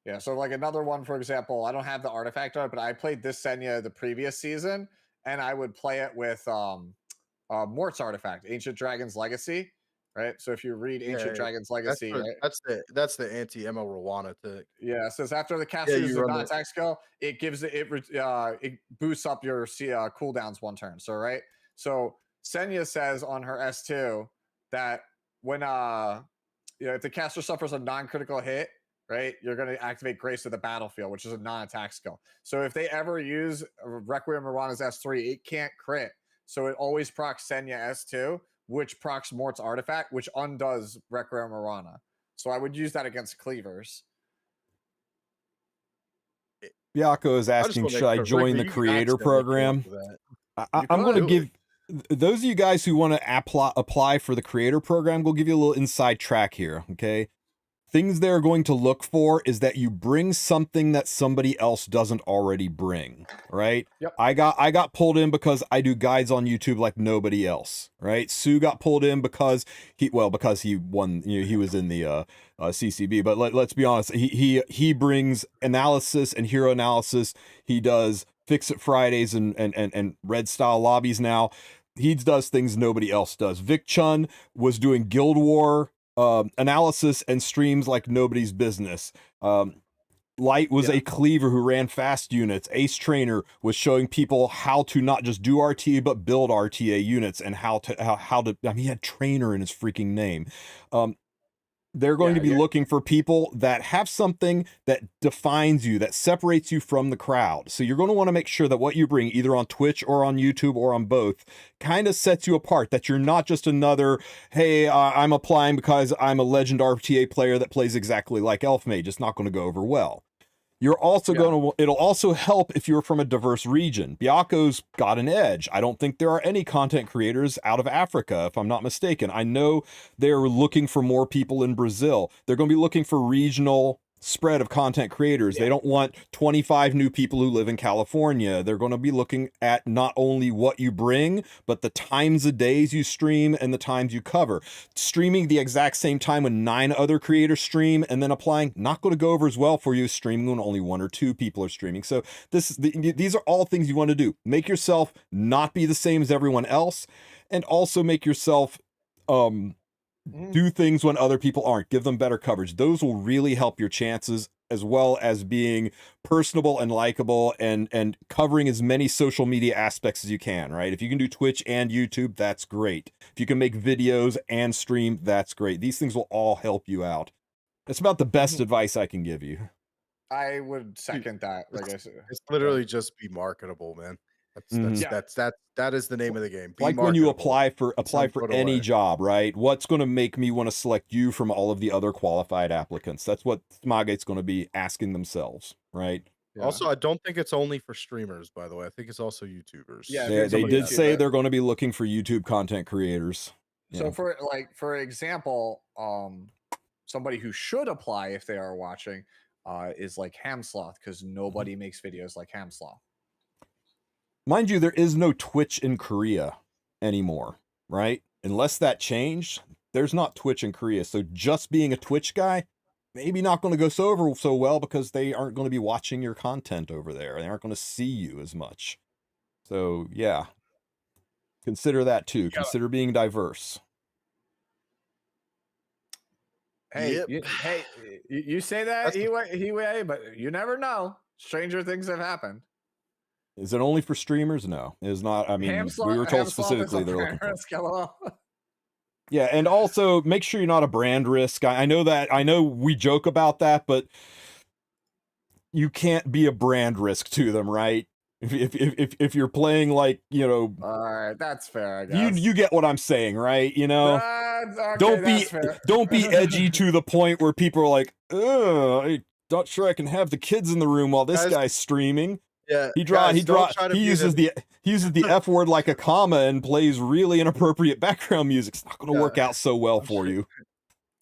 Yeah, so like another one, for example, I don't have the artifact on it, but I played this Senya the previous season, and I would play it with Mort's artifact, Ancient Dragon's Legacy, right? So if you read Ancient Dragon's Legacy, that's the anti-ML Rwana tick. Yeah, it says after the caster uses a non-attack skill, it gives it boosts up your cooldowns 1 turn. So right, so Senya says on her S2 that when if the caster suffers a non-critical hit, right, you're going to activate Grace of the Battlefield, which is a non-attack skill. So if they ever use Requiem Mirana's S3, it can't crit. So it always procs Senya S2, which procs Mort's artifact, which undoes Requiem Mirana. So I would use that against cleavers. Biako is asking, should I join the creator program? I'm going to give those of you guys who want to apply for the creator program, we'll give you a little inside track here, okay? Things they're going to look for is that you bring something that somebody else doesn't already bring, right? Yep. I got pulled in because I do guides on YouTube like nobody else, right? Sue got pulled in because he won, he was in the CCB, but let's be honest, he brings analysis and hero analysis. He does Fix It Fridays and red style lobbies now. He does things nobody else does. Vic Chun was doing Guild War analysis and streams like nobody's business. Light was a cleaver who ran fast units. Ace Trainer was showing people how to not just do RTA but build RTA units and how to he had Trainer in his freaking name. They're going to be looking for people that have something that defines you, that separates you from the crowd. So you're going to want to make sure that what you bring, either on Twitch or on YouTube or on both, kind of sets you apart, that you're not just another, hey, I'm applying because I'm a legend RTA player that plays exactly like Elfmage. It's not going to go over well. You're also it'll also help if you're from a diverse region. Biako's got an edge. I don't think there are any content creators out of Africa, if I'm not mistaken. I know they're looking for more people in Brazil. They're going to be looking for regional spread of content creators. They don't want 25 new people who live in California. They're going to be looking at not only what you bring, but the times of days you stream and the times you cover. Streaming the exact same time when 9 other creators stream and then applying, not going to go over as well for you streaming when only 1 or 2 people are streaming. So these are all things you want to do. Make yourself not be the same as everyone else, and also make yourself do things when other people aren't. Give them better coverage. Those will really help your chances, as well as being personable and likable and covering as many social media aspects as you can, right? If you can do Twitch and YouTube, that's great. If you can make videos and stream, that's great. These things will all help you out. That's about the best advice I can give you. I would second that. Like I said, it's literally just be marketable, man. That is the name of the game. Be like when you apply for any job, right? What's going to make me want to select you from all of the other qualified applicants? That's what Smogate's going to be asking themselves, right? Yeah. Also, I don't think it's only for streamers, by the way. I think it's also YouTubers. Yeah, they did say they're going to be looking for YouTube content creators. So for example, somebody who should apply if they are watching is like Hamsloth, because nobody makes videos like Hamsloth. Mind you, there is no Twitch in Korea anymore, right? Unless that changed, there's not Twitch in Korea. So just being a Twitch guy, maybe not going to go so well because they aren't going to be watching your content over there. They aren't going to see you as much. So yeah, consider that too. Consider being diverse. Hey, you say that, Hiwei, but you never know. Stranger things have happened. Is it only for streamers? No, it is not. I mean, we were told specifically they're looking for. Yeah, and also make sure you're not a brand risk. I know we joke about that, but you can't be a brand risk to them, right? If you're playing like, all right, that's fair. I guess. You get what I'm saying, right? Okay, don't be edgy to the point where people are like, I'm not sure I can have the kids in the room while this guy's streaming. Yeah, he uses the F word like a comma and plays really inappropriate background music. It's not going to work out so well for you.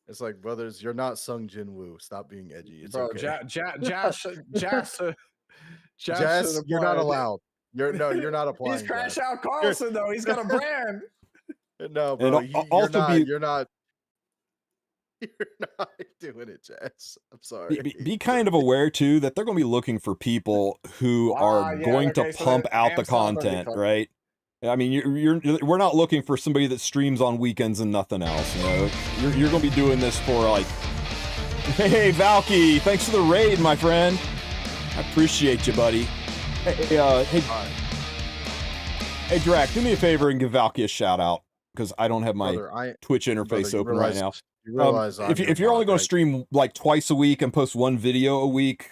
It's like, brothers, you're not Sung Jin Woo. Stop being edgy. It's Bro, okay. Jess, you're not allowed. You're not applying. He's Crash Jess. Out Carlson though. He's got a brand. No, bro. And also you're not doing it, Jess. I'm sorry. be kind of aware too that they're going to be looking for people who are going to pump out the content, right? I mean, we're not looking for somebody that streams on weekends and nothing else. You know, you're going to be doing this for like, hey Valky, thanks for the raid, my friend. I appreciate you, buddy. Hey, Drac, do me a favor and give Valky a shout out because I don't have my Twitch interface open right now. You realize if you're only going to stream like twice a week and post one video a week,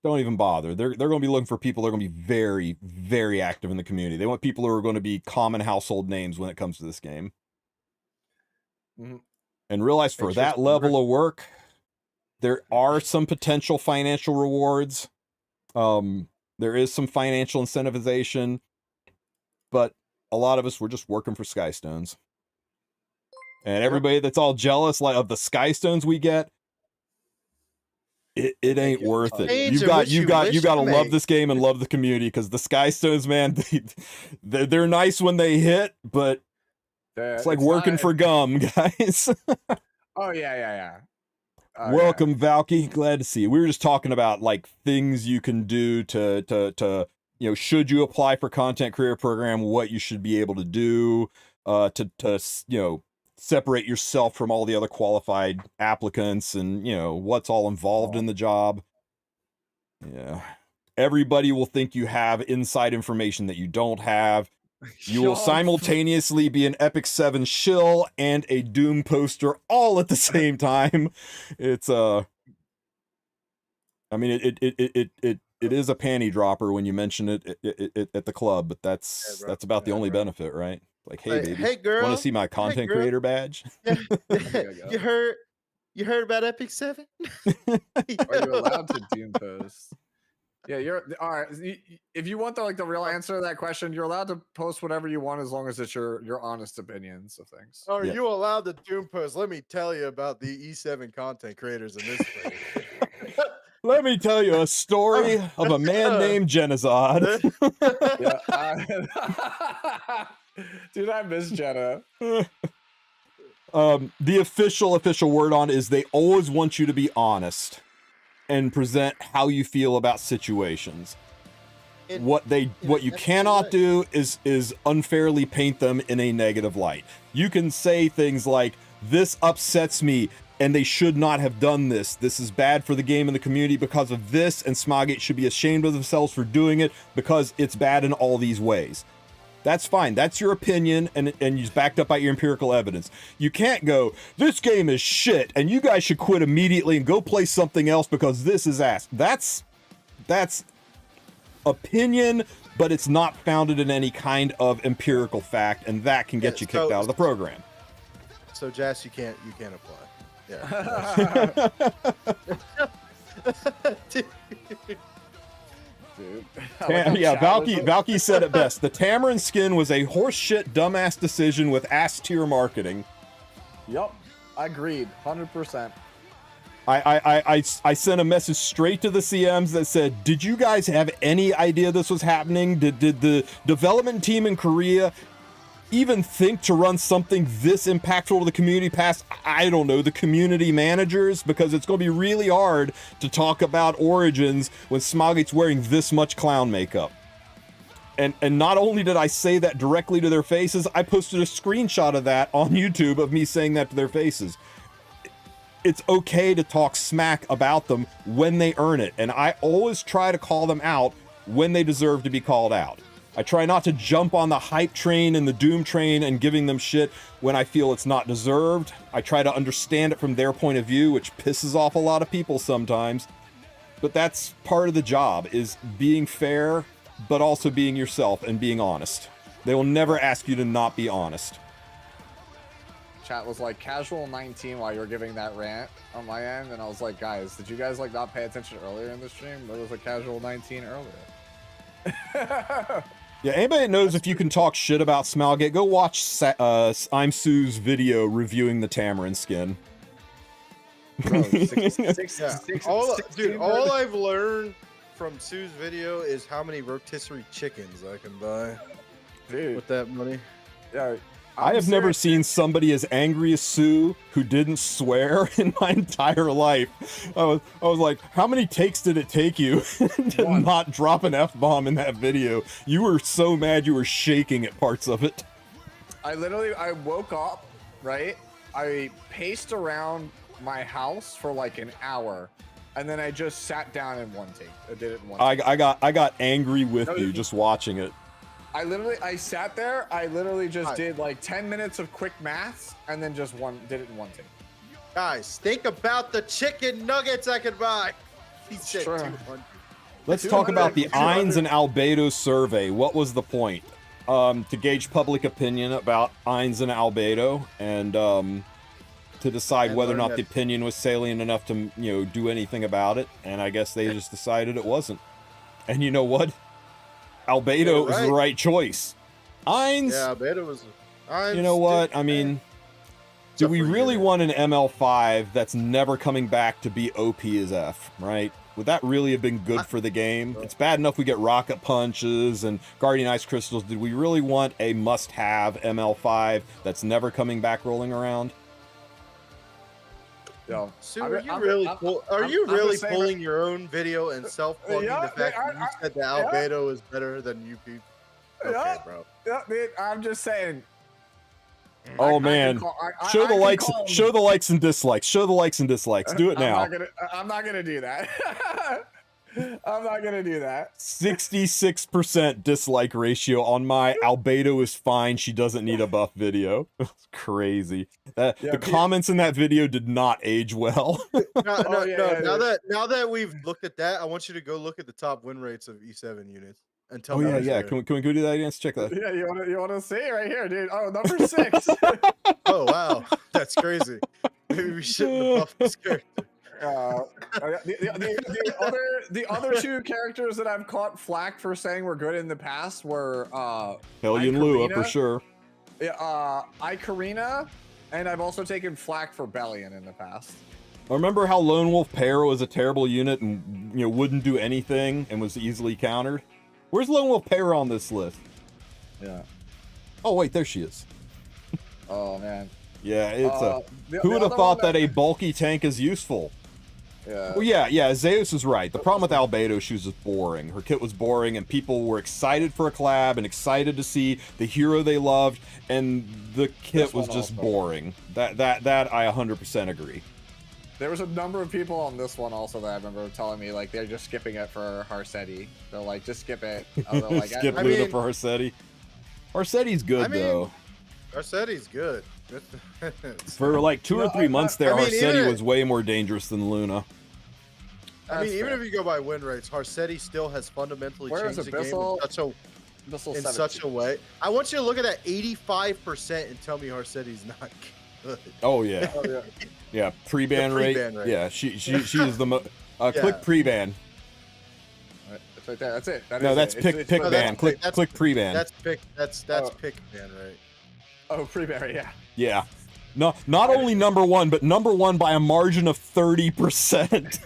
don't even bother. They're going to be looking for people that are going to be very, very active in the community. They want people who are going to be common household names when it comes to this game. Mm-hmm. And realize for that level of work, there are some potential financial rewards. There is some financial incentivization, but a lot of us, we're just working for Skystones. And everybody that's all jealous of the Skystones we get, it ain't worth it. You got to love this game and love the community because the Skystones, man, they're nice when they hit, but it's like working for gum, guys. Oh yeah. Welcome, Valky. Glad to see you. We were just talking about like things you can do to should you apply for content career program, what you should be able to do to separate yourself from all the other qualified applicants and what's all involved in the job. Yeah. Everybody will think you have inside information that you don't have. You will simultaneously be an Epic 7 shill and a Doom poster all at the same time. It's it is a panty dropper when you mention it at the club, but that's about the only benefit, right? Like, hey baby, hey girl, want to see my content creator badge? You heard about Epic 7? Are you allowed to Doom post? Yeah, you're all right. If you want the real answer to that question, you're allowed to post whatever you want as long as it's your honest opinions of things. Are you allowed to Doom post? Let me tell you about the E7 content creators in this place. Let me tell you a story of a man named Genazod. Dude, I miss Jenna. The official word on it is they always want you to be honest and present how you feel about situations. What you cannot do is unfairly paint them in a negative light. You can say things like, this upsets me and they should not have done this. This is bad for the game and the community because of this, and Smogate should be ashamed of themselves for doing it because it's bad in all these ways. That's fine. That's your opinion, and it's backed up by your empirical evidence. You can't go, this game is shit, and you guys should quit immediately and go play something else because this is ass. That's opinion, but it's not founded in any kind of empirical fact, and that can get you kicked out of the program. So, Jess, you can't apply. Yeah. Dude. Yeah, Valky said it best. The Tamarin skin was a horseshit, dumbass decision with ass tier marketing. Yup, agreed, 100%. I sent a message straight to the CMs that said, did you guys have any idea this was happening? Did the development team in Korea even think to run something this impactful to the community past, I don't know, the community managers? Because it's going to be really hard to talk about Origins when Smogate's wearing this much clown makeup. And not only did I say that directly to their faces, I posted a screenshot of that on YouTube of me saying that to their faces. It's okay to talk smack about them when they earn it, and I always try to call them out when they deserve to be called out. I try not to jump on the hype train and the doom train and giving them shit when I feel it's not deserved. I try to understand it from their point of view, which pisses off a lot of people sometimes. But that's part of the job, is being fair, but also being yourself and being honest. They will never ask you to not be honest. Chat was like, casual 19 while you were giving that rant on my end, and I was like, guys, did you guys not pay attention earlier in the stream? There was a casual 19 earlier. Yeah, anybody that knows if you can talk shit about Smalgate, go watch I'm Sue's video reviewing the Tamarin skin. Bro, all I've learned from Sue's video is how many rotisserie chickens I can buy Dude. with that money. Yeah. I have never seen somebody as angry as Sue who didn't swear in my entire life. I was like, how many takes did it take you to not drop an F-bomb in that video? You were so mad you were shaking at parts of it. I woke up, right? I paced around my house for like an hour, and then I just sat down in one take. I did it in one take. I got angry with you just watching it. I sat there, I literally just did like 10 minutes of quick maths, and then just did it in one take. Guys, think about the chicken nuggets I could buy. He said 200. Let's talk about the Ainz and Albedo survey. What was the point? To gauge public opinion about Ainz and Albedo, and to decide whether or not the opinion was salient enough to, do anything about it. And I guess they just decided it wasn't. And you know what? Albedo was the right choice. Ainz. Yeah, Albedo was. Ainz, you know what? I mean, do we really want an ML5 that's never coming back to be OP as F, right? Would that really have been good for the game? It's bad enough we get rocket punches and guardian ice crystals. Did we really want a must-have ML5 that's never coming back rolling around? Yo, Sue, are you really pulling your own video and self-plugging the fact that you said that Albedo is better than you people? Okay, bro. Yeah, dude, I'm just saying. Oh man, show the likes, show the likes and dislikes, show the likes and dislikes. Do it now. I'm not gonna do that. I'm not gonna do that. 66% dislike ratio on my Albedo is fine. She doesn't need a buff video. It's crazy. The comments in that video did not age well. Now that we've looked at that, I want you to go look at the top win rates of E7 units and tell me. Yeah. Can we go do that again? Let's check that. Yeah, you want to see it right here, dude? Oh, number 6. Oh wow, that's crazy. Maybe we shouldn't have buffed this character. The other two characters that I've caught flack for saying were good in the past were Hellion Lua for sure. Yeah, Icarina, and I've also taken flack for Bellion in the past. Remember how Lone Wolf Para was a terrible unit and wouldn't do anything and was easily countered? Where's Lone Wolf Para on this list? Yeah. Oh wait, there she is. Oh man. Yeah, it's who would have thought that a bulky tank is useful? Yeah. Well, yeah, Zeus is right. The problem with Albedo, she was just boring. Her kit was boring, and people were excited for a collab and excited to see the hero they loved, and the kit was just boring. That I 100% agree. There was a number of people on this one also that I remember telling me like they're just skipping it for Harsetti. They're like, just skip it. Like, skip Luna for Harsetti. Harsetti's good though. Harsetti's good. For like 2 or 3 months there, Harsetti was way more dangerous than Luna. I mean, even if you go by win rates, Harsetti still has fundamentally changed the game in such a way. I want you to look at that 85% and tell me Harsetti's not good. Oh yeah. Yeah, pre-ban rate. Yeah, she is the most. Click pre-ban. It's right there. That's it. That's pick ban. Click pre-ban. That's pick ban rate. Oh, pre-ban, yeah. Yeah. No, not only number one, but number one by a margin of 30%.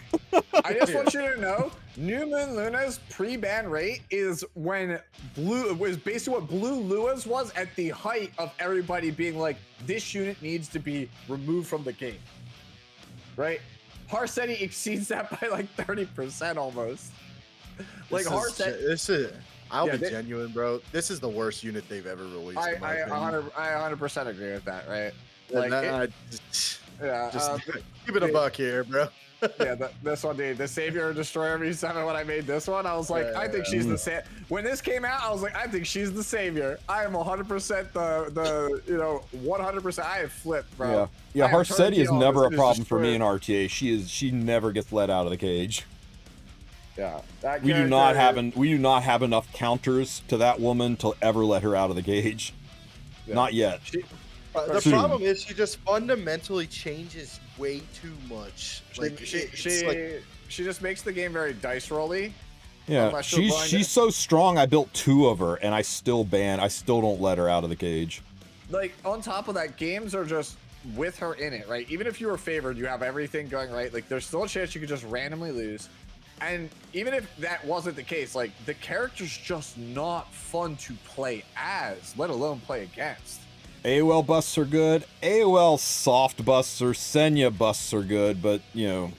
I just want you to know, New Moon Luna's pre-ban rate is basically what Blue Lua's was at the height of everybody being like, this unit needs to be removed from the game. Right? Harsetti exceeds that by like 30% almost. Like Harsetti. I'll be genuine, bro. This is the worst unit they've ever released. I 100% agree with that, right? Like, keep it a buck here, bro. Yeah, this one, dude. The Savior Destroyer V7, when I made this one, I was like, I think she's the Savior. When this came out, I was like, I think she's the Savior. I am 100% the 100%. I have flipped, bro. Yeah, Harsetti is never a problem for me in RTA. She never gets let out of the cage. Yeah, we do not have enough counters to that woman to ever let her out of the cage. Yeah. Not yet. The problem is she just fundamentally changes way too much. Like she just makes the game very dice rolly. Yeah, she's so strong. I built 2 of her, and I still don't let her out of the cage. Like on top of that, games are just with her in it, right? Even if you were favored, you have everything going right. Like there's still a chance you could just randomly lose. And even if that wasn't the case, like, the character's just not fun to play as, let alone play against. AOL busts are good. AOL soft busts or Senya busts are good, but, you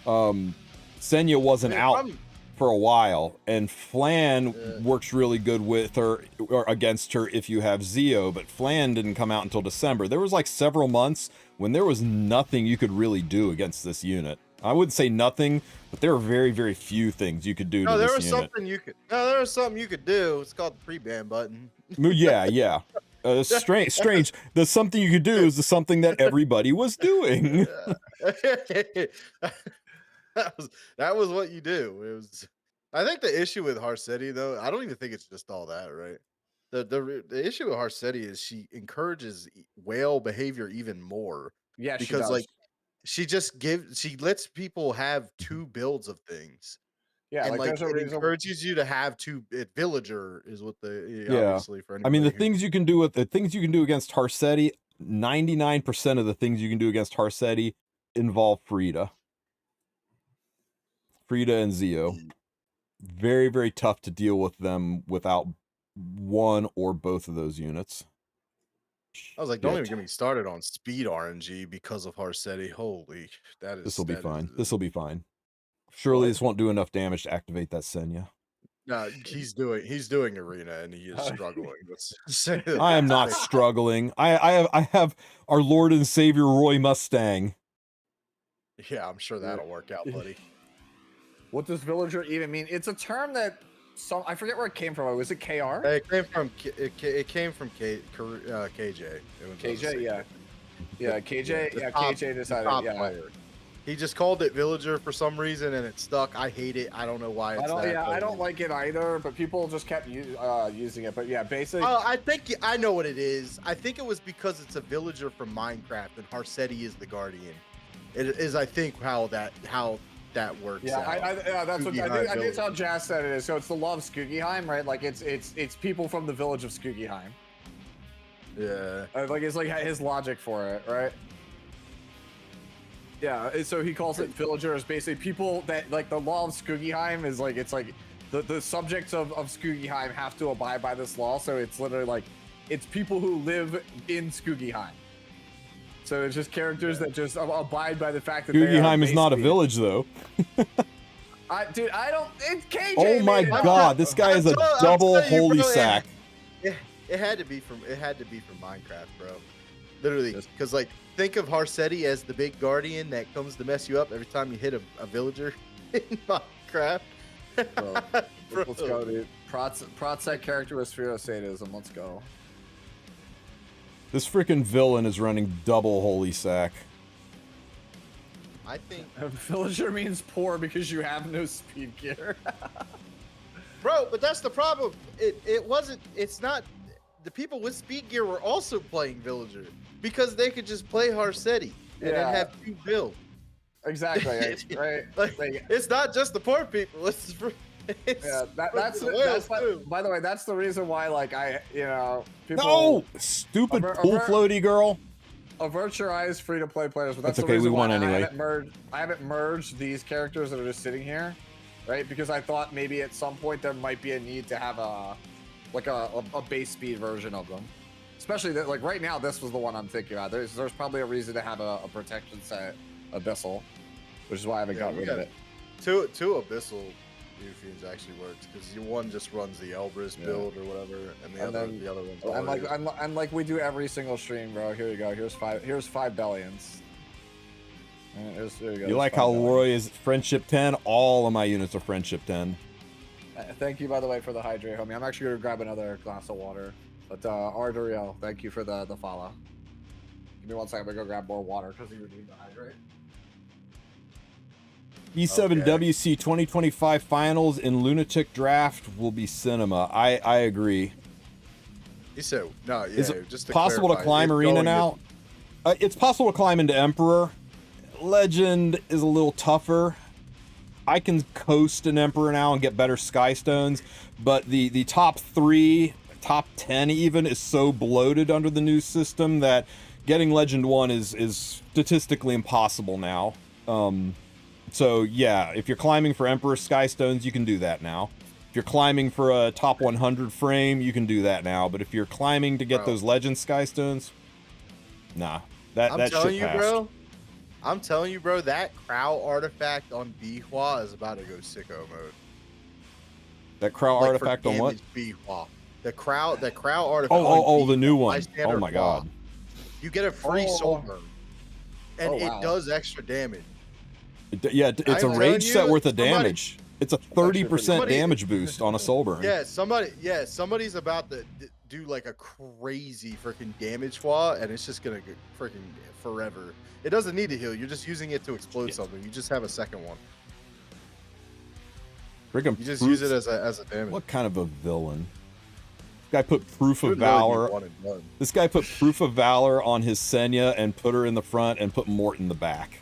know, Senya wasn't out for a while, and Flan works really good with her or against her if you have Zeo, but Flan didn't come out until December. There was like several months when there was nothing you could really do against this unit. I wouldn't say nothing, but there were very, very few things you could do to this unit. There was something you could do. It's called the pre-ban button. Yeah. Strange. The something you could do is the something that everybody was doing. that was what you do. It was. I think the issue with Harsetti, though, I don't even think it's just all that, right? The issue with Harsetti is she encourages whale behavior even more. Yeah, because she does. like she lets people have two builds of things. Yeah, and like it encourages you to have two. Villager is what obviously for anybody. I mean, the things you can do against Harsetti, 99% of the things you can do against Harsetti involve Frida and Zeo. Very, very tough to deal with them without one or both of those units. I was like, don't even get me started on speed RNG because of Harsetti. Holy, this will be fine. This will be fine. Surely this won't do enough damage to activate that Senya. No, he's doing arena and he is struggling. I am not struggling. I have our Lord and Savior Roy Mustang. Yeah, I'm sure that'll work out, buddy. What does villager even mean? It's a term that I forget where it came from. Was it KR? It came from KJ. KJ, yeah. Yeah, KJ. Yeah, KJ decided. Yeah. Player. He just called it villager for some reason, and it stuck. I hate it. I don't know why. I don't like it either. But people just kept using it. But yeah, basically. I think I know what it is. I think it was because it's a villager from Minecraft, and Harsetti is the guardian. It is, I think, how that works. Yeah, out. That's what I think. It's how Jazz said it is. So it's the law of Skugiheim, right? Like it's people from the village of Skugiheim. Yeah. Like it's like his logic for it, right? Yeah, so he calls it villagers, basically people that, like, the law of Skugiheim is like, it's like the subjects of Skugiheim have to abide by this law, so it's literally like, it's people who live in Skugiheim. So it's just characters that just abide by the fact that Skugiheim is not a village, though. Dude, I don't, it's KJ. Oh my god, this guy is a double holy sack. It had to be from Minecraft, bro. Literally, because like, think of Harsetti as the big guardian that comes to mess you up every time you hit a villager in Minecraft. Let's go, dude. Protsec character with Sphero sadism. Let's go. This freaking villain is running double holy sack. I think villager means poor because you have no speed gear. Bro, but that's the problem. It's not. The people with speed gear were also playing villager because they could just play Harsetti and then have two builds. Exactly, right? It's not just the poor people. That's by the way, that's the reason why, like, people. No, stupid pool floaty girl. Avert your eyes, free-to-play players. But that's okay. We won anyway. I haven't merged these characters that are just sitting here, right? Because I thought maybe at some point there might be a need to have a base speed version of them. Especially that, like, right now, this was the one I'm thinking about. There's probably a reason to have a protection set Abyssal, which is why I haven't got rid of it. Two Abyssal Fiends actually works because one just runs the Elbrus build or whatever, and the other one's and like we do every single stream, bro. Here you go. Here's five Bellions. There you go. You like how Roy is friendship 10? All of my units are friendship 10. Thank you, by the way, for the hydrate, homie. I'm actually gonna grab another glass of water. But Arduriel, thank you for the follow. Give me 1 second. I'm gonna go grab more water because you need to hydrate. E7WC 2025 finals in Lunatic Draft will be cinema. I agree. He said, no, yeah. Is it just possible to climb Arena now? It's possible to climb into Emperor. Legend is a little tougher. I can coast an Emperor now and get better Sky Stones, but the top 3, top 10 even, is so bloated under the new system that getting Legend 1 is statistically impossible now. So yeah, if you're climbing for Emperor Skystones, you can do that now. If you're climbing for a top 100 frame, you can do that now. But if you're climbing to get those Legend Skystones, nah. I'm that telling shit you, passed. bro. I'm telling you, bro. That Crow artifact on Bihua is about to go sicko mode. That Crow Like, artifact for on what? Bihua. The Crow artifact. Oh, the Bihua, new one. bystander Oh my Hua. god. You get a free soul burn, and Oh, wow. it does extra damage. Yeah, it's a I'm rage telling set you, worth of somebody- damage. It's a 30% Somebody- damage boost on a soul burn. Yeah, somebody's about to do like a crazy freaking damage flaw, and it's just gonna go freaking forever. It doesn't need to heal. You're just using it to explode something. You just have a second one. Friggin' You just proof- use it as a damage. What kind of a villain? This guy put proof of Good lord, you valor. one and done. This guy put proof of valor on his Senya and put her in the front and put Mort in the back.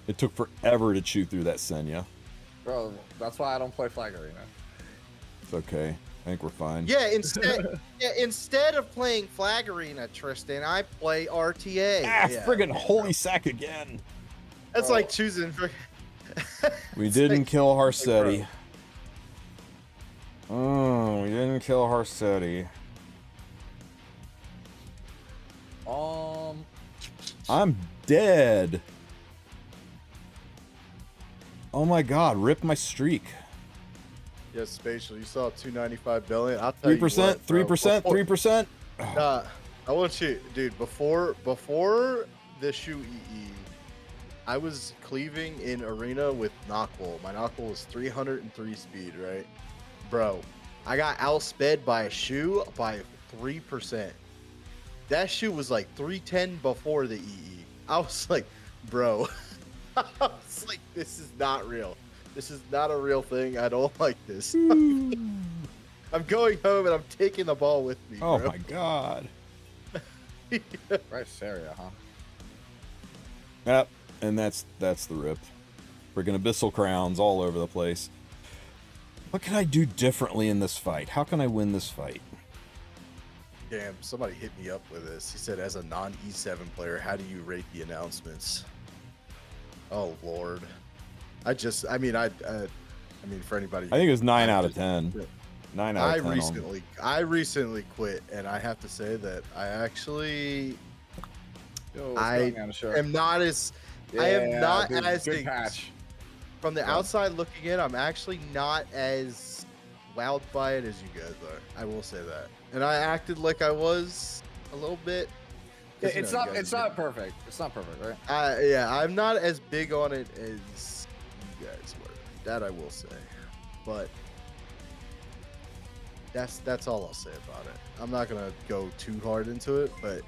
It took forever to chew through that Senya. Bro, that's why I don't play Flag Arena. It's okay. I think we're fine. Yeah, instead of playing Flag Arena, Tristan, I play RTA. Ah, Yeah. friggin' holy sack again. That's like choosing. We didn't kill Harsetti. Oh, we didn't kill Harsetti. I'm dead. Oh my god, rip my streak. Yes, Spatial. You saw 295 billion. I'll tell you 3%, what, bro, 3%, before- 3%. I want you, dude. Before the shoe EE, I was cleaving in arena with Knockwool. My Knockwool was 303 speed, right, bro? I got outsped by a shoe by 3%. That shoe was like 310 before the EE. I was like, bro, I was like, this is not real. This is not a real thing. I don't like this. I'm going home and I'm taking the ball with me. Oh bro. my god. Right, Saria, huh? Yep, and that's the rip. Friggin' abyssal crowns all over the place. What can I do differently in this fight? How can I win this fight? Damn, somebody hit me up with this. He said, as a non-E7 player, how do you rate the announcements? Oh Lord. I mean, for anybody. I think it was 9 out of 10. 9 out of 10. I recently quit, and I have to say that I actually, I am not as, I am not dude, as good patch. From the outside looking in, I'm actually not as wowed by it as you guys are. I will say that, and I acted like I was a little bit. It's not perfect. It's not perfect, right? Yeah, I'm not as big on it as you guys were. That I will say, but that's all I'll say about it. I'm not gonna go too hard into it, but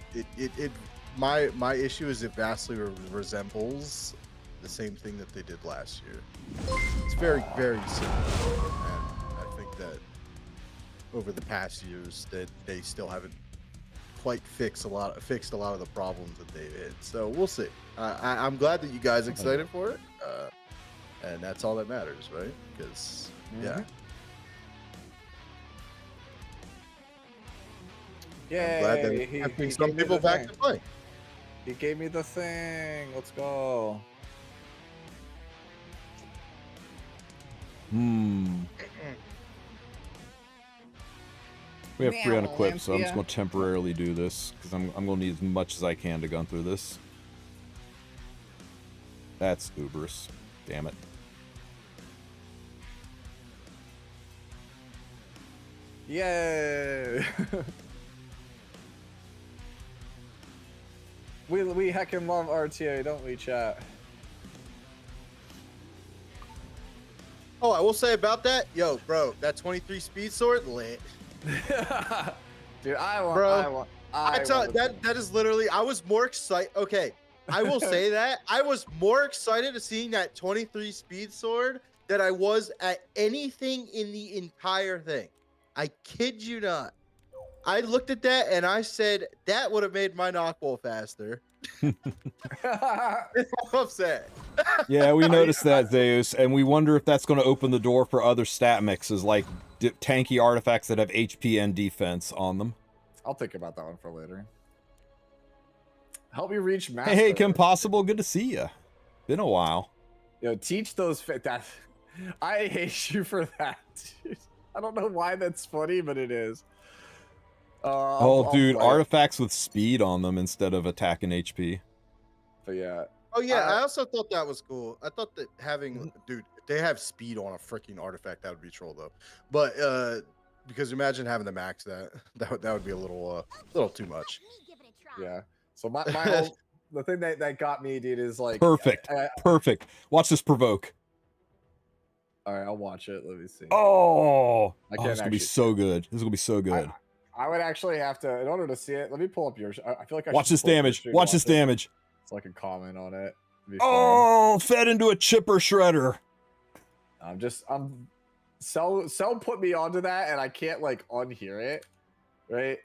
my issue is it vastly resembles the same thing that they did last year. It's very, very similar, and I think that over the past years that they still haven't quite fixed a lot of the problems that they did. So we'll see. I'm glad that you guys are excited for it, and that's all that matters, right? Because yeah. Yeah, I'm glad that I think some people back to play. He gave me the thing. Let's go. We have 3 unequipped, so I'm just going to temporarily do this because I'm going to need as much as I can to gun through this. That's Uberus. Damn it. Yay! we heckin' love RTA, don't we, chat? Oh, I will say about that, yo, bro, that 23 speed sword lit. Dude, that is literally. I was more excited. Okay, I will say that I was more excited to seeing that 23 speed sword than I was at anything in the entire thing. I kid you not. I looked at that and I said that would have made my knockball faster. That's all I'm saying. Yeah, we noticed that, Zeus, and we wonder if that's going to open the door for other stat mixes like tanky artifacts that have HP and defense on them. I'll think about that one for later. Help me reach master. Hey, Kim Possible, good to see you. Been a while. Yo, teach those that. I hate you for that, dude. I don't know why that's funny, but it is. Oh, dude, play it. artifacts with speed on them instead of attack and HP. But yeah. Oh yeah, I also thought that was cool. I thought that having, dude, if they have speed on a freaking artifact, that would be troll though. But because imagine having to max that would be a little too much. Yeah. So my whole, the thing that got me, dude, is like Perfect. Perfect. Watch this provoke. All right, I'll watch it. Let me see. Oh, I this is gonna be so good. This is gonna be so good. I would actually have to, in order to see it. Let me pull up yours. I feel like I watch should this pull up your damage. stream Watch to this damage. So I can comment on it. Oh, fed into a chipper shredder. I'm Cell put me onto that, and I can't like unhear it, right?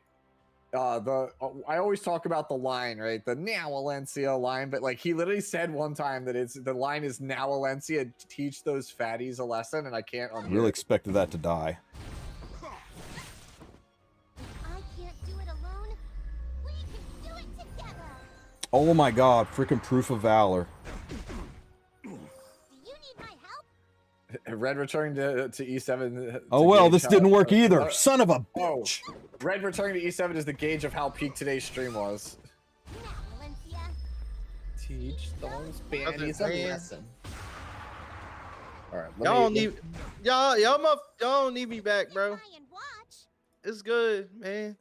I always talk about the line, right? The now Valencia line, but like he literally said one time that the line is now Valencia, teach those fatties a lesson, and I can't unhear Really it. expected that to die. Oh my god, freaking proof of valor. Red returning to E7. Oh well, this didn't work either. Son of a bitch. Oh, Red returning to E7 is the gauge of how peak today's stream was. Teach those bandies a lesson. All right, y'all don't need me back, bro. It's good, man.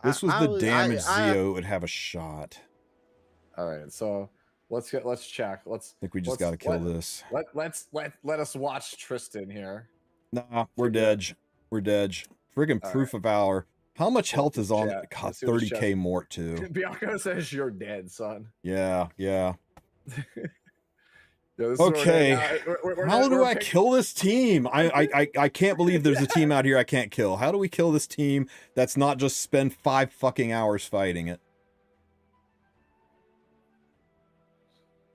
This was the damage Zeo would have a shot. All right, so let's check. I think we just got to kill this. Let us watch Tristen here. Nah, we're dead. We're dead. Friggin' proof of valor. How much health is on it? God, 30k mort too. Bianco says you're dead, son. Yeah. Okay. How do I kill this team? I can't believe there's a team out here I can't kill. How do we kill this team that's not just spend 5 fucking hours fighting it?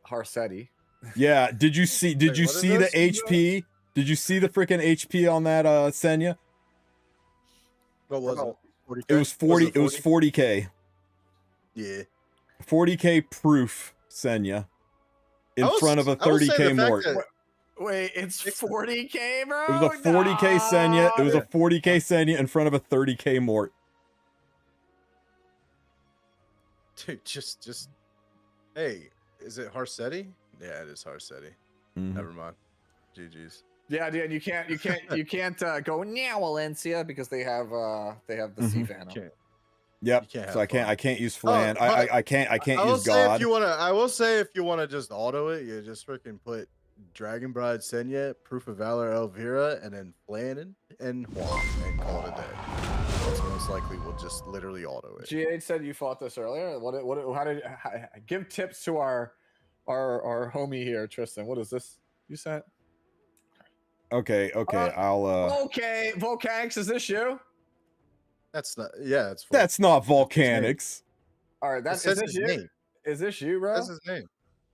Harsetti. Yeah, did you see the HP? Did you see the freaking HP on that Senya? What was it? 40K? It was 40 it was 40k. Yeah. 40k proof Senya in front of a 30k mort. Wait, it's 40k, bro? It was a 40k Senya. It was a 40k Senya in front of a 30k mort. Dude, just hey, is it Harsetti? Yeah, it is Harsetti. Never mind. GG's. Yeah, dude, you can't go now Valencia because they have the sea Phantom. Yep. So I can't use Flan. I can't use God. I will say if you want to just auto it, you just freaking put Dragon Bride Senya, Proof of Valor Elvira, and then Flann and Wulf and call it a day. It's most likely will just literally auto it. GH said you fought this earlier. Give tips to our homie here, Tristen. What is this you sent? Okay, I'll Okay, Volcanics, is this you? That's not that's not Volcanics. All right, is this you? Name. Is this you, bro? That's his name.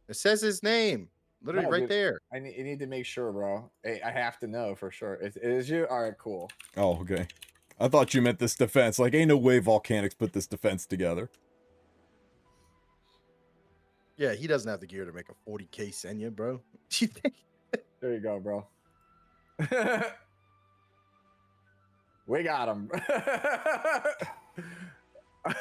It says his name. Literally right there. I need to make sure, bro. I have to know for sure. It is you? All right, cool. Oh, okay. I thought you meant this defense. Like, ain't no way Volcanics put this defense together. Yeah, he doesn't have the gear to make a 40k Senya, bro. There you go, bro. We got him.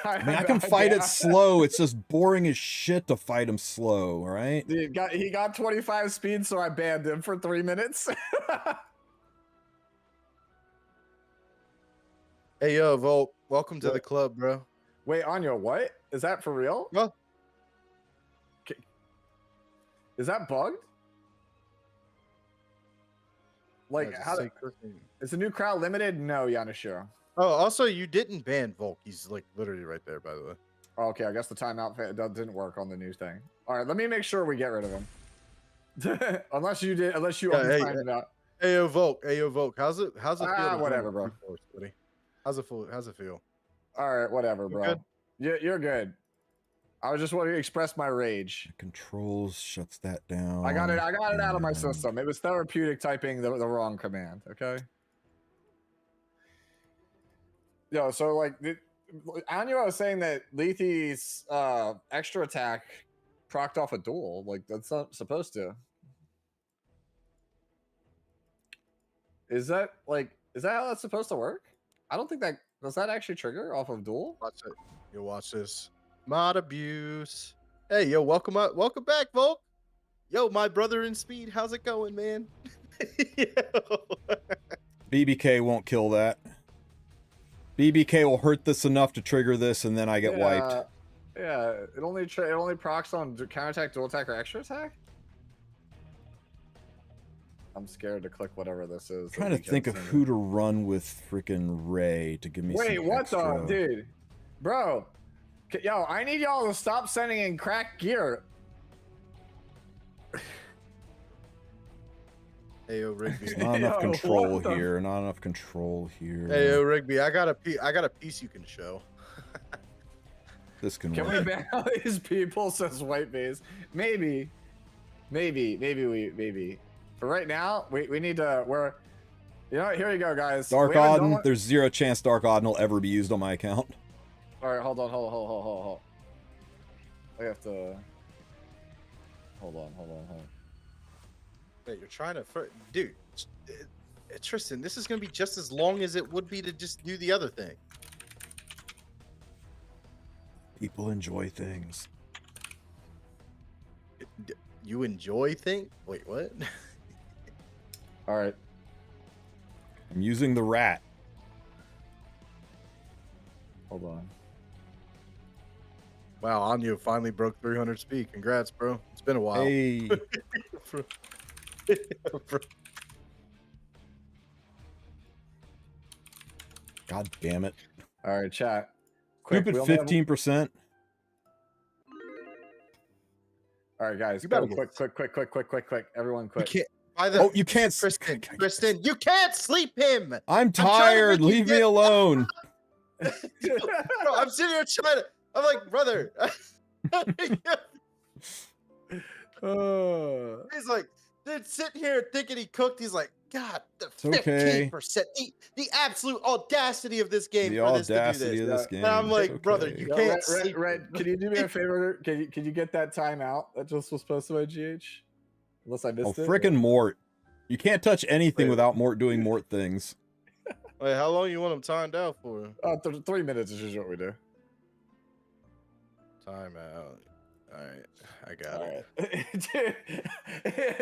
I can fight it slow. It's just boring as shit to fight him slow, right? Dude, he got 25 speed, so I banned him for 3 minutes. Hey, yo, Volt. Welcome to the club, bro. Wait, Anya, what? Is that for real? Well, is that bugged? Like, is the new crowd limited? No, Yanashiro. Oh, also, you didn't ban Volk. He's like literally right there, by the way. Okay, I guess the timeout didn't work on the new thing. All right, let me make sure we get rid of him. unless you untimed it out. Hey, yo, Volk. How's it feel? Whatever, bro. How's it feel? All right, whatever, bro. Good? You're good. I was just wanting to express my rage. Controls shuts that down. I got it out of my system. It was therapeutic typing the wrong command. Okay. Yo, so like Anya was saying that Lethe's extra attack procced off a duel. Like that's not supposed to. Is that how that's supposed to work? I don't think that does that actually trigger off of duel. Watch it. You watch this. Mod abuse. Hey, yo, welcome back, Volk. Yo, my brother in speed. How's it going, man? BBK won't kill that. BBK will hurt this enough to trigger this, and then I get wiped. Yeah, it only procs on counterattack, dual attack, or extra attack. I'm scared to click whatever this is. I'm trying to think of who to run with freaking Ray to give me Wait, some what extra. the dude? Bro. Yo, I need y'all to stop sending in crack gear. Hey, yo, Rigby. Not enough control here. Not enough control here. Hey, yo, Rigby. I got a piece you can show. This can we work. ban all these people? Says White Base. Maybe. For right now, we need to. You know what? Here you go, guys. Dark Auden. There's 0 chance Dark Auden will ever be used on my account. All right, hold on. I have to. Hold on. Hey, you're trying to, dude. Tristan, this is gonna be just as long as it would be to just do the other thing. People enjoy things. You enjoy things? Wait, what? All right. I'm using the rat. Hold on. Wow, Anya finally broke 300 speed. Congrats, bro. It's been a while. Hey. God damn it. All right, chat. Quick, Stupid 15%. All right, guys. You Go better quick. Everyone quick. You can't. Tristan, you can't sleep him. I'm tired. Leave me alone. Bro, I'm sitting here trying to. I'm like, brother. He's like, they're sitting here thinking he cooked. He's like, God, the 15%, the absolute audacity of this game. The for this audacity to do of this. this game. And I'm like, okay. brother, you can't sleep. Red, can you do me a favor? Can you get that timeout that just was posted by GH? Unless I missed it. Frickin' Mort. You can't touch anything without Mort doing Mort things. Wait, how long you want him timed out for? 3 minutes is just what we do. Timeout. All right, I got it.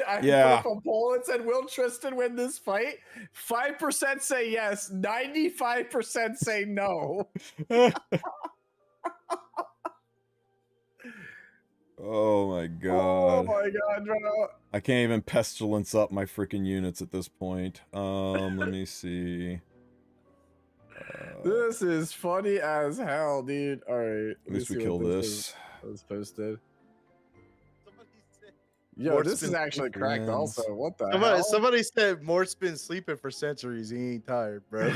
I Yeah. put up a poll that said, "Will Tristen win this fight?" 5% say yes. 95% say no. Oh my god. Oh my god, bro. I can't even pestilence up my freaking units at this point. Let me see. This is funny as hell, dude. All right. At least we kill this. Was posted. Yo, this is actually cracked also. What the hell? Somebody said Mort's been sleeping for centuries. He ain't tired, bro.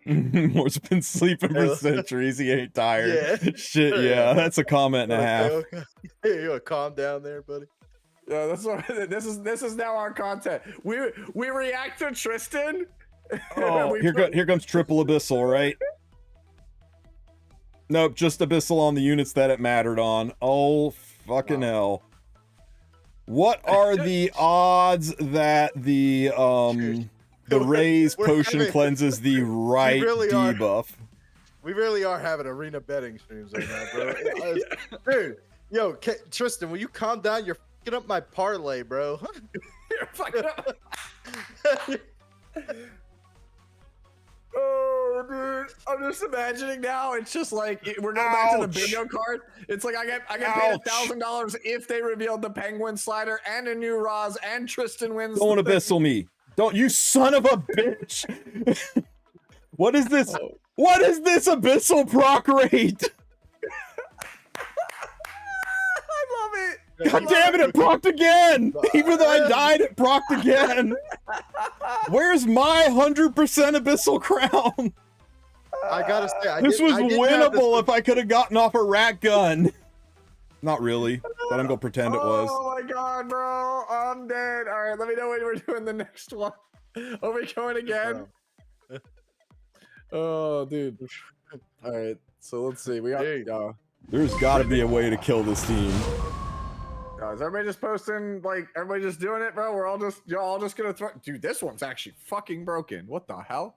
Mort's been sleeping for centuries. He ain't tired. Yeah. Shit, yeah. That's a comment and a half. Okay. Hey, you calm down there, buddy. Yeah, that's what this is now our content. We react to Tristen. Oh, here comes triple abyssal, right? Nope, just abyssal on the units that it mattered on. Oh, fucking hell. What are the odds that the Raise potion cleanses the right debuff? We really are having arena betting streams right now, bro. Dude, yo, Tristan, will you calm down? You're fucking up my parlay, bro. You're fucking up. Oh, dude, I'm just imagining now. It's just like we're going back to the bingo card. It's like I get paid $1,000 if they revealed the penguin slider and a new Roz and Tristen wins. Don't abyssal me. Don't, you son of a bitch. What is this? What is this abyssal proc rate? I love it. God damn it, it procced again! Even though I died, it procced again! Where's my 100% abyssal crown? I gotta say, this was winnable if I could have gotten off a rat gun. Not really, but I'm gonna pretend it was. Oh my god, bro. I'm dead. Alright, let me know when we're doing the next one. Are we going again? Oh, dude. Alright, so let's see. We got There's got to be a way to kill this team. Is everybody just posting, like, everybody just doing it, bro? We're all just, y'all all just gonna throw. Dude, this one's actually fucking broken. What the hell?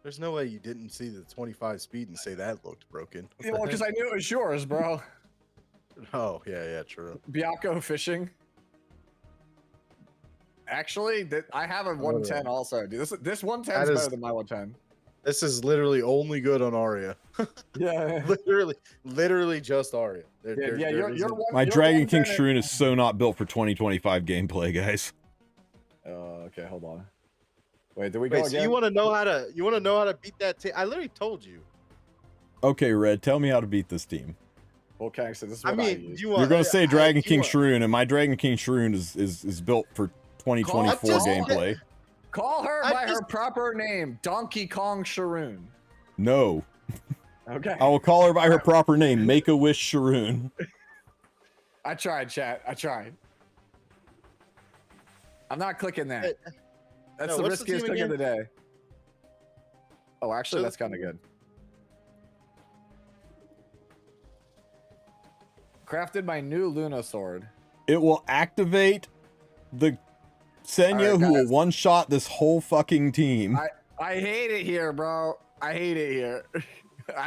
There's no way you didn't see the 25 speed and say that looked broken. Yeah, well, because I knew it was yours, bro. Oh, yeah, true. Bianco fishing. Actually, I have a 110 also, dude. This 110 is better than my 110. This is literally only good on Arya. Yeah. literally just Arya. My Dragon King Shroon is so not built for 2025 gameplay, guys. Okay, hold on. Wait, did we go again? So you want to know how to beat that team? I literally told you. Okay, Red, tell me how to beat this team. Okay, so this is what I use. You're going to say Dragon King Shroon, and my Dragon King Shroon is built for 2024 gameplay. Call her by her proper name, Donkey Kong Sharoon. No. Okay. I will call her by her proper name, Make-A-Wish Sharoon. I tried, chat. I tried. I'm not clicking that. That's the riskiest click of the day. Oh, actually, that's kind of good. Crafted my new Luna sword. It will activate the Senya, who will one-shot this whole fucking team. I hate it here, bro. I hate it here.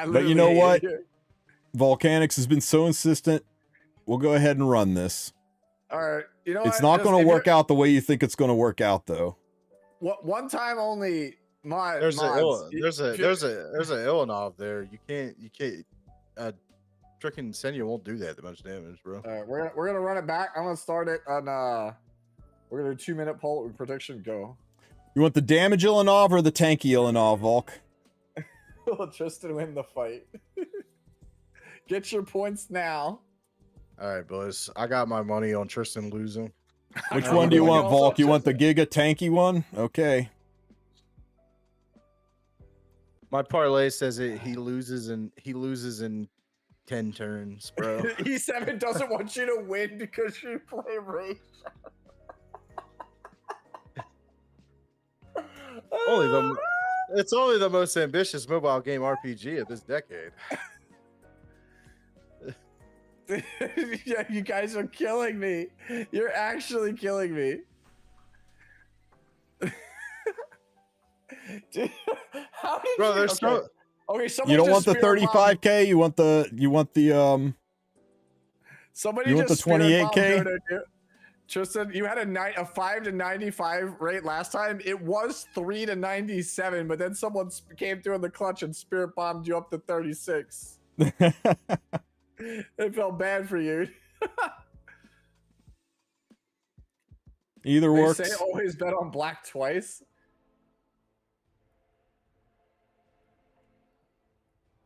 But you know what? Volcanics has been so insistent. We'll go ahead and run this. All right. You know it's not going to work out the way you think it's going to work out, though. One time only. There's a Ilonov there. You can't. Freaking Senya won't do that much damage, bro. All right, we're gonna run it back. I'm gonna start it on. We're gonna do 2-minute poll prediction. Go. You want the damage Ilonov or the tanky Ilonov, Volk? Tristen win the fight. Get your points now. All right, boys. I got my money on Tristen losing. Which one do you want, Volk? You want the Giga tanky one? Okay. My parlay says he loses in 10 turns, bro. E7 doesn't want you to win because you play Rage. It's only the most ambitious mobile game RPG of this decade. Yeah, you guys are killing me. You're actually killing me. Dude, how did bro, there's okay, you don't want the 35K, you want the somebody you want the 28K. Tristen, you had a 5 to 95 rate last time. It was 3 to 97, but then someone came through in the clutch and spirit bombed you up to 36. It felt bad for you. Either they works. Say always bet on black twice.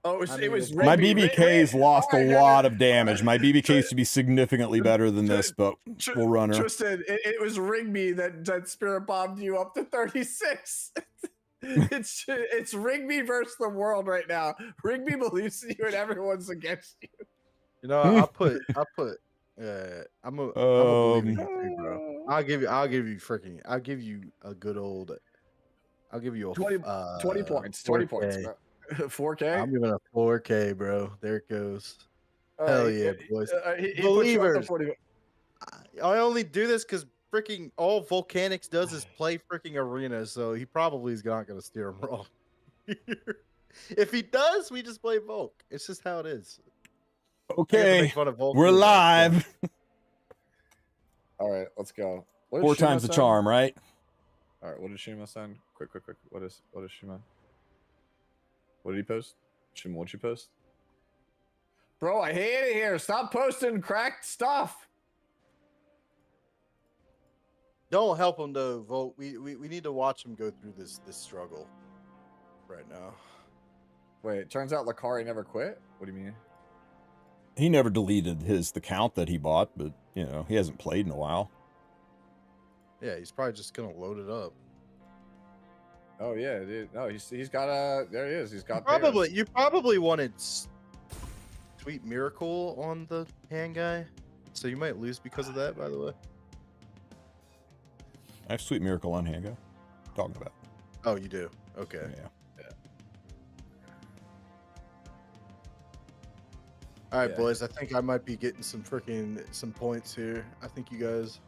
Oh, it was my BBK's lost a lot of damage. My BBK used to be significantly better than this, but we'll run her. Tristen, it was Rigby that spirit bombed you up to 36. It's Rigby versus the world right now. Rigby believes in you and everyone's against you. You know, I'm gonna believe in you too, bro. I'll give you a good old. I'll give you a 20 points. 20 points, bro. 4K? I'm giving a 4K, bro. There it goes. Hell yeah, boys. He Believers. I only do this because freaking all Volcanics does is play freaking Arena, so he probably is not going to steer him wrong. If he does, we just play Volk. It's just how it is. Okay, we're live. All right, let's go. 4 times the charm, right? All right, what did Shima send? Quick. What is Shima? What did he post? Shima, what'd you post? Bro, I hate it here. Stop posting cracked stuff. Don't help him though, Volk. We need to watch him go through this struggle right now. Wait, it turns out Lakari never quit? What do you mean? He never deleted the count that he bought, but you know, he hasn't played in a while. Yeah, he's probably just gonna load it up. Oh yeah, dude. No, he's got there he is. He's got you probably wanted Sweet Miracle on the hand guy, so you might lose because of that, by the way. I have Sweet Miracle on hand guy. Talking about. Oh, you do? Okay. Yeah. All right, Yeah. boys. I think I might be getting some points here. I think you guys.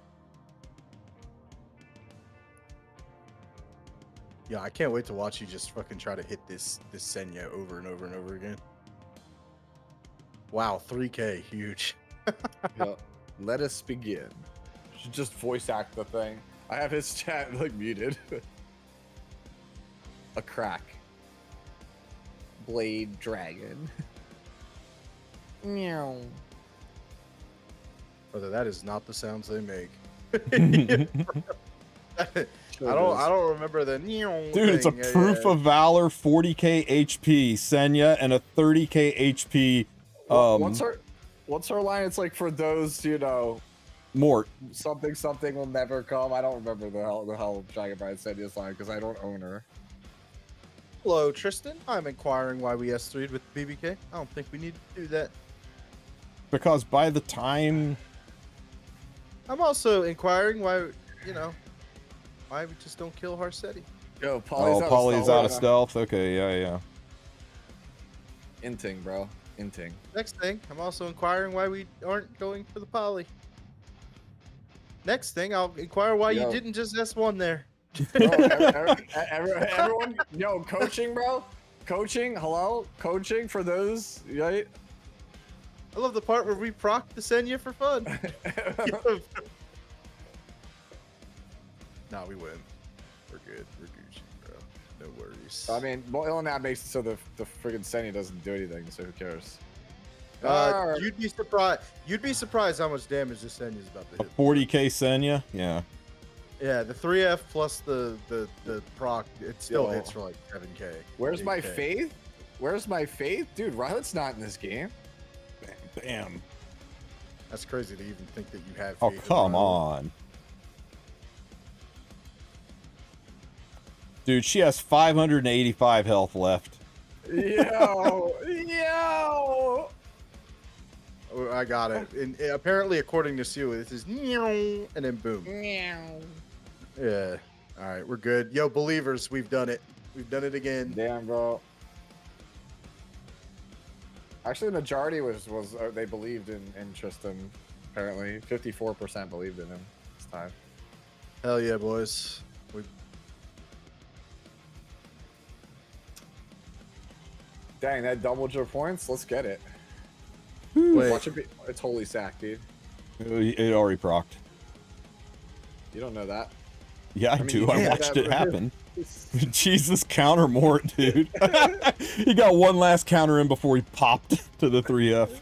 Yeah, I can't wait to watch you just fucking try to hit this Senya over and over and over again. Wow, 3K, huge. Yep. Let us begin. Should just voice act the thing. I have his chat like muted. A crack. Blade dragon. Meow. Brother, that is not the sounds they make. I don't remember the Dude, it's a proof of valor, 40k HP Senya, and a 30k HP. What's her line? It's like, for those, you know, Mort. something will never come. I don't remember the hell Dragon Bride said this line because I don't own her. Hello, Tristen. I'm inquiring why we S3'd with BBK. I don't think we need to do that. Because by the time... I'm also inquiring why, you know, why we just don't kill Harsetti. Yo, Polly's out of stealth. Okay, yeah. Inting, bro. Inting. Next thing, I'm also inquiring why we aren't going for the poly. Next thing, I'll inquire why you didn't just S1 there. Bro, everyone, yo, coaching, bro. Coaching, hello? Coaching for those, right? I love the part where we proc the Senya for fun. Nah, we win. We're good. We're Gucci, bro. No worries. I mean, well, Illinois makes it so the friggin' Senya doesn't do anything, so who cares? You'd be surprised. You'd be surprised how much damage this Senya is about to A hit. 40k Senya? Yeah. Yeah, the 3F plus the proc, it still hits for like 7k. Where's my 8K. faith? Where's my faith? Dude, Rylet's not in this game. Damn. That's crazy to even think that you have Oh, faith in come Rylet. on. Dude, she has 585 health left. Yo! Oh, I got it. And apparently, according to Sue, this is and then boom. Yeah. All right, we're good. Yo, believers, we've done it. We've done it again. Damn, bro. Actually, the majority was they believed in Tristen. Apparently, 54% believed in him this time. Hell yeah, boys. Dang, that doubled your points. Let's get it. Wait. Watch it be. It's holy sack, dude. It already procced. You don't know that. Yeah, I mean, do. you I can't watched have it that- happen. Jesus, counter Mort, dude. He got one last counter in before he popped to the 3F.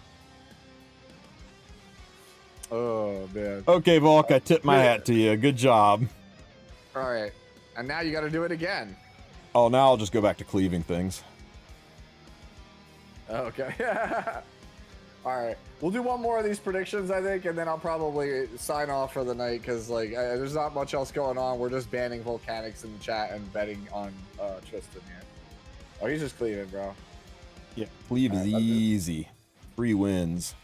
Oh man. Okay, Volk, I tip my hat to you. Good job. All right, and now you got to do it again. Oh, now I'll just go back to cleaving things. Okay. All right, we'll do one more of these predictions, I think, and then I'll probably sign off for the night because like there's not much else going on. We're just banning volcanics in the chat and betting on Tristen here. Oh, he's just cleaving, bro. Yeah, cleave is easy. 3 wins.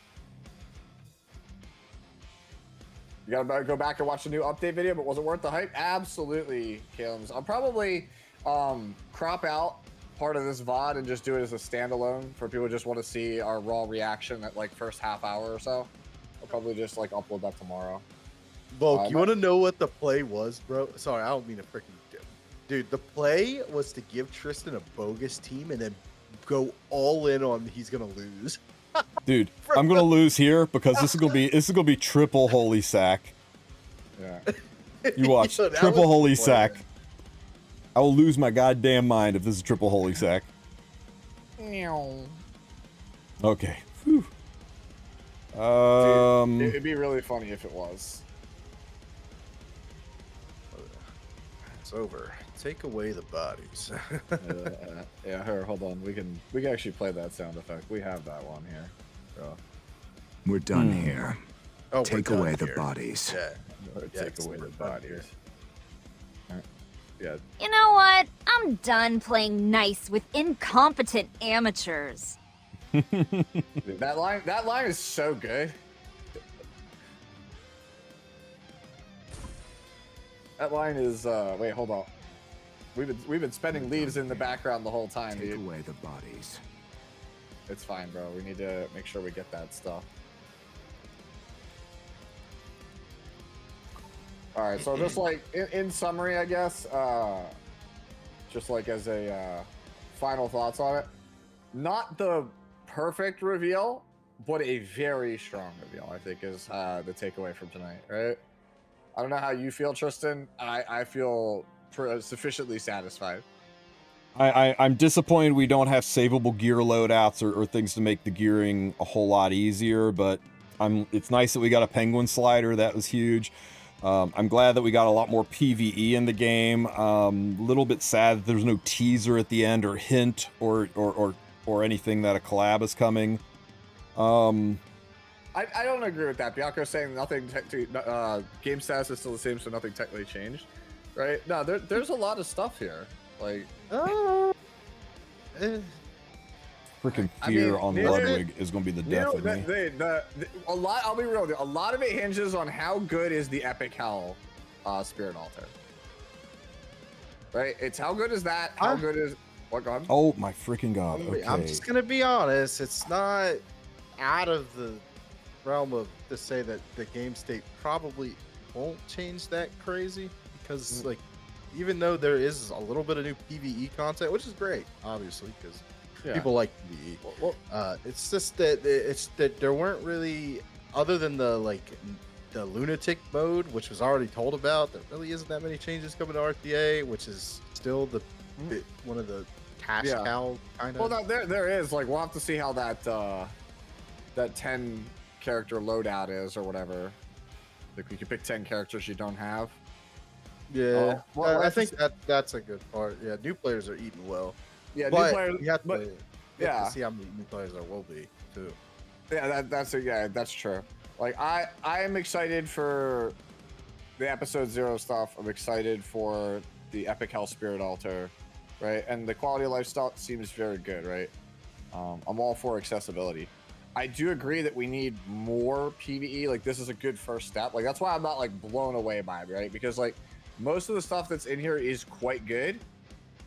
You gotta go back and watch the new update video, but was it worth the hype? Absolutely, Kilms. I'll probably crop out part of this VOD and just do it as a standalone for people who just want to see our raw reaction at like first half hour or so. I'll probably just like upload that tomorrow. Volk, you want to know what the play was, bro? Sorry, I don't mean to freaking... Dude, the play was to give Tristen a bogus team and then go all in on he's gonna lose. Dude, I'm gonna lose here because this is gonna be triple holy sack. Yeah. You watch, Yo, that triple was holy the plan. sack. I will lose my goddamn mind if this is triple holy sack. Okay. Whew. Dude, it'd be really funny if it was. It's over. Take away the bodies. Yeah, here, hold on. We can actually play that sound effect. We have that one here. So. We're done here. Oh, Take we're done away the here. bodies. Yeah. Take away the bodies. Yeah. You know what? I'm done playing nice with incompetent amateurs. Dude, that line is so good. That line is wait, hold on. We've been spending leaves in the background the whole time, Take dude. away the bodies. It's fine, bro. We need to make sure we get that stuff. All right, so just like in summary, I guess, just like as a final thoughts on it, not the perfect reveal, but a very strong reveal, I think, is the takeaway from tonight, right? I don't know how you feel, Tristen. I feel sufficiently satisfied. I'm disappointed we don't have savable gear loadouts or things to make the gearing a whole lot easier, but it's nice that we got a penguin slider. That was huge. I'm glad that we got a lot more PvE in the game. Little bit sad that there's no teaser at the end or hint or anything that a collab is coming. I don't agree with that. Bianco's saying nothing. Game status is still the same, so nothing technically changed, right? No, there's a lot of stuff here. Like, freaking fear on Ludwig is going to be the death of me. A lot. I'll be real. A lot of it hinges on how good is the Epic Hell Spirit Altar. Right? It's how good is that? How good is what? Go on. Oh my freaking god! Okay. I'm just gonna be honest. It's not out of the realm of to say that the game state probably won't change that crazy, because like even though there is a little bit of new PvE content, which is great, obviously, because people like PvE. It's just that there weren't really, other than the lunatic mode, which was already told about, there really isn't that many changes coming to RTA, which is still one of the cash cow kind of. Well, no, there is, like, we'll have to see how that 10 character loadout is or whatever. Like, we could pick 10 characters you don't have. Yeah, I think that's a good part. Yeah, new players are eating well. Yeah, but new players. You have to see how many new players there will be too. Yeah, that's true. Like, I am excited for the episode 0 stuff. I'm excited for the Epic Hell Spirit Altar, right? And the quality of life stuff seems very good, right? I'm all for accessibility. I do agree that we need more PvE. Like, this is a good first step. Like, that's why I'm not like blown away by it, right? Because like most of the stuff that's in here is quite good,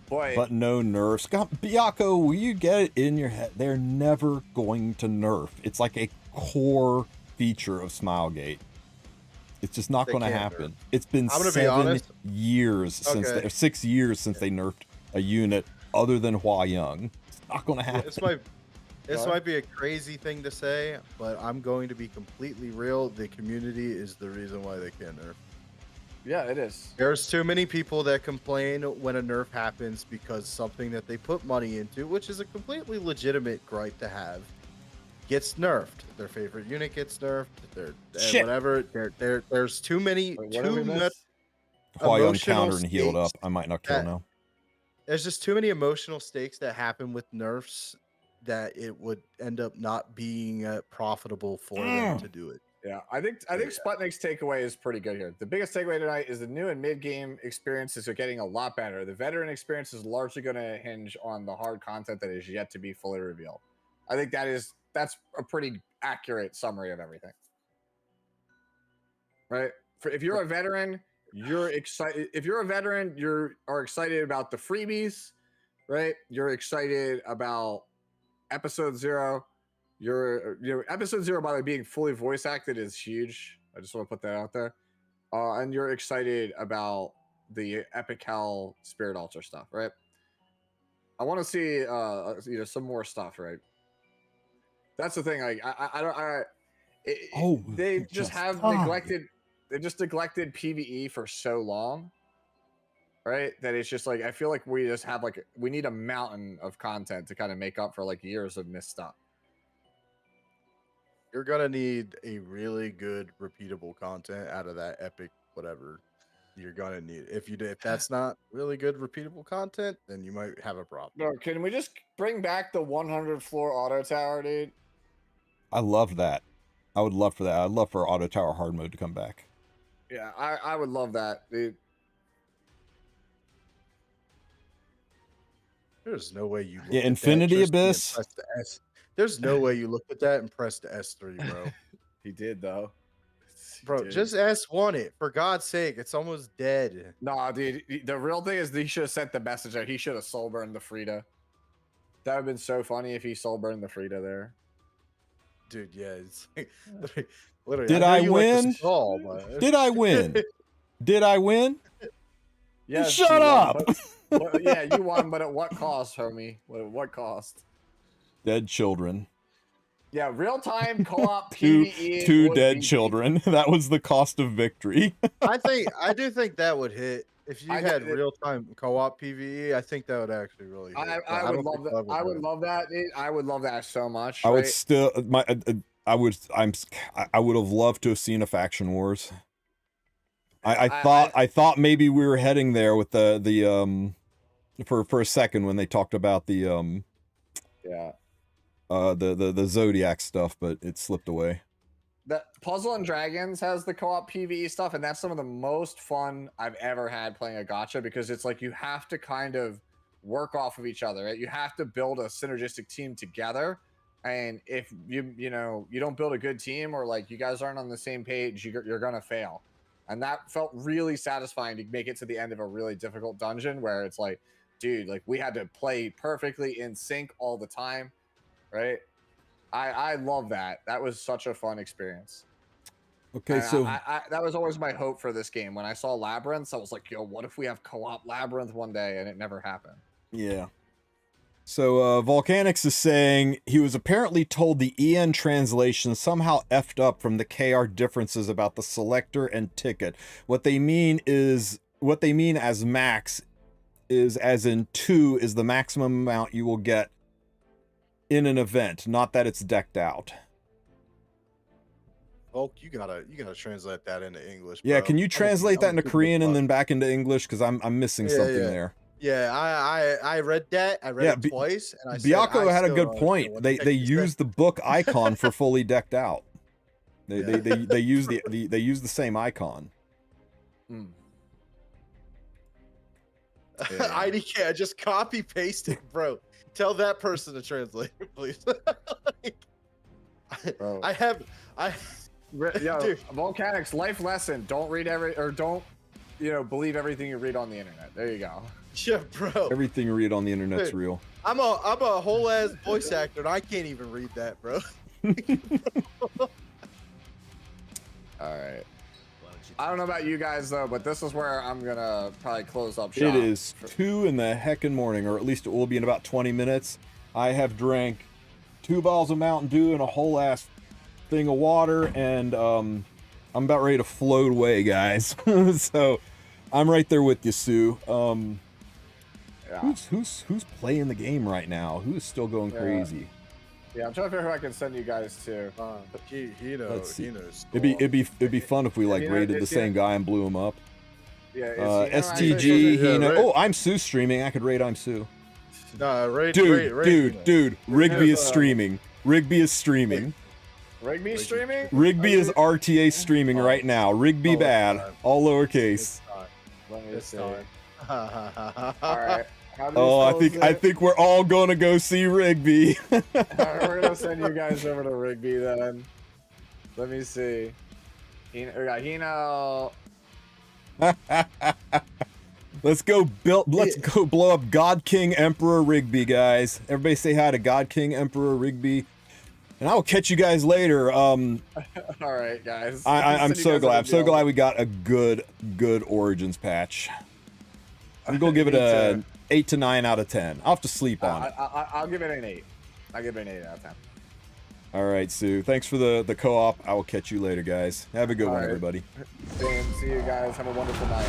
but no nerfs. God, Biako, will you get it in your head? They're never going to nerf. It's like a core feature of Smilegate. It's just not going to happen. It's been 7 years since 6 years since they nerfed a unit other than Hua Young. It's not going to happen. This might be a crazy thing to say, but I'm going to be completely real. The community is the reason why they can't nerf. Yeah, it is. There's too many people that complain when a nerf happens because something that they put money into, which is a completely legitimate gripe to have, gets nerfed. Their favorite unit gets nerfed. Whatever. There's too many. Hua Young countered and healed up. I might not kill now. There's just too many emotional stakes that happen with nerfs that it would end up not being profitable for them to do it. Yeah, I think Sputnik's takeaway is pretty good here. The biggest takeaway tonight is the new and mid-game experiences are getting a lot better. The veteran experience is largely going to hinge on the hard content that is yet to be fully revealed. I think that's a pretty accurate summary of everything. Right? If you're a veteran, you're excited. If you're a veteran, you are excited about the freebies, right? You're excited about episode 0. Your episode 0, by the way, being fully voice acted is huge. I just want to put that out there. And you're excited about the Epic Hell Spirit Altar stuff, right? I want to see some more stuff, right? That's the thing. Like they just neglected PvE for so long, right? That it's just like I feel like we just have we need a mountain of content to kind of make up for like years of missed stuff. You're gonna need a really good repeatable content out of that epic whatever you're gonna need. If that's not really good repeatable content, then you might have a problem. No, can we just bring back the 100 floor auto tower, dude? I love that. I would love for that. I'd love for auto tower hard mode to come back. Yeah, I would love that, dude. There's no way you Infinity Abyss. There's no way you looked at that and pressed S3, bro. He did though. Just S1 it. For God's sake, it's almost dead. Nah, dude. The real thing is he should have sent the message out. He should have soul burned the Frida. That would have been so funny if he soul burned the Frida there. Dude, yeah. It's literally. Did know I you like this win? call, but- Did I win? Did I win? Yes, Shut you won, up. but yeah, you won, but at what cost, homie? What cost? Dead children. Yeah, real-time co-op Two PvE. would dead be- children. That was the cost of victory. I do think that would hit. If you I had got it. real-time co-op PvE, I think that would actually really hit. but I would don't love think that. Collab I do would it. love that. I would love that so much. I would right? still I would have loved to have seen a faction wars. I thought maybe we were heading there with the for a second when they talked about the yeah. The Zodiac stuff, but it slipped away. That Puzzle and Dragons has the co-op PvE stuff, and that's some of the most fun I've ever had playing a gacha, because it's like you have to kind of work off of each other, right? You have to build a synergistic team together, and if you don't build a good team, or like you guys aren't on the same page, you're gonna fail. And that felt really satisfying to make it to the end of a really difficult dungeon where it's like, dude, like we had to play perfectly in sync all the time, right? I love that. That was such a fun experience. Okay, And so that was always my hope for this game. When I saw Labyrinth, I was like, yo, what if we have co-op Labyrinth one day? And it never happened. yeah. So Volcanix is saying he was apparently told the EN translation somehow effed up from the KR differences about the selector and ticket. What they mean as max is as in 2 is the maximum amount you will get in an event, not that it's decked out. Volk, you gotta translate that into English. Yeah, bro. can you I'm translate that into super Korean and fucked. then back into English? Because I'm missing something there. Yeah, I read that. I read it twice, and I said, Biako I had a still good don't point. understand what They the heck he said. use the book icon for fully decked out. They use they use the same icon. Mm. IDK, I just copy pasted, bro. Tell that person to translate it, please. Bro. Yo, Dude. Volcanix, life lesson: don't believe everything you read on the internet. There you go. Yeah, bro. Everything you read on the internet's Dude. real. I'm a whole ass voice actor, and I can't even read that, bro. All right. I don't know about you guys though, but this is where I'm gonna probably close up shop. It is 2 in the heckin' morning, or at least it will be in about 20 minutes. I have drank 2 bottles of Mountain Dew and a whole ass thing of water, and I'm about ready to float away, guys. So I'm right there with you, Sue. Yeah. Who's playing the game right now? Who's still going crazy? Yeah, I'm trying to figure out who I can send you guys to. He knows. Let's see. He knows. It'd be fun if we like You know, raided the same guy and blew him up. Yeah, STG, right. Oh, I'm Sue streaming. I could raid I'm Sue. Nah, Dude, Rigby is streaming. Rigby is streaming. Rigby streaming? Rigby is RTA streaming right now. Rigby bad, all lowercase. Let me see. All right. Oh, I think we're all gonna go see Rigby. All right, we're gonna send you guys over to Rigby then. Let me see. We got Hino. Let's go blow up God King Emperor Rigby, guys. Everybody say hi to God King Emperor Rigby. And I will catch you guys later. All right, guys. I'm so glad we got a good Origins patch. I'm gonna give it a 8 to 9 out of 10. I'll have to sleep on it. I'll give it an 8. I'll give it an 8 out of 10. All right, Sue. Thanks for the co-op. I will catch you later, guys. Have a good one, everybody. Same. See you guys. Have a wonderful night.